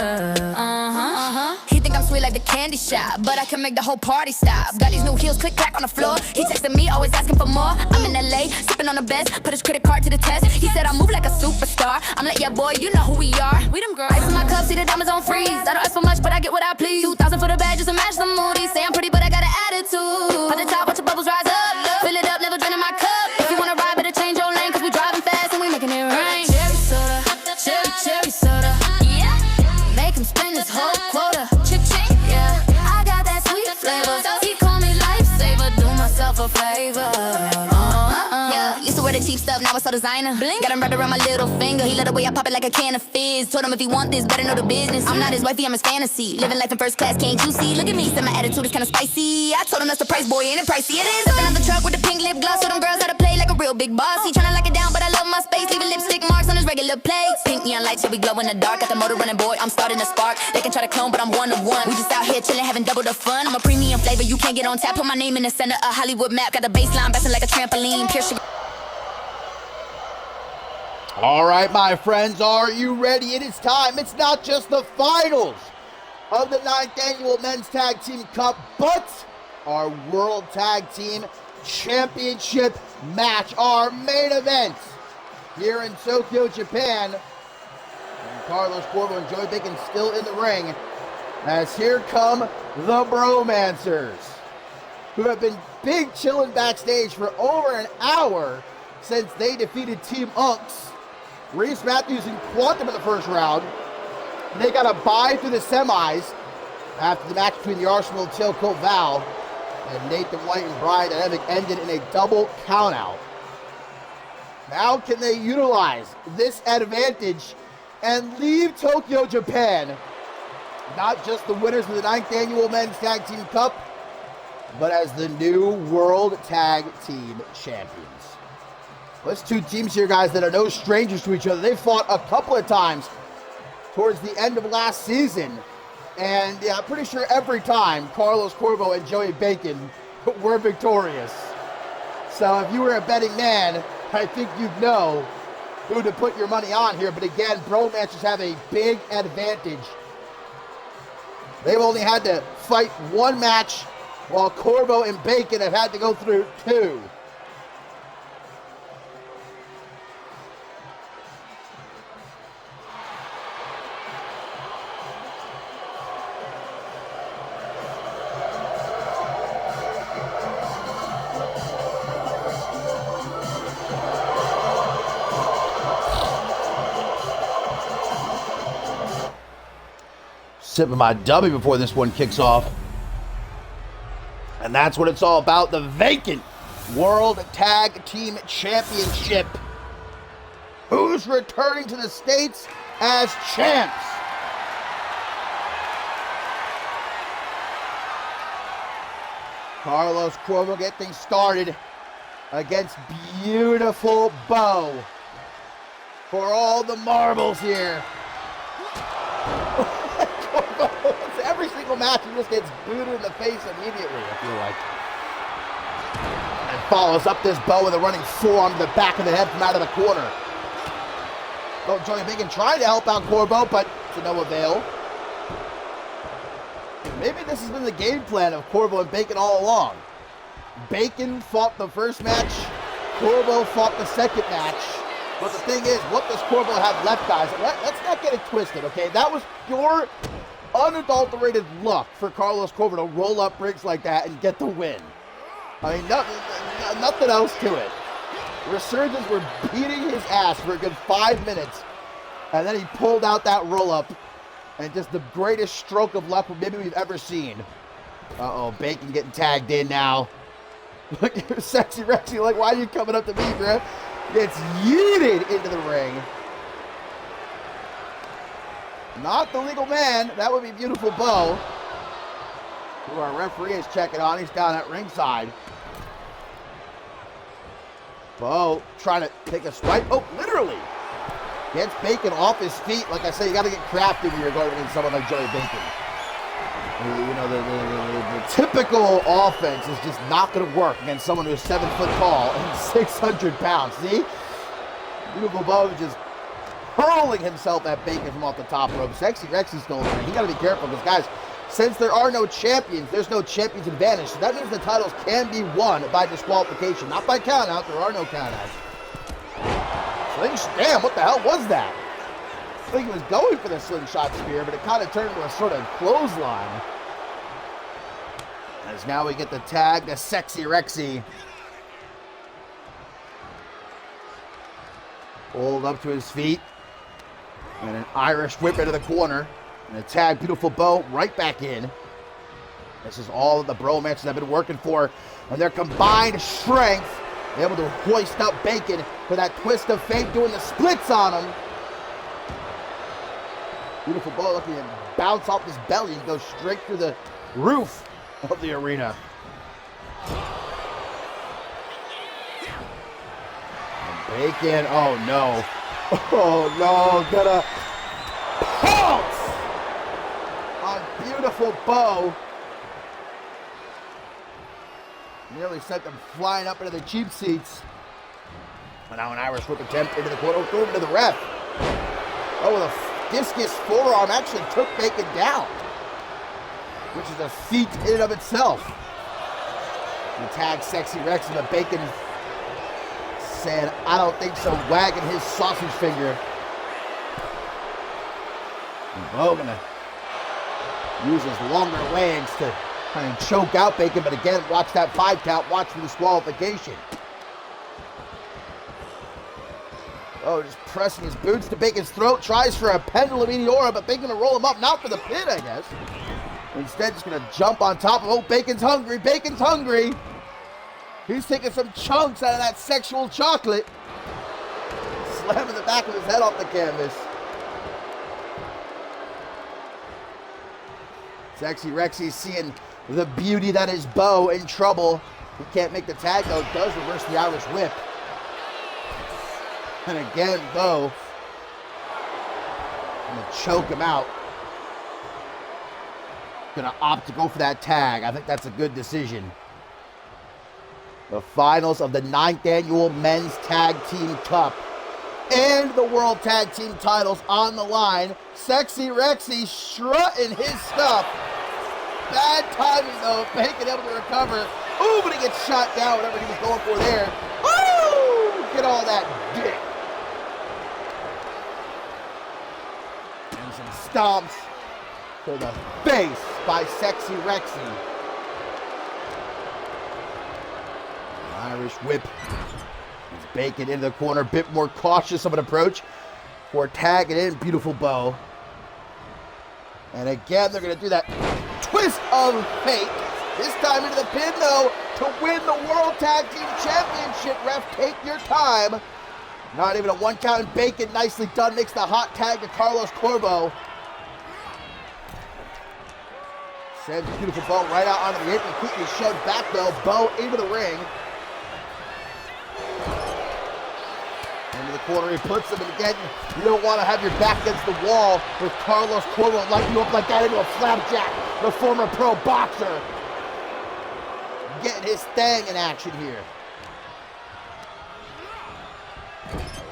He think I'm sweet like the candy shop, but I can make the whole party stop. Got these new heels, click clack on the floor. He texting me, always asking for more. I'm in LA, sipping on the best, put his credit card to the test. He said I move like a superstar. I'm like, yeah, boy, you know who we are. We them girls. Ice in my cup, see the diamonds on freeze. I don't ask for much, but I get what I please. 2,000 for the bag, just to match the moody. Say I'm pretty, but I got an attitude. At the top, watch the bubbles rise up. Fill it up, never draining my cup. If you wanna ride, better change your lane, cause we driving fast and we making it rain. Cherry soda, cherry soda. Yeah, make him spend his whole quota. Cha-ching, yeah, I got that sweet flavor. He call me lifesaver, do myself a favor. Yeah, used to wear the cheap stuff, now it's all designer. Got him wrapped around my little finger. He let the way I pop it like a can of fizz. Told him if he want this, better know the business. I'm not his wifey, I'm his fantasy. Living life in first class, can't you see? Look at me, said my attitude is kinda spicy. I told him that's the price, boy, ain't it pricey? It is. Stepping out the truck with the pink lip gloss. So them girls how to play like a real big boss. He tryna lock it down, but I love my space. Leaving lipstick marks on his regular plates. Pink neon lights, yeah, we glow in the dark. Got the motor running, boy, I'm starting to spark. They can try to clone, but I'm one of one. We just out here chilling, having double the fun. I'm a premium flavor, you can't get on tap. Put my name in the center of Hollywood map. Got the baseline bouncing like a trampoline. Pure sugar. All right, my friends, are you ready? It is time. It's not just the finals of the 9th Annual Men's Tag Team Cup, but our World Tag Team Championship match, our main event here in Tokyo, Japan. And Carlos Corvo and Joey Bacon still in the ring, as here come the Bromancers, who have been big chilling backstage for over an hour since they defeated Team Unks. Reese Matthews and Quantum in the first round. They got a bye through the semis after the match between the Arsenal and Tailcoat Val and Nathan White and Brian Dynamic ended in a double countout. Now can they utilize this advantage and leave Tokyo, Japan, not just the winners of the 9th Annual Men's Tag Team Cup, but as the new World Tag Team Champions. There's two teams here, guys, that are no strangers to each other. They fought a couple of times towards the end of last season. And yeah, I'm pretty sure every time Carlos Corvo and Joey Bacon were victorious. So if you were a betting man, I think you'd know who to put your money on here. But again, Bromancers have a big advantage. They've only had to fight one match, while Corvo and Bacon have had to go through two. Sipping my dummy before this one kicks off. And that's what it's all about, the vacant World Tag Team Championship. Who's returning to the States as champs? Carlos Corvo get things started against beautiful Bo. For all the marbles here. Every single match he just gets booted in the face immediately, I feel like. And follows up this Bo with a running forearm to the back of the head from out of the corner. Oh, Joey Bacon trying to help out Corvo, but to no avail. Maybe this has been the game plan of Corvo and Bacon all along. Bacon fought the first match, Corvo fought the second match. But the thing is, what does Corvo have left, guys? Let's not get it twisted, okay? That was pure, unadulterated luck for Carlos Corvo to roll up Briggs like that and get the win. I mean, nothing else to it. Resurgence were beating his ass for a good 5 minutes, and then he pulled out that roll-up, and just the greatest stroke of luck maybe we've ever seen. Uh-oh, Bacon getting tagged in now. Look at Sexy Rexy, like, why are you coming up to me, bro? Gets yeeted into the ring. Not the legal man. That would be beautiful Bo, who our referee is checking on. He's down at ringside. Bo trying to take a swipe. Oh, literally. Gets Bacon off his feet. Like I said, you got to get crafty when you're going against someone like Joey Bacon. You know, the typical offense is just not going to work against someone who's 7 foot tall and 600 pounds. See? Beautiful Bo just hurling himself at Bacon from off the top rope. Sexy Rexy's still in there. You got to be careful because, guys, since there are no champions, there's no champion's advantage. So that means the titles can be won by disqualification, not by countout. There are no countouts. Damn, what the hell was that? I think he was going for the slingshot spear, but it kind of turned into a sort of clothesline. As now we get the tag to Sexy Rexy. Pulled up to his feet. And an Irish whip into the corner. And a tag, beautiful Bo, right back in. This is all of the bromances I've been working for. And their combined strength, able to hoist up Bacon for that twist of fate, doing the splits on him. Beautiful Bo looking to bounce off his belly and go straight through the roof of the arena. And Bacon, oh no. Oh no, gonna pounce on beautiful Bo. Nearly sent them flying up into the cheap seats. And now an Irish whip attempt into the corner, threw him to the ref. Oh, with a discus forearm actually took Bacon down, which is a feat in and of itself. The tag Sexy Rex and the Bacon said, I don't think so, wagging his sausage finger. And Bo gonna use his longer legs to kind of choke out Bacon, but again, watch that 5 count, watch for disqualification. Oh, just pressing his boots to Bacon's throat, tries for a pendulum meteora, but Bacon gonna roll him up, not for the pin, I guess. Instead, just gonna jump on top of, oh, Bacon's hungry, Bacon's hungry. He's taking some chunks out of that sexual chocolate. Slamming the back of his head off the canvas. Sexy Rexy seeing the beauty that is Bo in trouble. He can't make the tag though, does reverse the Irish whip. And again, Bo gonna choke him out. Gonna opt to go for that tag. I think that's a good decision. The finals of the 9th annual Men's Tag Team Cup and the World Tag Team titles on the line. Sexy Rexy strutting his stuff. Bad timing though, Bacon able to recover. Ooh, but he gets shot down, whatever he was going for there. Woo! Get all that dick. And some stomps to the face by Sexy Rexy. Irish whip. It's Bacon into the corner, a bit more cautious of an approach for tagging in beautiful Bo. And again, they're going to do that twist of fate. This time into the pin, though, to win the World Tag Team Championship. Ref, take your time. Not even a 1 count, and Bacon, nicely done, makes the hot tag to Carlos Corvo. Sends a beautiful Bo right out onto the apron. Quickly shoved back though. Bo into the ring. Into the corner he puts him. And again, you don't want to have your back against the wall with Carlos Corvo lighting you up like that into a flapjack. The former pro boxer. Getting his thing in action here.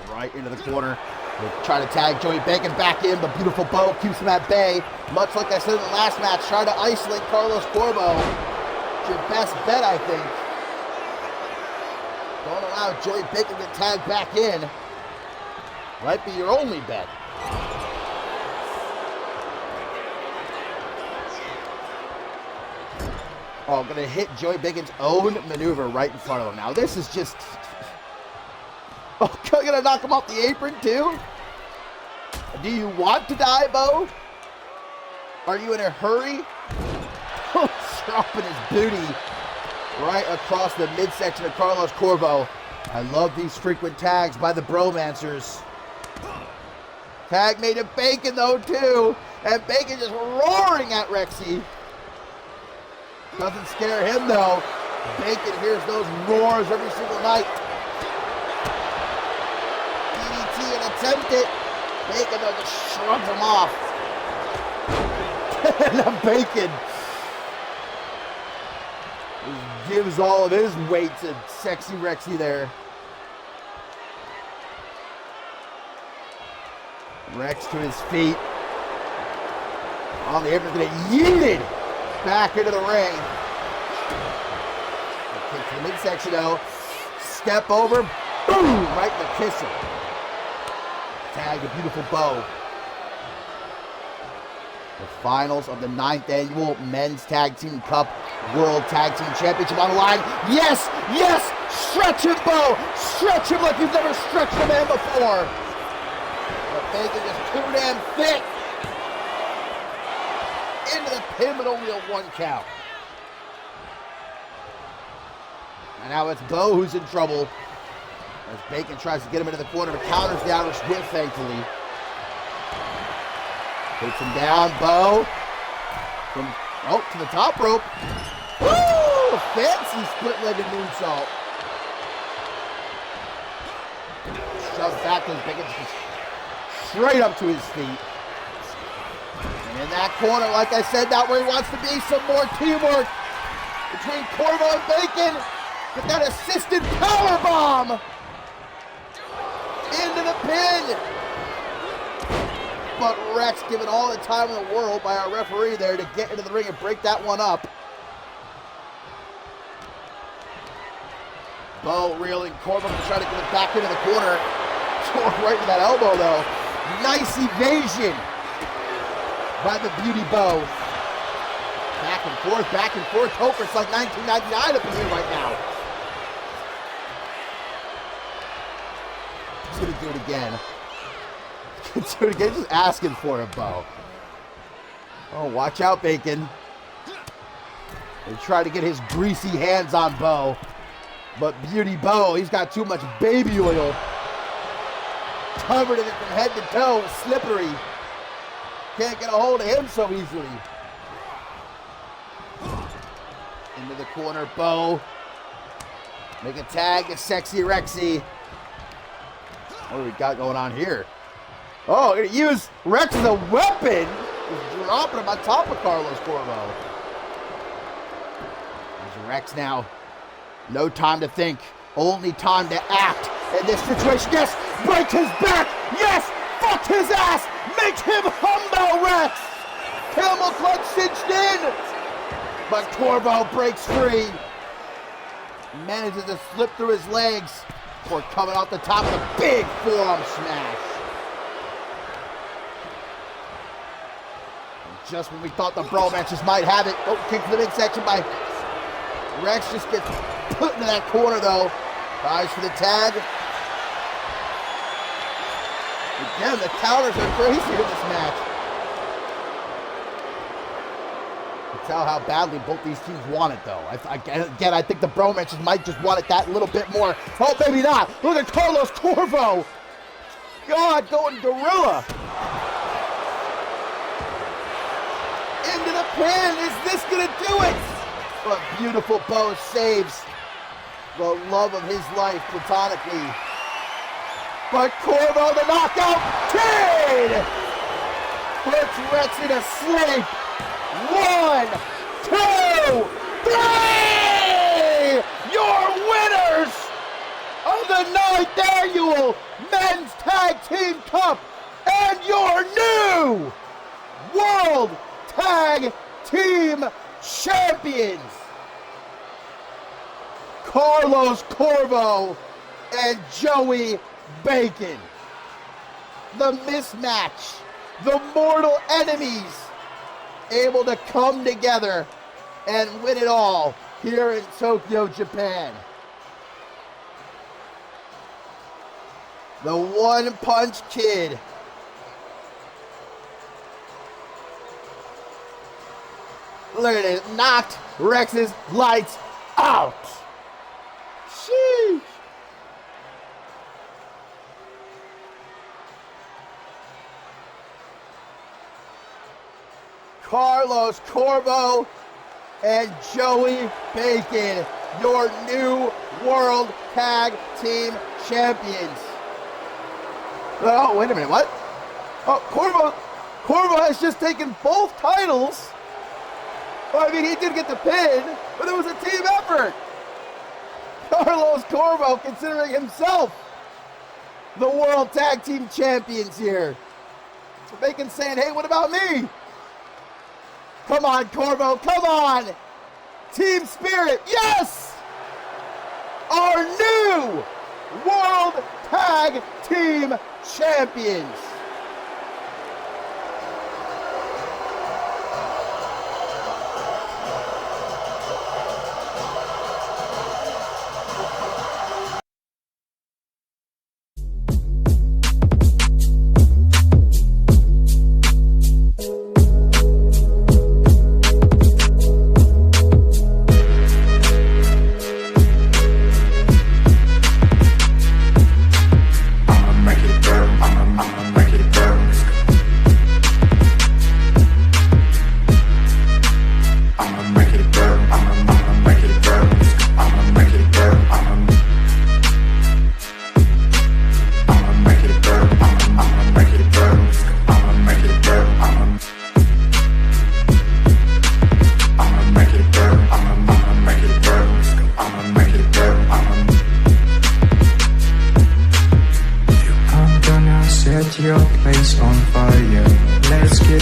Right into the corner. We'll try to tag Joey Bacon back in, but beautiful Bo keeps him at bay. Much like I said in the last match, try to isolate Carlos Corvo. It's your best bet, I think. Don't allow Joey Bacon to tag back in. Might be your only bet. Oh, gonna hit Joey Bacon's own maneuver right in front of him. Now this is just... Oh, gonna knock him off the apron too? Do you want to die, Bo? Are you in a hurry? Dropping his booty right across the midsection of Carlos Corvo. I love these frequent tags by the Bromancers. Tag made to Bacon though too. And Bacon just roaring at Rexy. Doesn't scare him though. Bacon hears those roars every single night. DDT and attempt it. Bacon though just shrugs him off. And Bacon just gives all of his weight to sexy Rexy there. Rex to his feet. On the apron, gonna yeet it back into the ring. Kick to the midsection though. Step over. Boom! Right in the kisser. Tag the beautiful Bo. The finals of the 9th annual Men's Tag Team Cup World Tag Team Championship on the line. Yes! Yes! Stretch him, Bo! Stretch him like you've never stretched a man before. But Bacon is too damn thick. Into the pin, but only a 1 count. And now it's Bo who's in trouble. As Bacon tries to get him into the corner, but counters the Irish whip, thankfully. Puts him down, Bo. To the top rope. Woo! Fancy split-legged moonsault. Shoves back as Bacon straight up to his feet. And in that corner, like I said, not where he wants to be. Some more teamwork between Corvo and Bacon. With that assisted powerbomb into the pin. But Rex given all the time in the world by our referee there to get into the ring and break that one up. Bo reeling, Corvo to try to get it back into the corner. Right to that elbow though. Nice evasion by the Beauty Bo. Back and forth. Hope it's like 1999 up in here right now. He's gonna do it again. Just asking for it, Bo. Oh, watch out, Bacon. They try to get his greasy hands on Bo. But Beauty Bo, he's got too much baby oil. Covered in it from head to toe, slippery. Can't get a hold of him so easily. Into the corner, Bo. Make a tag to Sexy Rexy. What do we got going on here? Oh, gonna use Rex as a weapon. Just dropping him on top of Carlos Corvo. There's Rex now. No time to think. Only time to act in this situation. Yes! Break his back! Yes! Fuck his ass! Make him humble, Rex! Camel clutch cinched in! But Corvo breaks free. Manages to slip through his legs before coming off the top of a big forearm smash. And just when we thought the Bromancers might have it, kick to the midsection by Rex, just gets put into that corner though. Tries for the tag. Again, the counters are crazy in this match. You can tell how badly both these teams want it though. Again, I think the Bromancers might just want it that little bit more. Oh, maybe not. Look at Carlos Corvo. God, going gorilla. into the pin. Is this going to do it? But beautiful Bo saves the love of his life platonically. But Corvo, the knockout kid, puts Rex in a sleep. 1, 2, 3! Your winners of the 9th Annual Men's Tag Team Cup and your new World Tag Team Champions, Carlos Corvo and Joey Bacon. The mismatch, the mortal enemies, able to come together and win it all here in Tokyo, Japan. The One Punch Kid. Look at it, knocked Rex's lights out. Sheesh. Carlos Corvo and Joey Bacon, your new World Tag Team Champions. Oh, wait a minute, what? Oh, Corvo has just taken both titles. Well, I mean, he did get the pin, but it was a team effort. Carlos Corvo considering himself the World Tag Team Champions here. So Bacon saying, hey, what about me? Come on, Corvo, come on! Team Spirit, yes! Our new World Tag Team Champions. Your place on fire. Let's get